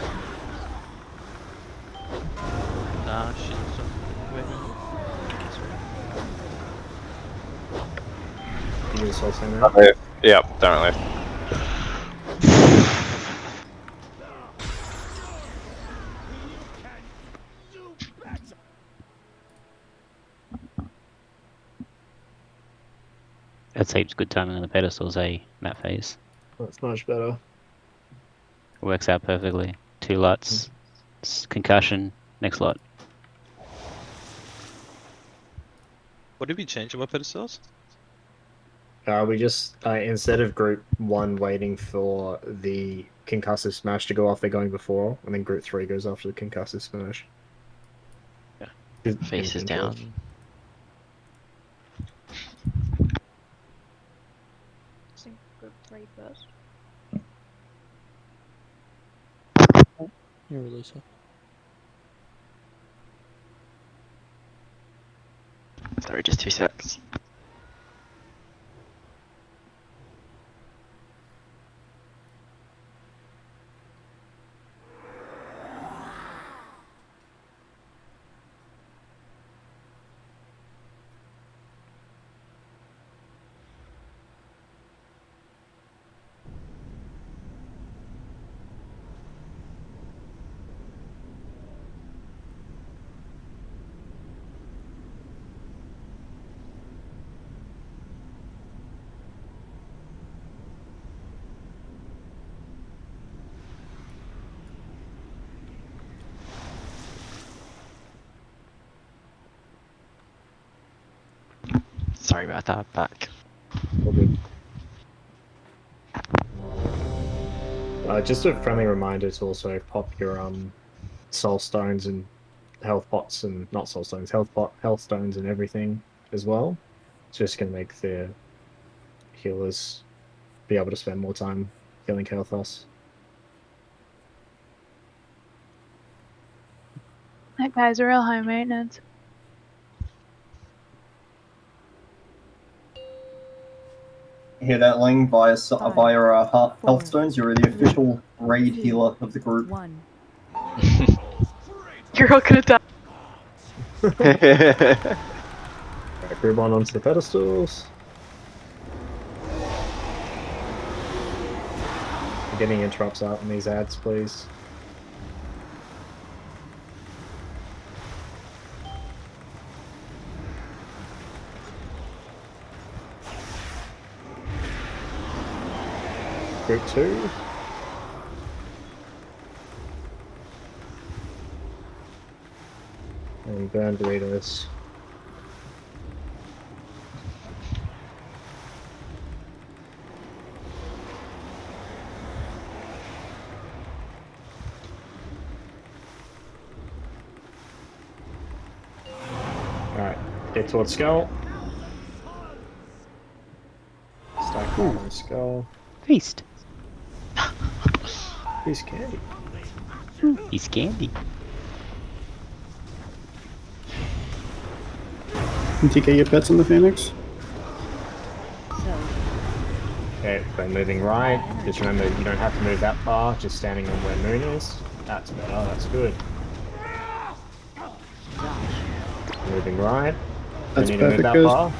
Speaker 13: Nah, she's
Speaker 3: You just also now.
Speaker 9: Yeah, definitely.
Speaker 2: That's heaps good timing on the pedestals, in that phase.
Speaker 3: That's much better.
Speaker 2: Works out perfectly. 2 lots. Concussion. Next lot.
Speaker 13: What did we change about pedestals?
Speaker 3: We just, instead of Group 1 waiting for the concussive smash to go off, they're going before, and then Group 3 goes after the concussive smash.
Speaker 8: Yeah. Faces down.
Speaker 6: Group 3 first.
Speaker 7: You release her.
Speaker 8: Sorry, just 2 seconds. Sorry about that, back.
Speaker 3: Just a friendly reminder to also pop your soul stones and health pots, and not soul stones, health stones and everything as well. It's just gonna make the healers be able to spend more time healing Kael'thas.
Speaker 6: That guy's real high maintenance.
Speaker 5: Hear that, Ling? Via health stones, you're the official raid healer of the group.
Speaker 6: You're all gonna die.
Speaker 3: Right, group on onto the pedestals. Getting interrupts out in these ads, please. Group 2. And burn Doritos. Alright, get towards skull. Stack on the skull.
Speaker 2: Feast.
Speaker 3: Piece candy.
Speaker 2: He's candy.
Speaker 16: Did you get your pets on the Phoenix?
Speaker 3: Okay, then moving right. Just remember, you don't have to move that far, just standing on where Moon is. That's better, that's good. Moving right.
Speaker 16: That's
Speaker 3: Don't need to move
Speaker 16: perfect,
Speaker 3: that
Speaker 16: guys.
Speaker 3: far.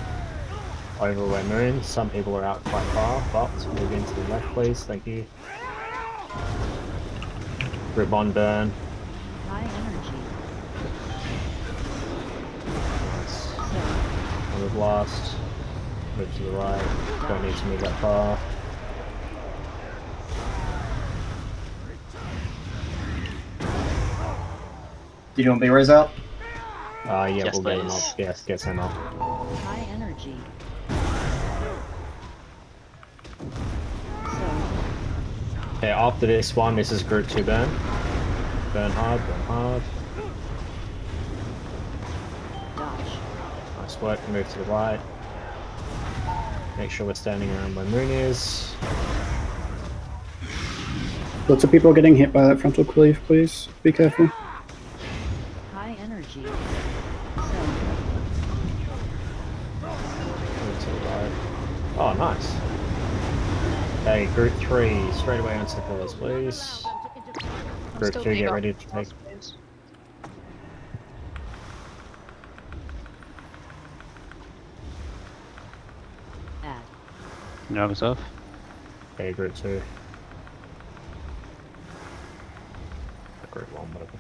Speaker 3: Over where Moon. Some people are out quite far, but move into the left, please. Thank you. Group 1 burn.
Speaker 14: High energy.
Speaker 3: On the blast. Move to the right. Don't need to move that far.
Speaker 5: Did you want B-Rays out?
Speaker 3: Yeah,
Speaker 8: Yes,
Speaker 3: we'll get him
Speaker 8: please.
Speaker 3: up. Yes, get him up.
Speaker 14: High energy.
Speaker 3: Okay, after this one, this is group 2 burn. Burn hard, burn hard. Nice work, move to the right. Make sure we're standing around where Moon is.
Speaker 16: Lots of people are getting hit by that frontal cleave, please. Be careful.
Speaker 14: High energy.
Speaker 3: Move to the right. Oh, nice. Okay, group 3, straight away onto the pillars, please. Group 2, get ready to take.
Speaker 2: Nervous off.
Speaker 3: Okay, group 2. Group 1, whatever.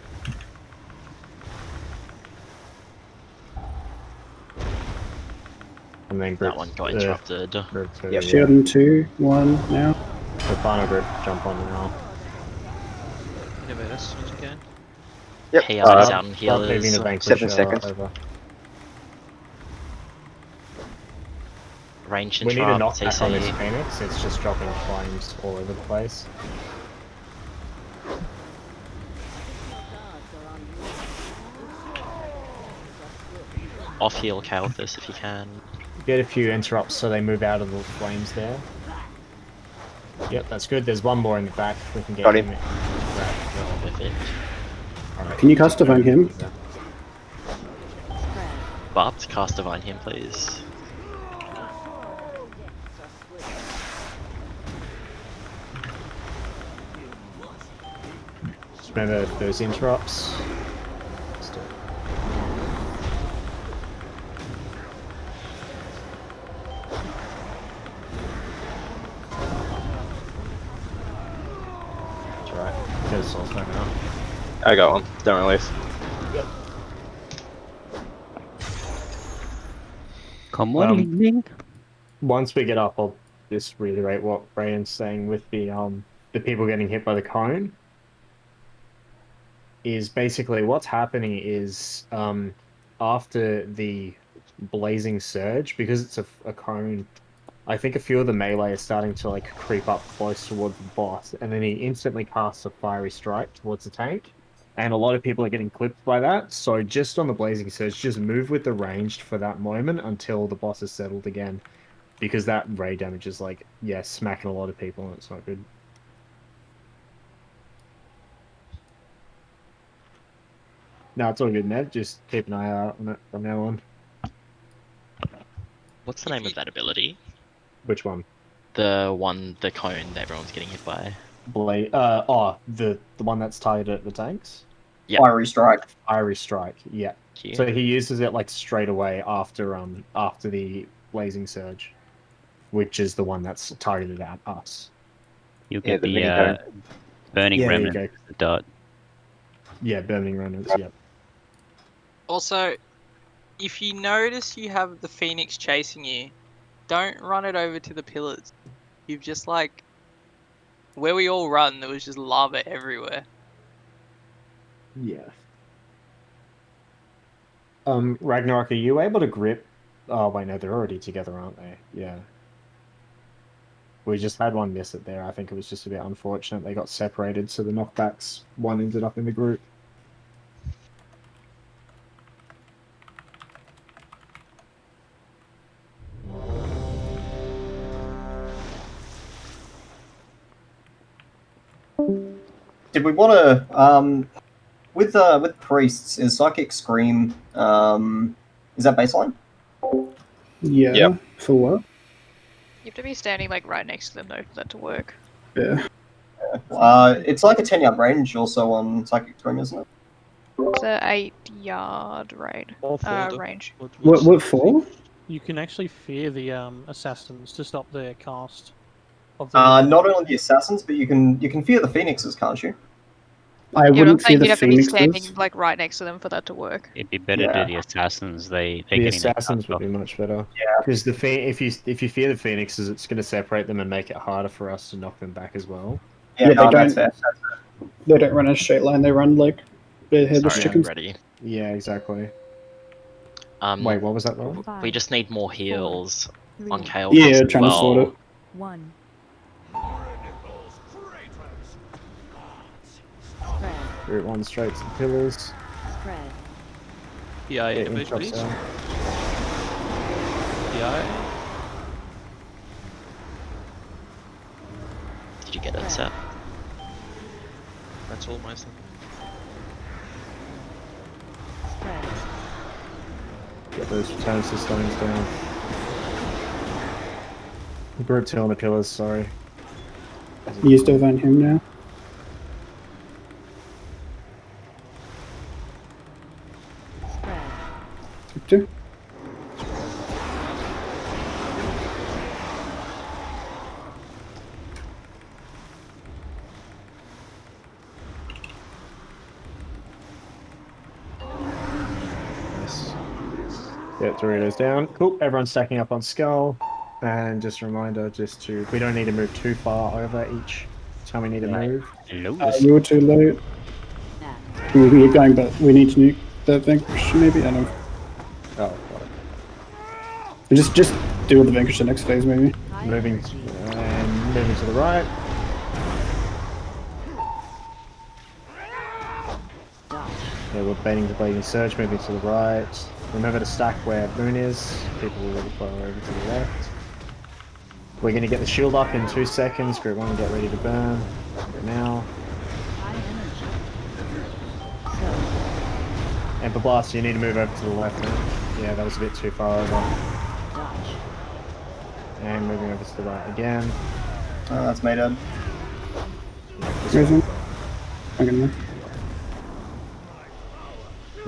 Speaker 3: And then group
Speaker 8: That one got interrupted.
Speaker 3: Group 2.
Speaker 16: Yep. Shield in 2, 1 now.
Speaker 3: The final group, jump on now.
Speaker 15: Innovate as soon as you can.
Speaker 12: Yep.
Speaker 8: Chaos out and
Speaker 3: Start moving
Speaker 8: healers.
Speaker 3: the vanquish
Speaker 12: 7 seconds.
Speaker 3: over.
Speaker 8: Range
Speaker 3: We need a
Speaker 8: interrupt,
Speaker 3: knockback on this
Speaker 8: CC.
Speaker 3: Phoenix, it's just dropping flames all over the place.
Speaker 8: Off heal Kael'thas if you can.
Speaker 3: Get a few interrupts so they move out of the flames there. Yep, that's good. There's one more in the back. We can get
Speaker 12: Got
Speaker 3: him.
Speaker 12: him.
Speaker 8: Perfect.
Speaker 3: Alright.
Speaker 16: Can you cast Divine him?
Speaker 8: But cast Divine him, please.
Speaker 3: Just remember those interrupts. That's right. Get a soul smoke now.
Speaker 9: I got one. Don't release.
Speaker 2: Come on, Ling Ling.
Speaker 3: Once we get up, I'll just reiterate what Brandon's saying with the people getting hit by the cone. Is basically what's happening is after the blazing surge, because it's a cone, I think a few of the melee are starting to like creep up close towards the boss, and then he instantly casts a fiery strike towards the tank. And a lot of people are getting clipped by that, so just on the blazing surge, just move with the ranged for that moment until the boss is settled again. Because that ray damage is like, yeah, smacking a lot of people and it's not good. No, it's all good, Ned. Just keep an eye out on it from now on.
Speaker 8: What's the name of that ability?
Speaker 3: Which one?
Speaker 8: The cone that everyone's getting hit by.
Speaker 3: The one that's targeted at the tanks?
Speaker 8: Yep.
Speaker 5: Fiery strike.
Speaker 3: Fiery strike, yeah. So he uses it like straight away after the blazing surge, which is the one that's targeted at us.
Speaker 2: You'll
Speaker 12: Yeah,
Speaker 2: get
Speaker 12: the
Speaker 2: the
Speaker 12: mini cone.
Speaker 2: burning
Speaker 3: Yeah, there you
Speaker 2: remnant
Speaker 3: go.
Speaker 2: as the dot.
Speaker 3: Yeah, burning remnants. Yep.
Speaker 15: Also, if you notice you have the phoenix chasing you, don't run it over to the pillars. You've just like where we all run, there was just lava everywhere.
Speaker 3: Yeah. Ragnarok, are you able to grip? Oh wait, no, they're already together, aren't they? Yeah. We just had one miss it there. I think it was just a bit unfortunate. They got separated, so the knockbacks one ended up in the group.
Speaker 5: Did we want to with priests? Is psychic scream? Is that baseline?
Speaker 16: Yeah.
Speaker 9: Yep.
Speaker 16: For what?
Speaker 17: You have to be standing like right next to them though for that to work.
Speaker 16: Yeah.
Speaker 5: It's like a 10-yard range also on psychic scream, isn't it?
Speaker 17: It's a 8-yard range.
Speaker 16: What for?
Speaker 7: You can actually fear the assassins to stop their cast of the.
Speaker 5: Not only the assassins, but you can fear the phoenixes, can't you?
Speaker 16: I
Speaker 17: Yeah, but I'm
Speaker 16: wouldn't fear
Speaker 17: saying
Speaker 16: the
Speaker 17: you'd have to be
Speaker 16: phoenixes.
Speaker 17: standing like right next to them for that to work.
Speaker 2: It'd be better to do the assassins. They're
Speaker 3: The
Speaker 2: getting their
Speaker 3: assassins
Speaker 2: cast
Speaker 3: would
Speaker 2: off.
Speaker 3: be much better.
Speaker 5: Yeah.
Speaker 3: Because if you fear the phoenixes, it's going to separate them and make it harder for us to knock them back as well.
Speaker 16: Yeah,
Speaker 5: no,
Speaker 16: they
Speaker 5: that's
Speaker 16: don't.
Speaker 5: fair.
Speaker 16: They don't run a straight line. They run like headless
Speaker 8: Sorry,
Speaker 16: chickens.
Speaker 8: ready.
Speaker 3: Yeah, exactly.
Speaker 8: Um,
Speaker 3: Wait, what was that, Lauren?
Speaker 8: We just need more heals on Chaos
Speaker 16: Yeah,
Speaker 8: as
Speaker 16: trying to sort
Speaker 8: well.
Speaker 16: it.
Speaker 14: 1. Spread.
Speaker 3: Route 1 straight to the pillars.
Speaker 14: Spread.
Speaker 13: PI
Speaker 3: Yeah,
Speaker 13: image,
Speaker 3: interrupt
Speaker 13: please.
Speaker 3: sound.
Speaker 13: PI.
Speaker 8: Did you get it set?
Speaker 13: That's all my stuff.
Speaker 14: Spread.
Speaker 3: Get those return stones down. Group 2 on the pillars, sorry.
Speaker 16: Use Divine Hymn now.
Speaker 14: Spread.
Speaker 16: Group 2.
Speaker 3: Nice. Get Doritos down. Cool. Everyone's stacking up on Skull. And just a reminder, we don't need to move too far over each time we need to move.
Speaker 2: Hello.
Speaker 16: We were too late. We were going, but we need to nuke that Vanquish, maybe? I don't know.
Speaker 3: Oh, got it.
Speaker 16: Just deal with the Vanquish the next phase, maybe.
Speaker 3: Moving to the right. Yeah, we're baiting the Bleeding Surge, moving to the right. Remember to stack where Moon is. People will flow over to the left. We're going to get the shield up in 2 seconds. Group 1, get ready to burn. Now. Emperor Blast, you need to move over to the left now. Yeah, that was a bit too far over. And moving over to the right again.
Speaker 5: Oh, that's made up.
Speaker 16: Reason. Okay,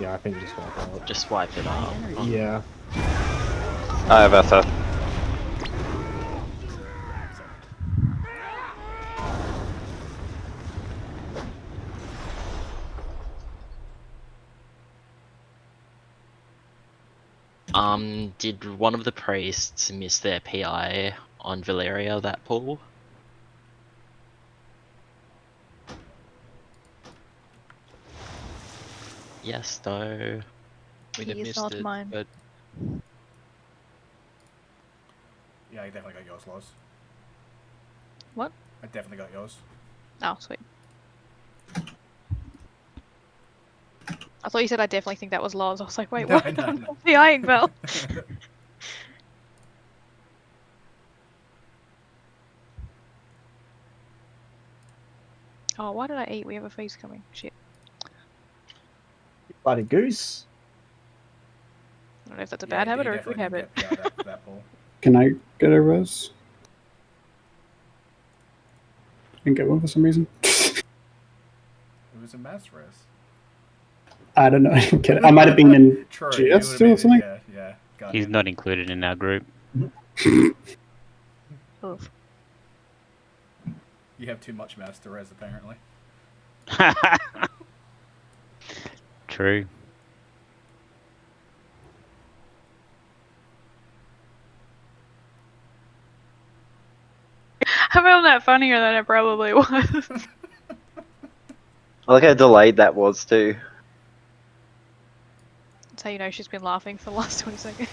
Speaker 3: yeah, I think just wipe it out.
Speaker 8: Just wipe it out.
Speaker 3: Yeah.
Speaker 9: I have SF.
Speaker 8: Did one of the priests miss their PI on Valeria that pool? Yes, no.
Speaker 13: We'd have
Speaker 6: He's
Speaker 13: missed
Speaker 6: not
Speaker 13: it,
Speaker 6: mine.
Speaker 13: but
Speaker 11: Yeah, I definitely got yours, Loz.
Speaker 6: What?
Speaker 11: I definitely got yours.
Speaker 6: Oh, sweet. I thought you said I definitely think that was Loz. I was like, wait,
Speaker 11: No,
Speaker 6: what?
Speaker 11: no,
Speaker 6: I'm
Speaker 11: no.
Speaker 6: not PIing Bell. Oh, why did I eat? We have a feast coming. Shit.
Speaker 3: Bloody goose.
Speaker 6: I don't know if that's a
Speaker 11: Yeah,
Speaker 6: bad
Speaker 11: you
Speaker 6: habit or a
Speaker 11: definitely
Speaker 6: good habit.
Speaker 11: didn't get that ball.
Speaker 16: Can I get a res? Didn't get one for some reason.
Speaker 11: It was a mass res.
Speaker 16: I don't know. I didn't get it. I might have been in
Speaker 11: True,
Speaker 16: GS
Speaker 11: you would've
Speaker 16: still or
Speaker 11: been-
Speaker 16: something.
Speaker 11: Yeah, got
Speaker 2: He's
Speaker 11: it.
Speaker 2: not included in our group.
Speaker 6: Oof.
Speaker 11: You have too much mouse to res, apparently.
Speaker 2: True.
Speaker 6: I found that funnier than it probably was.
Speaker 12: I like how delayed that was too.
Speaker 17: That's how you know she's been laughing for the last 20 seconds.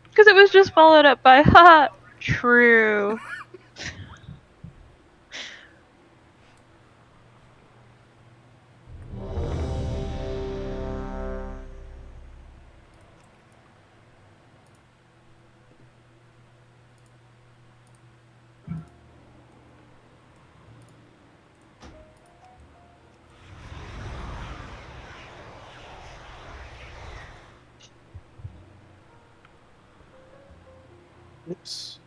Speaker 6: Because it was just followed up by, ha, true.
Speaker 3: Oops.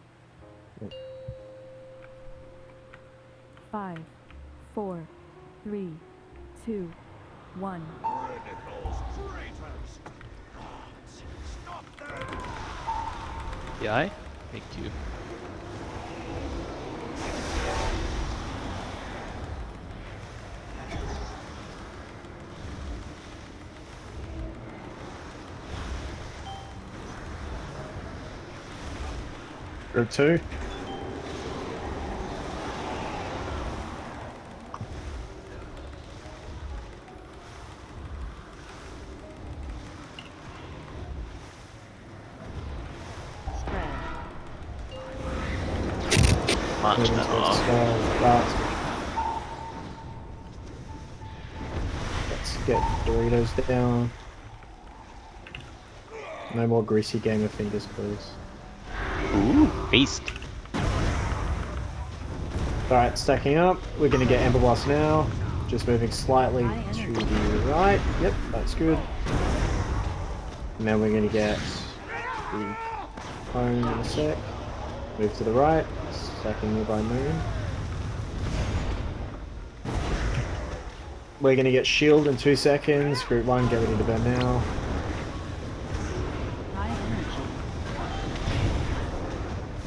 Speaker 18: 5, 4, 3, 2, 1.
Speaker 13: Yeah, thank you.
Speaker 3: Group 2.
Speaker 8: Much
Speaker 3: Moving
Speaker 8: better.
Speaker 3: towards the skull. Let's get Doritos down. No more greasy gamer fingers, please.
Speaker 2: Ooh, beast.
Speaker 3: Alright, stacking up. We're going to get Ember Blast now. Just moving slightly to the right. Yep, that's good. And then we're going to get the cone in a sec. Move to the right. Stacking nearby moon. We're going to get shield in 2 seconds. Group 1, get ready to burn now.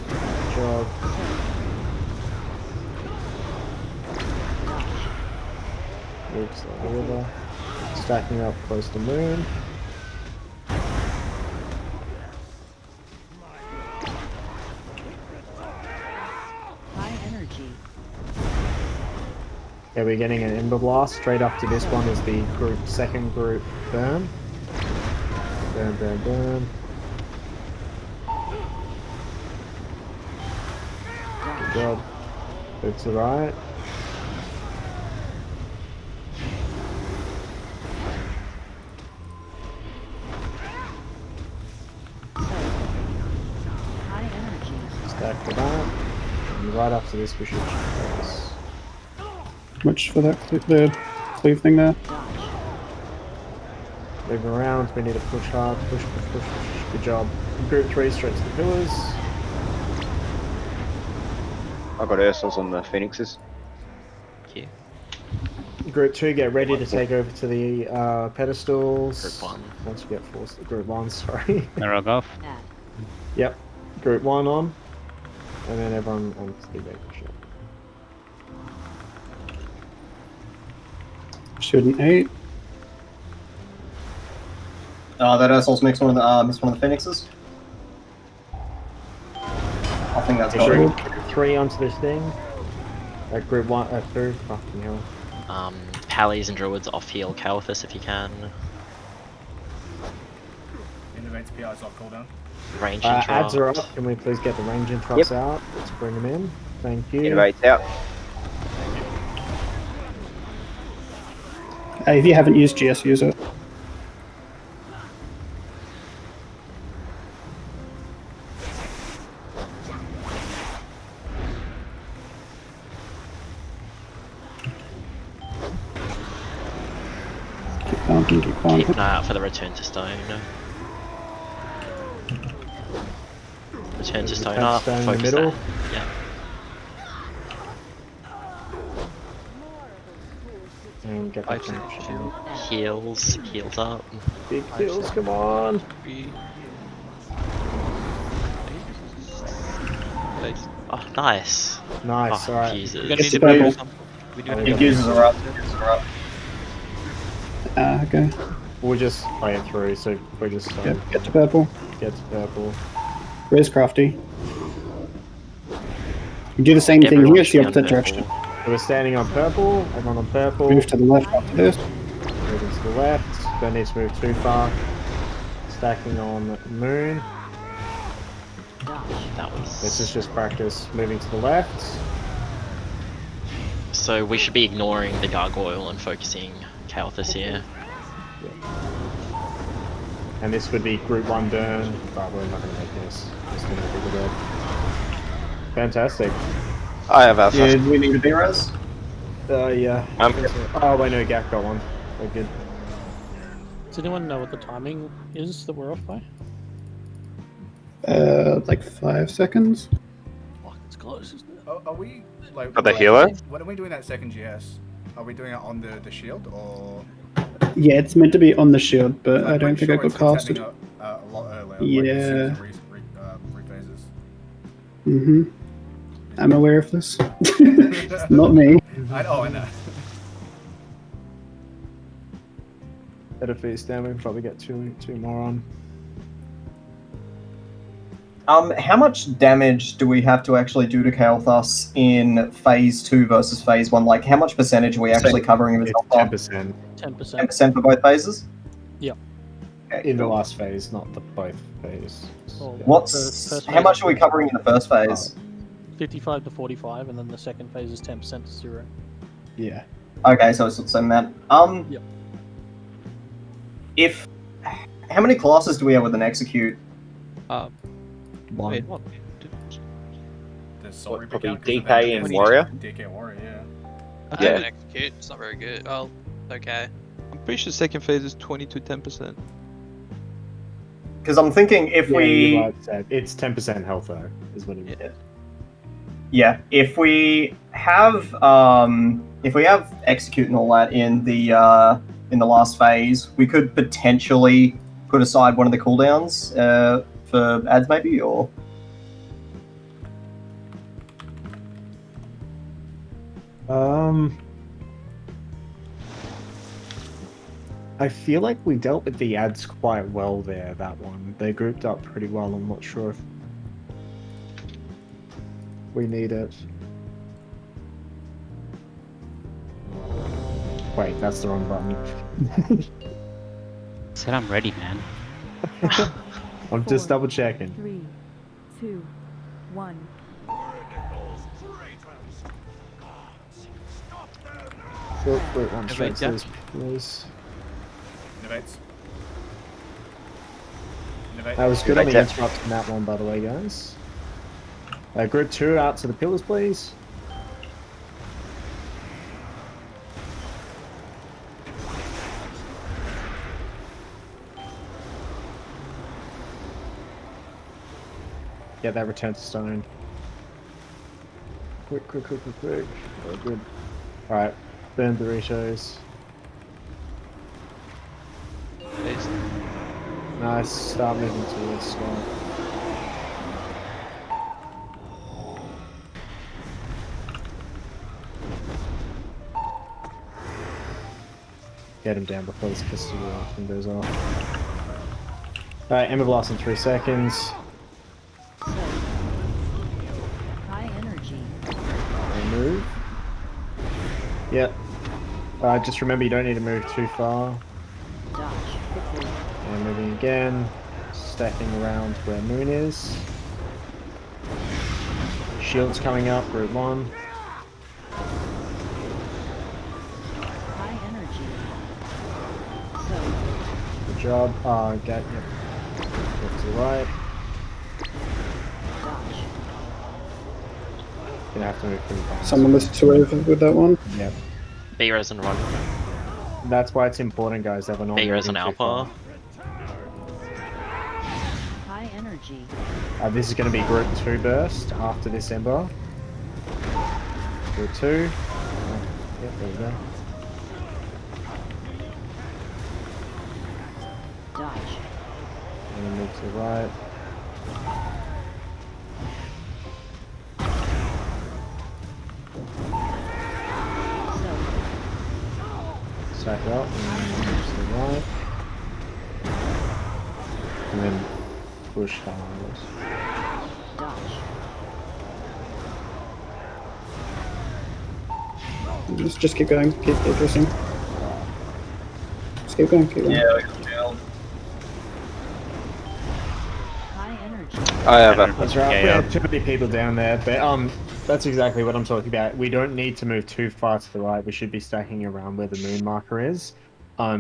Speaker 3: Good job. Move to the river. Stacking up close to moon.
Speaker 18: High energy.
Speaker 3: Yeah, we're getting an Ember Blast. Straight up to this one is the second group burn. Burn, burn, burn. Good job. Move to the right.
Speaker 18: High energy.
Speaker 3: Stack to that. And right after this we should focus.
Speaker 16: Much for that cleave thing there.
Speaker 3: Move around, we need to push hard, push, push, push, push. Good job. Group 3 straight to the pillars.
Speaker 12: I've got Ursuls on the Phoenixes.
Speaker 8: Yeah.
Speaker 3: Group 2, get ready to take over to the pedestals.
Speaker 8: Group 1.
Speaker 3: Once you get forced, Group 1, sorry.
Speaker 2: They're off.
Speaker 3: Yep. Group 1 on. And then everyone on to the vapor ship.
Speaker 16: Shooting 8.
Speaker 5: That Ursul's missed one of the Phoenixes. I think that's got
Speaker 3: Group
Speaker 5: it.
Speaker 3: 3 onto this thing. Group 1, 2. Fucking hell.
Speaker 8: Pallies and Druids off heal Caliphus if you can.
Speaker 11: Innovates PI's off cooldown.
Speaker 8: Range
Speaker 3: Ads are
Speaker 8: interrupt.
Speaker 3: up. Can we please get the range interrupts out? Let's bring them in. Thank you.
Speaker 12: Innovates out.
Speaker 16: If you haven't used GS, use it. Keep
Speaker 8: Keep an eye out for the return to stone. Return to stone up.
Speaker 3: Stone in the
Speaker 8: Focus
Speaker 3: middle.
Speaker 8: that. Yeah.
Speaker 3: And get back to
Speaker 8: Heals up.
Speaker 3: Big heals, come on!
Speaker 13: Nice.
Speaker 8: Oh, nice.
Speaker 3: Nice,
Speaker 8: Oh,
Speaker 3: alright.
Speaker 8: Jesus.
Speaker 13: We're gonna
Speaker 16: Get
Speaker 13: need
Speaker 16: to
Speaker 13: to move
Speaker 16: purple.
Speaker 13: some. We do
Speaker 5: Infuses are up. Infuses are up.
Speaker 16: Okay.
Speaker 3: We'll just play it through, so we're just
Speaker 16: Yep, get to purple.
Speaker 3: Get to purple.
Speaker 16: Where's Crafty? You do the same
Speaker 8: Get
Speaker 16: thing
Speaker 8: everyone
Speaker 16: here, it's the
Speaker 8: to be on
Speaker 16: opposite direction.
Speaker 8: purple.
Speaker 3: So we're standing on purple, everyone on purple.
Speaker 16: Move to the left after this.
Speaker 3: Moving to the left. Don't need to move too far. Stacking on moon.
Speaker 8: That was...
Speaker 3: This is just practice. Moving to the left.
Speaker 8: So we should be ignoring the gargoyle and focusing Kael'thas here.
Speaker 3: And this would be group 1 burn, but we're not going to make this. Just going to be the red. Fantastic.
Speaker 9: I have Alpha.
Speaker 5: Yeah, do we need a B-res?
Speaker 3: Yeah.
Speaker 9: I'm
Speaker 3: Oh, wait, no, Gak got one. We're good.
Speaker 7: Does anyone know what the timing is that we're off by?
Speaker 16: Like 5 seconds.
Speaker 7: Fuck, it's close, isn't it?
Speaker 11: Are we like?
Speaker 9: For the healer?
Speaker 11: When are we doing that second GS? Are we doing it on the shield or?
Speaker 16: Yeah, it's meant to be on the shield, but I don't think I got
Speaker 11: It's
Speaker 16: casted.
Speaker 11: happening a lot earlier.
Speaker 16: Yeah.
Speaker 11: Like, as soon as it rephases.
Speaker 16: Mm-hmm. I'm aware of this. Not me.
Speaker 11: I know.
Speaker 3: Better face down, we can probably get two more on.
Speaker 5: How much damage do we have to actually do to Kael'thas in phase 2 versus phase 1? Like, how much percentage are we actually covering of his health?
Speaker 3: 10%.
Speaker 7: 10%.
Speaker 5: 10% for both phases?
Speaker 7: Yep.
Speaker 5: Okay,
Speaker 3: In the
Speaker 5: cool.
Speaker 3: last phase, not the both phase.
Speaker 7: Well,
Speaker 5: What's
Speaker 7: first
Speaker 5: how
Speaker 7: phase
Speaker 5: much
Speaker 7: is
Speaker 5: are we covering in the first phase?
Speaker 7: 55 to 45, and then the second phase is 10% to 0.
Speaker 3: Yeah.
Speaker 5: Okay, so it's the same amount.
Speaker 7: Yep.
Speaker 5: How many classes do we have with an execute?
Speaker 3: One.
Speaker 13: Wait, what?
Speaker 11: The soul
Speaker 12: What, probably
Speaker 11: Reaper count, 'cause
Speaker 12: DK
Speaker 11: then
Speaker 12: and
Speaker 11: there's
Speaker 12: Warrior?
Speaker 11: DK and Warrior, yeah.
Speaker 15: I have an execute. It's not very good. Oh, okay.
Speaker 13: I'm pretty sure second phase is 20 to 10%.
Speaker 5: Because I'm thinking if
Speaker 3: Yeah,
Speaker 5: we...
Speaker 3: you're right, Seb. It's 10% health though, is what it is.
Speaker 5: Yeah, if we have execute and all that in the last phase, we could potentially put aside one of the cooldowns for ads, maybe, or
Speaker 3: I feel like we dealt with the ads quite well there, that one. They grouped up pretty well. I'm not sure if we need it. Wait, that's the wrong button.
Speaker 2: Said I'm ready, man.
Speaker 3: I'm just double checking.
Speaker 18: 3, 2, 1.
Speaker 3: Wait, one
Speaker 13: Wait,
Speaker 3: straight
Speaker 13: yeah.
Speaker 3: says, please.
Speaker 11: Innovates.
Speaker 3: That was good on the
Speaker 12: Innovate.
Speaker 3: interrupt in that one, by the way, guys. Group 2 out to the pillars, please. Get that return to stone. Quick. Oh, good. Alright, burn Doritos. Nice, start moving towards Scott. Get him down before this pistol thing goes off. Alright, Ember Blast in 3 seconds.
Speaker 18: High energy.
Speaker 3: And move. Yep. Just remember you don't need to move too far.
Speaker 18: Dodge quickly.
Speaker 3: And moving again. Stacking around where Moon is. Shields coming up, Route 1.
Speaker 18: High energy. So,
Speaker 3: Good job. Yep. Look to the right.
Speaker 18: dodge.
Speaker 3: Gonna have to move pretty fast.
Speaker 16: Someone listen to over with that one.
Speaker 3: Yep.
Speaker 8: B-res and run.
Speaker 3: That's why it's important, guys, that we're not
Speaker 8: B-res
Speaker 3: moving
Speaker 8: and
Speaker 3: too
Speaker 8: alpha.
Speaker 3: far.
Speaker 18: High energy.
Speaker 3: This is going to be Group 2 burst after this Ember. Group 2. Yep, there we go.
Speaker 18: Dodge.
Speaker 3: And then move to the right. stack up and then to the right. And then push hard.
Speaker 16: Just keep going, keep addressing. Just keep going, keep going.
Speaker 5: Yeah, we got down.
Speaker 18: High energy.
Speaker 12: I have
Speaker 3: That's right. We have too many people down there, but that's exactly what I'm talking about. We don't need to move too far to the right. We should be stacking around where the moon marker is,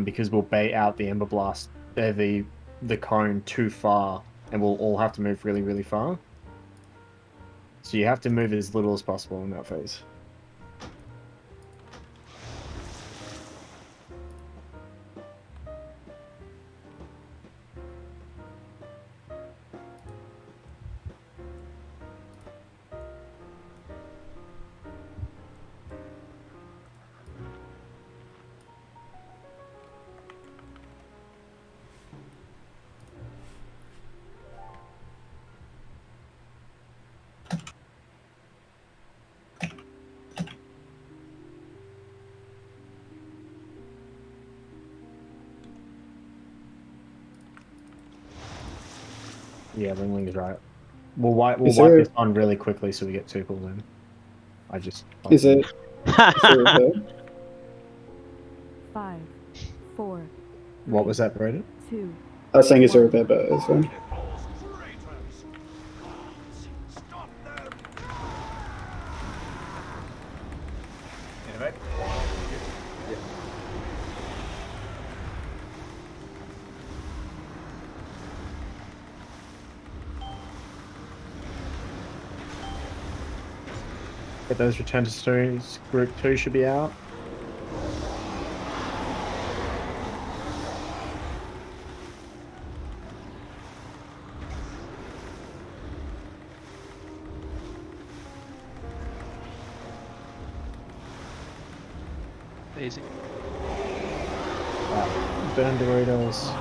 Speaker 3: because we'll bait out the Ember Blast, the cone too far, and we'll all have to move really, really far. So you have to move as little as possible in that phase. Yeah, Ringling is right. We'll wipe this on really quickly so we get 2 pulls in. I just...
Speaker 16: Is there a verb?
Speaker 14: 5, 4,
Speaker 3: What was that, Brayden?
Speaker 14: 2.
Speaker 16: I was saying is there a verb as well?
Speaker 11: Innovate.
Speaker 3: Get those return to stories. Group 2 should be out.
Speaker 13: Easy.
Speaker 3: Burn Doritos.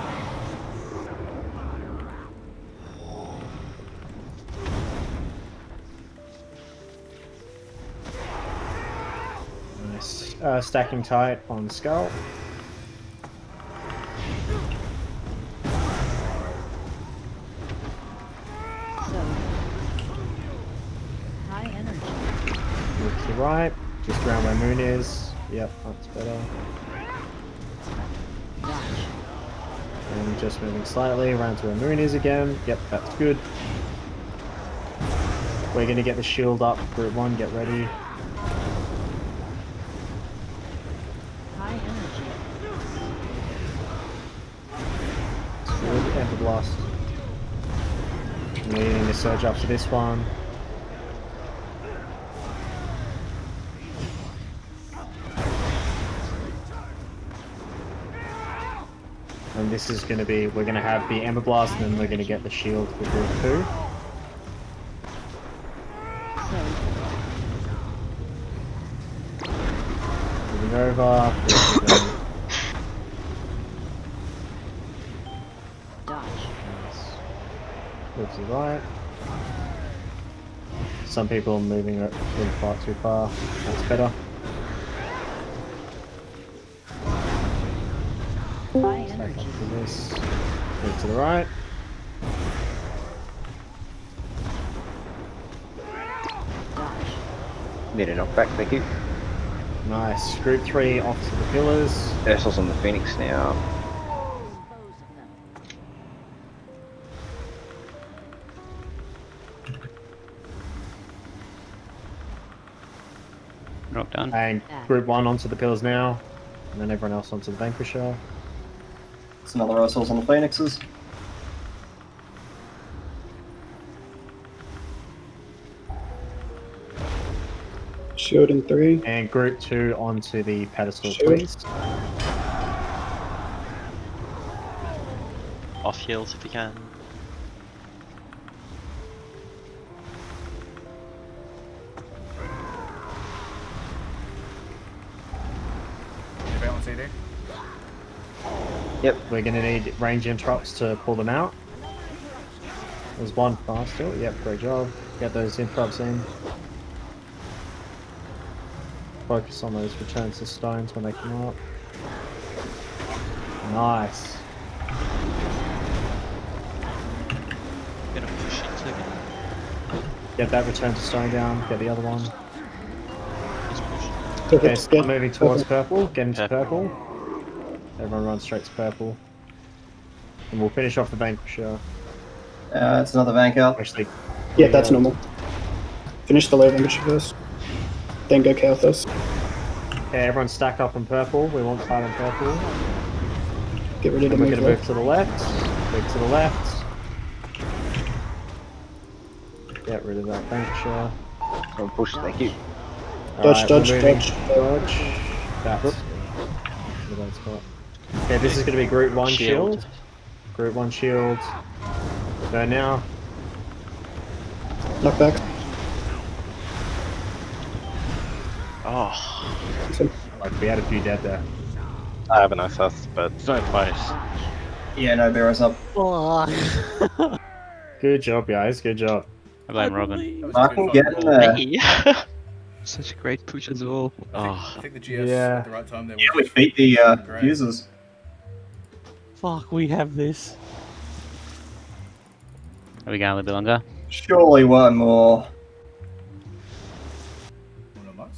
Speaker 3: Nice. Stacking tight on Skull.
Speaker 18: High energy.
Speaker 3: Move to the right. Just around where Moon is. Yep, that's better. And just moving slightly around to where Moon is again. Yep, that's good. We're going to get the shield up. Group 1, get ready.
Speaker 18: High energy.
Speaker 3: Good. Ember Blast. Needing to surge up to this one. And this is going to be, we're going to have the Ember Blast and then we're going to get the shield for group 2. Moving over. Move to the right. Some people are moving it far too far. That's better.
Speaker 18: High
Speaker 3: Back
Speaker 18: energy.
Speaker 3: up to this. Move to the right.
Speaker 12: Need a knockback, thank you.
Speaker 3: Nice. Group 3 off to the pillars.
Speaker 12: Ursul's on the Phoenix now.
Speaker 2: Rock done.
Speaker 3: And group 1 onto the pillars now. And then everyone else onto the Vanquisher.
Speaker 5: It's another Ursul's on the Phoenixes.
Speaker 16: Shield in 3.
Speaker 3: And group 2 onto the pedestal,
Speaker 16: Shield.
Speaker 3: please.
Speaker 8: Off heals if you can.
Speaker 11: Innovate on CD.
Speaker 3: Yep. We're going to need range interrupts to pull them out. There's one fast still. Yep, great job. Get those interrupts in. Focus on those returns to stones when they come up. Nice.
Speaker 13: Gonna push into again.
Speaker 3: Get that return to stone down. Get the other one.
Speaker 13: He's pushing.
Speaker 3: Okay, start moving towards purple. Get into purple. Everyone run straight to purple. And we'll finish off the Vanquisher.
Speaker 5: It's another Vank out.
Speaker 3: Actually,
Speaker 16: Yeah, that's normal. Finish the low Vanquisher first. Then go Kauthos.
Speaker 3: Okay, everyone stack up on purple. We want fight on purple.
Speaker 16: Get ready to
Speaker 3: And we're
Speaker 16: move
Speaker 3: going to move
Speaker 16: left.
Speaker 3: to the left. Move to the left. Get rid of that Vanquisher.
Speaker 12: Don't push, thank you.
Speaker 16: Dodge, dodge, dodge.
Speaker 3: Dodge. That's the right spot. Okay, this is going to be Group 1 shield. Group 1 shield. Go now.
Speaker 16: Knock back.
Speaker 9: Oh.
Speaker 3: Like, we had a few dead there.
Speaker 9: I have an SS, but
Speaker 8: so close.
Speaker 5: Yeah, no, bear us up.
Speaker 3: Good job, guys. Good job.
Speaker 2: I blame Robin.
Speaker 5: I can get in there.
Speaker 8: Hey.
Speaker 13: Such a great push as well.
Speaker 11: I think the GS
Speaker 3: Yeah.
Speaker 11: at the right time there.
Speaker 5: Yeah, we beat the users.
Speaker 7: Fuck, we have this.
Speaker 2: Are we going a little bit longer?
Speaker 5: Surely one more.
Speaker 11: One of us.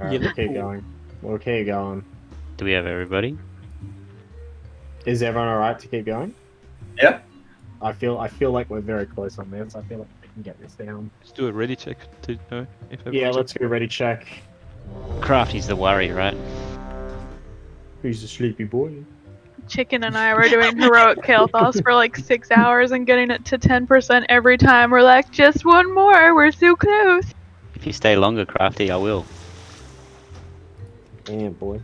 Speaker 3: Alright, we'll keep going. We'll keep going.
Speaker 2: Do we have everybody?
Speaker 3: Is everyone alright to keep going?
Speaker 5: Yeah.
Speaker 3: I feel like we're very close on this. I feel like we can get this down.
Speaker 13: Let's do a ready check to know if
Speaker 3: Yeah,
Speaker 13: everyone's
Speaker 3: let's go ready check.
Speaker 2: Crafty's the worry, right?
Speaker 3: Who's the sleepy boy?
Speaker 6: Chicken and I were doing heroic Kael'thas for like 6 hours and getting it to 10% every time. We're like, just one more, we're so close.
Speaker 2: If you stay longer, Crafty, I will.
Speaker 3: Damn, boy.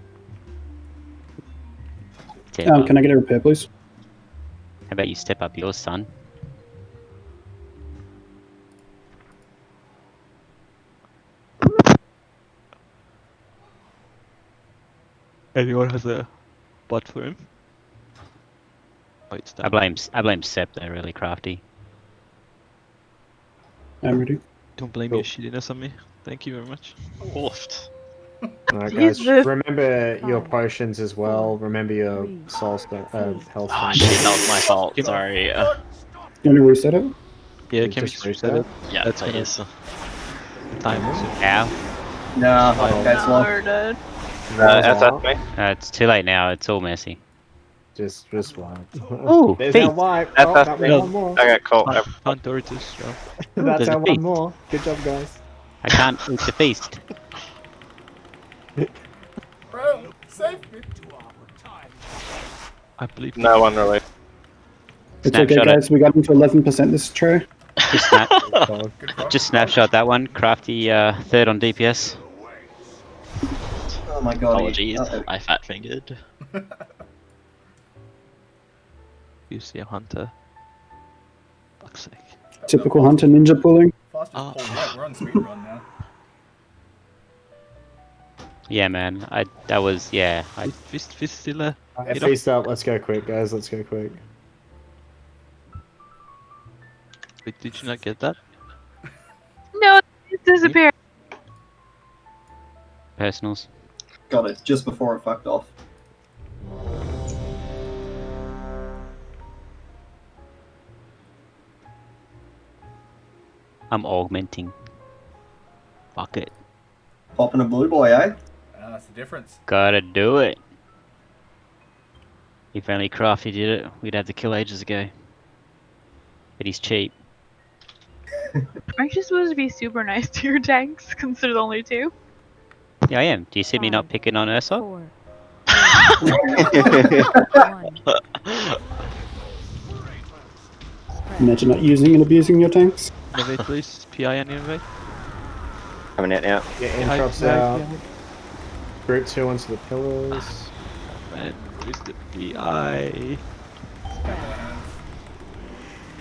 Speaker 16: Can I get a repair, please?
Speaker 2: How about you step up yours, son?
Speaker 13: Anyone has a bot for him? Oh, it's
Speaker 2: I blame Sep though, really, Crafty.
Speaker 16: I'm ready.
Speaker 13: Don't blame your shittiness on me. Thank you very much.
Speaker 8: Woofed.
Speaker 3: Alright, guys.
Speaker 6: Jesus.
Speaker 3: Remember your potions as well. Remember your soul stone, health
Speaker 8: Oh
Speaker 3: stone.
Speaker 8: shit, that was my fault. Sorry.
Speaker 16: You want to reset it?
Speaker 13: Yeah,
Speaker 3: You
Speaker 13: can we
Speaker 3: just
Speaker 13: just reset it?
Speaker 8: Yeah,
Speaker 13: That's
Speaker 8: that
Speaker 13: gonna
Speaker 8: is.
Speaker 13: time also.
Speaker 2: Ow.
Speaker 5: Nah, that's
Speaker 6: No,
Speaker 5: long.
Speaker 6: we're dead.
Speaker 9: SS me.
Speaker 2: It's too late now. It's all messy.
Speaker 3: Just wipe.
Speaker 2: Ooh,
Speaker 3: There's
Speaker 2: feet.
Speaker 3: our wipe.
Speaker 9: That's
Speaker 3: Oh,
Speaker 9: us,
Speaker 3: that
Speaker 9: me.
Speaker 3: was one more.
Speaker 9: Okay, cool.
Speaker 13: Hunt Doritos, yeah.
Speaker 3: That's
Speaker 2: There's
Speaker 3: our
Speaker 2: a
Speaker 3: one
Speaker 2: feast.
Speaker 3: more. Good job, guys.
Speaker 2: I can't eat the feast.
Speaker 11: Bro, save me.
Speaker 13: I believe
Speaker 9: No one really.
Speaker 16: It's okay,
Speaker 2: Snapshot it.
Speaker 16: guys. We got into 11% this try.
Speaker 2: Just, snap,
Speaker 3: Dog.
Speaker 2: just snapshot that one. Crafty third on DPS.
Speaker 5: Oh my god.
Speaker 8: Apologies, I fat fingered.
Speaker 13: you see a hunter. Fuck's sake.
Speaker 16: Typical hunter ninja pulling.
Speaker 11: Fastest pull yet. We're on speedrun now.
Speaker 2: Yeah, man. That was
Speaker 13: Fist still there.
Speaker 3: Alright, feast up. Let's go quick, guys. Let's go quick.
Speaker 13: Wait, did you not get that?
Speaker 6: No, it disappeared.
Speaker 2: personals.
Speaker 5: Got it just before it fucked off.
Speaker 2: I'm augmenting. Fuck it.
Speaker 5: Popping a blue boy, eh?
Speaker 11: That's the difference.
Speaker 2: Gotta do it. If only Crafty did it, we'd have the kill ages ago. But he's cheap.
Speaker 6: Aren't you supposed to be super nice to your tanks, consider the only two?
Speaker 2: Yeah, I am. Do you see me not picking on Ursa?
Speaker 14: 4,
Speaker 16: Imagine not using and abusing your tanks.
Speaker 13: Innovate, please. PI and innovate.
Speaker 12: Coming out now.
Speaker 3: Yeah,
Speaker 13: Yeah,
Speaker 3: interrupts
Speaker 13: yeah,
Speaker 3: out.
Speaker 13: yeah.
Speaker 3: Group 2 onto the pillars.
Speaker 13: Man, where's the PI?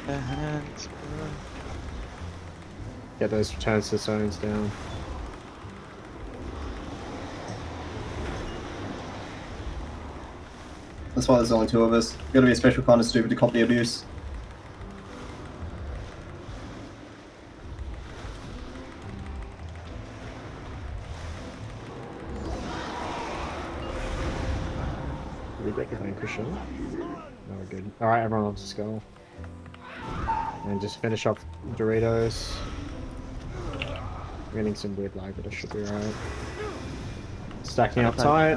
Speaker 13: The hands, bro.
Speaker 3: Get those returns to zones down.
Speaker 5: That's why there's only two of us. Gotta be a special kind of stupid to cop the abuse.
Speaker 3: Vanquisher. No, we're good. Alright, everyone else just go. And just finish off Doritos. We're getting some weird lag, but it should be alright. Stacking up tight.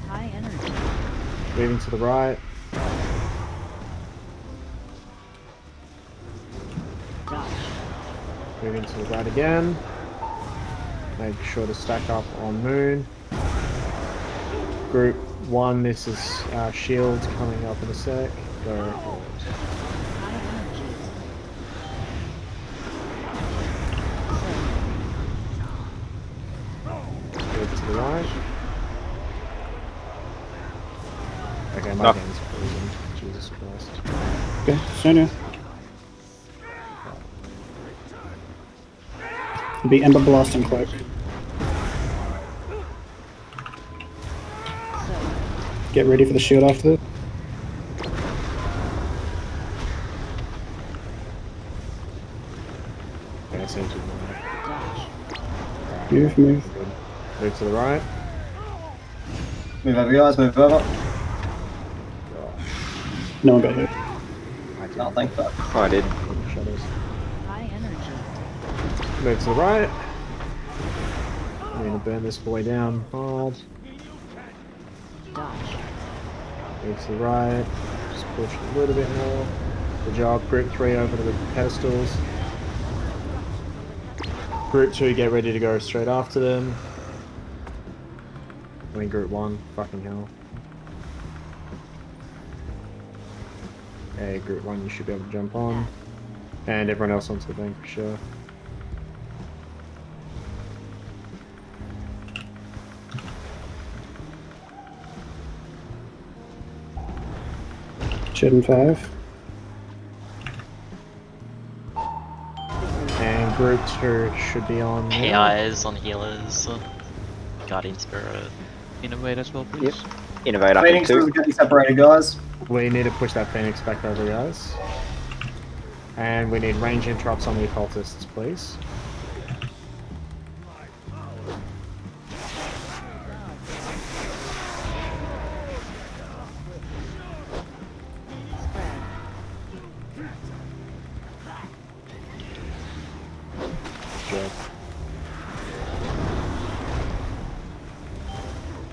Speaker 18: High energy.
Speaker 3: Moving to the right.
Speaker 18: Dodge.
Speaker 3: Moving to the right again. Make sure to stack up on Moon. Group 1, this is Shield coming up in a sec. Go forward.
Speaker 18: High energy.
Speaker 3: Move to the right. Okay, my
Speaker 12: No.
Speaker 3: game's frozen. Jesus Christ.
Speaker 16: Okay, Sonia. Be Ember Blast and Cloak. Get ready for the shield after this.
Speaker 3: Okay, it seems to be
Speaker 16: Move, move.
Speaker 3: Move to the right.
Speaker 5: Move over, guys. Move over.
Speaker 16: No one got hit.
Speaker 5: Oh, thank God.
Speaker 12: Oh, I did.
Speaker 3: Shadows.
Speaker 18: High energy.
Speaker 3: Move to the right. I'm gonna burn this boy down hard.
Speaker 18: Dodge.
Speaker 3: Move to the right. Just push a little bit more. Good job. Group 3 over to the pedestals. Group 2 get ready to go straight after them. I mean Group 1. Fucking hell. Okay, Group 1 you should be able to jump on. And everyone else onto the Vanquisher.
Speaker 16: Shed in 5.
Speaker 3: And Group 2 should be on.
Speaker 8: PIs on healers. Guardian Spirit.
Speaker 13: Innovate as well, please.
Speaker 12: Yep. Innovate up
Speaker 5: Phoenix
Speaker 12: into.
Speaker 5: is getting separated, guys.
Speaker 3: We need to push that Phoenix back over, guys. And we need range interrupts on the occultists, please. Good.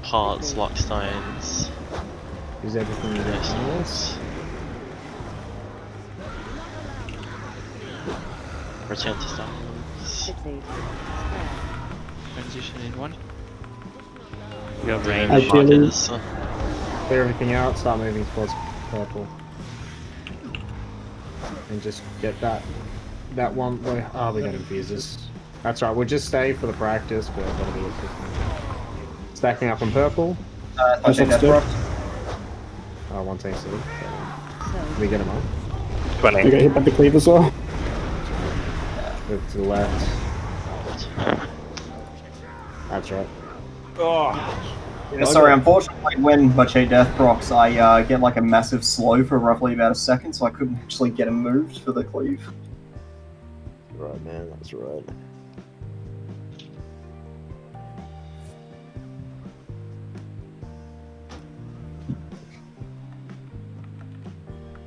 Speaker 8: Parts, lockstones.
Speaker 3: Use everything you got on this.
Speaker 8: Return to stars.
Speaker 13: Transition in 1.
Speaker 8: We got
Speaker 16: I
Speaker 8: range
Speaker 16: feel
Speaker 8: markers.
Speaker 3: Clear everything out, start moving towards purple. And just get that one. Oh, we got infusers. That's right, we'll just stay for the practice, but that'll be it. Stacking up on purple.
Speaker 5: I think that's right.
Speaker 3: Oh, 110 city. We get him on.
Speaker 12: 20.
Speaker 16: I got hit by the cleave as well.
Speaker 3: Move to the left. That's right. Oh.
Speaker 5: Yeah, sorry, unfortunately, when Machi Death procs, I get like a massive slow for roughly about a second, so I couldn't actually get him moved for the cleave.
Speaker 3: Right, man, that's right.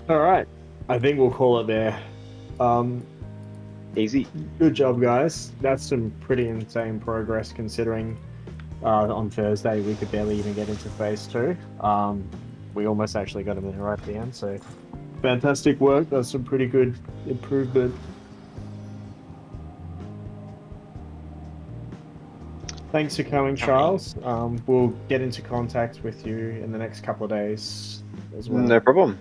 Speaker 3: Alright, I think we'll call it there.
Speaker 12: Easy.
Speaker 3: Good job, guys. That's some pretty insane progress considering on Thursday we could barely even get into phase 2. We almost actually got him in right at the end, so fantastic work. That's some pretty good improvement. Thanks for coming, Charles. We'll get into contact with you in the next couple of days as well.
Speaker 12: No problem.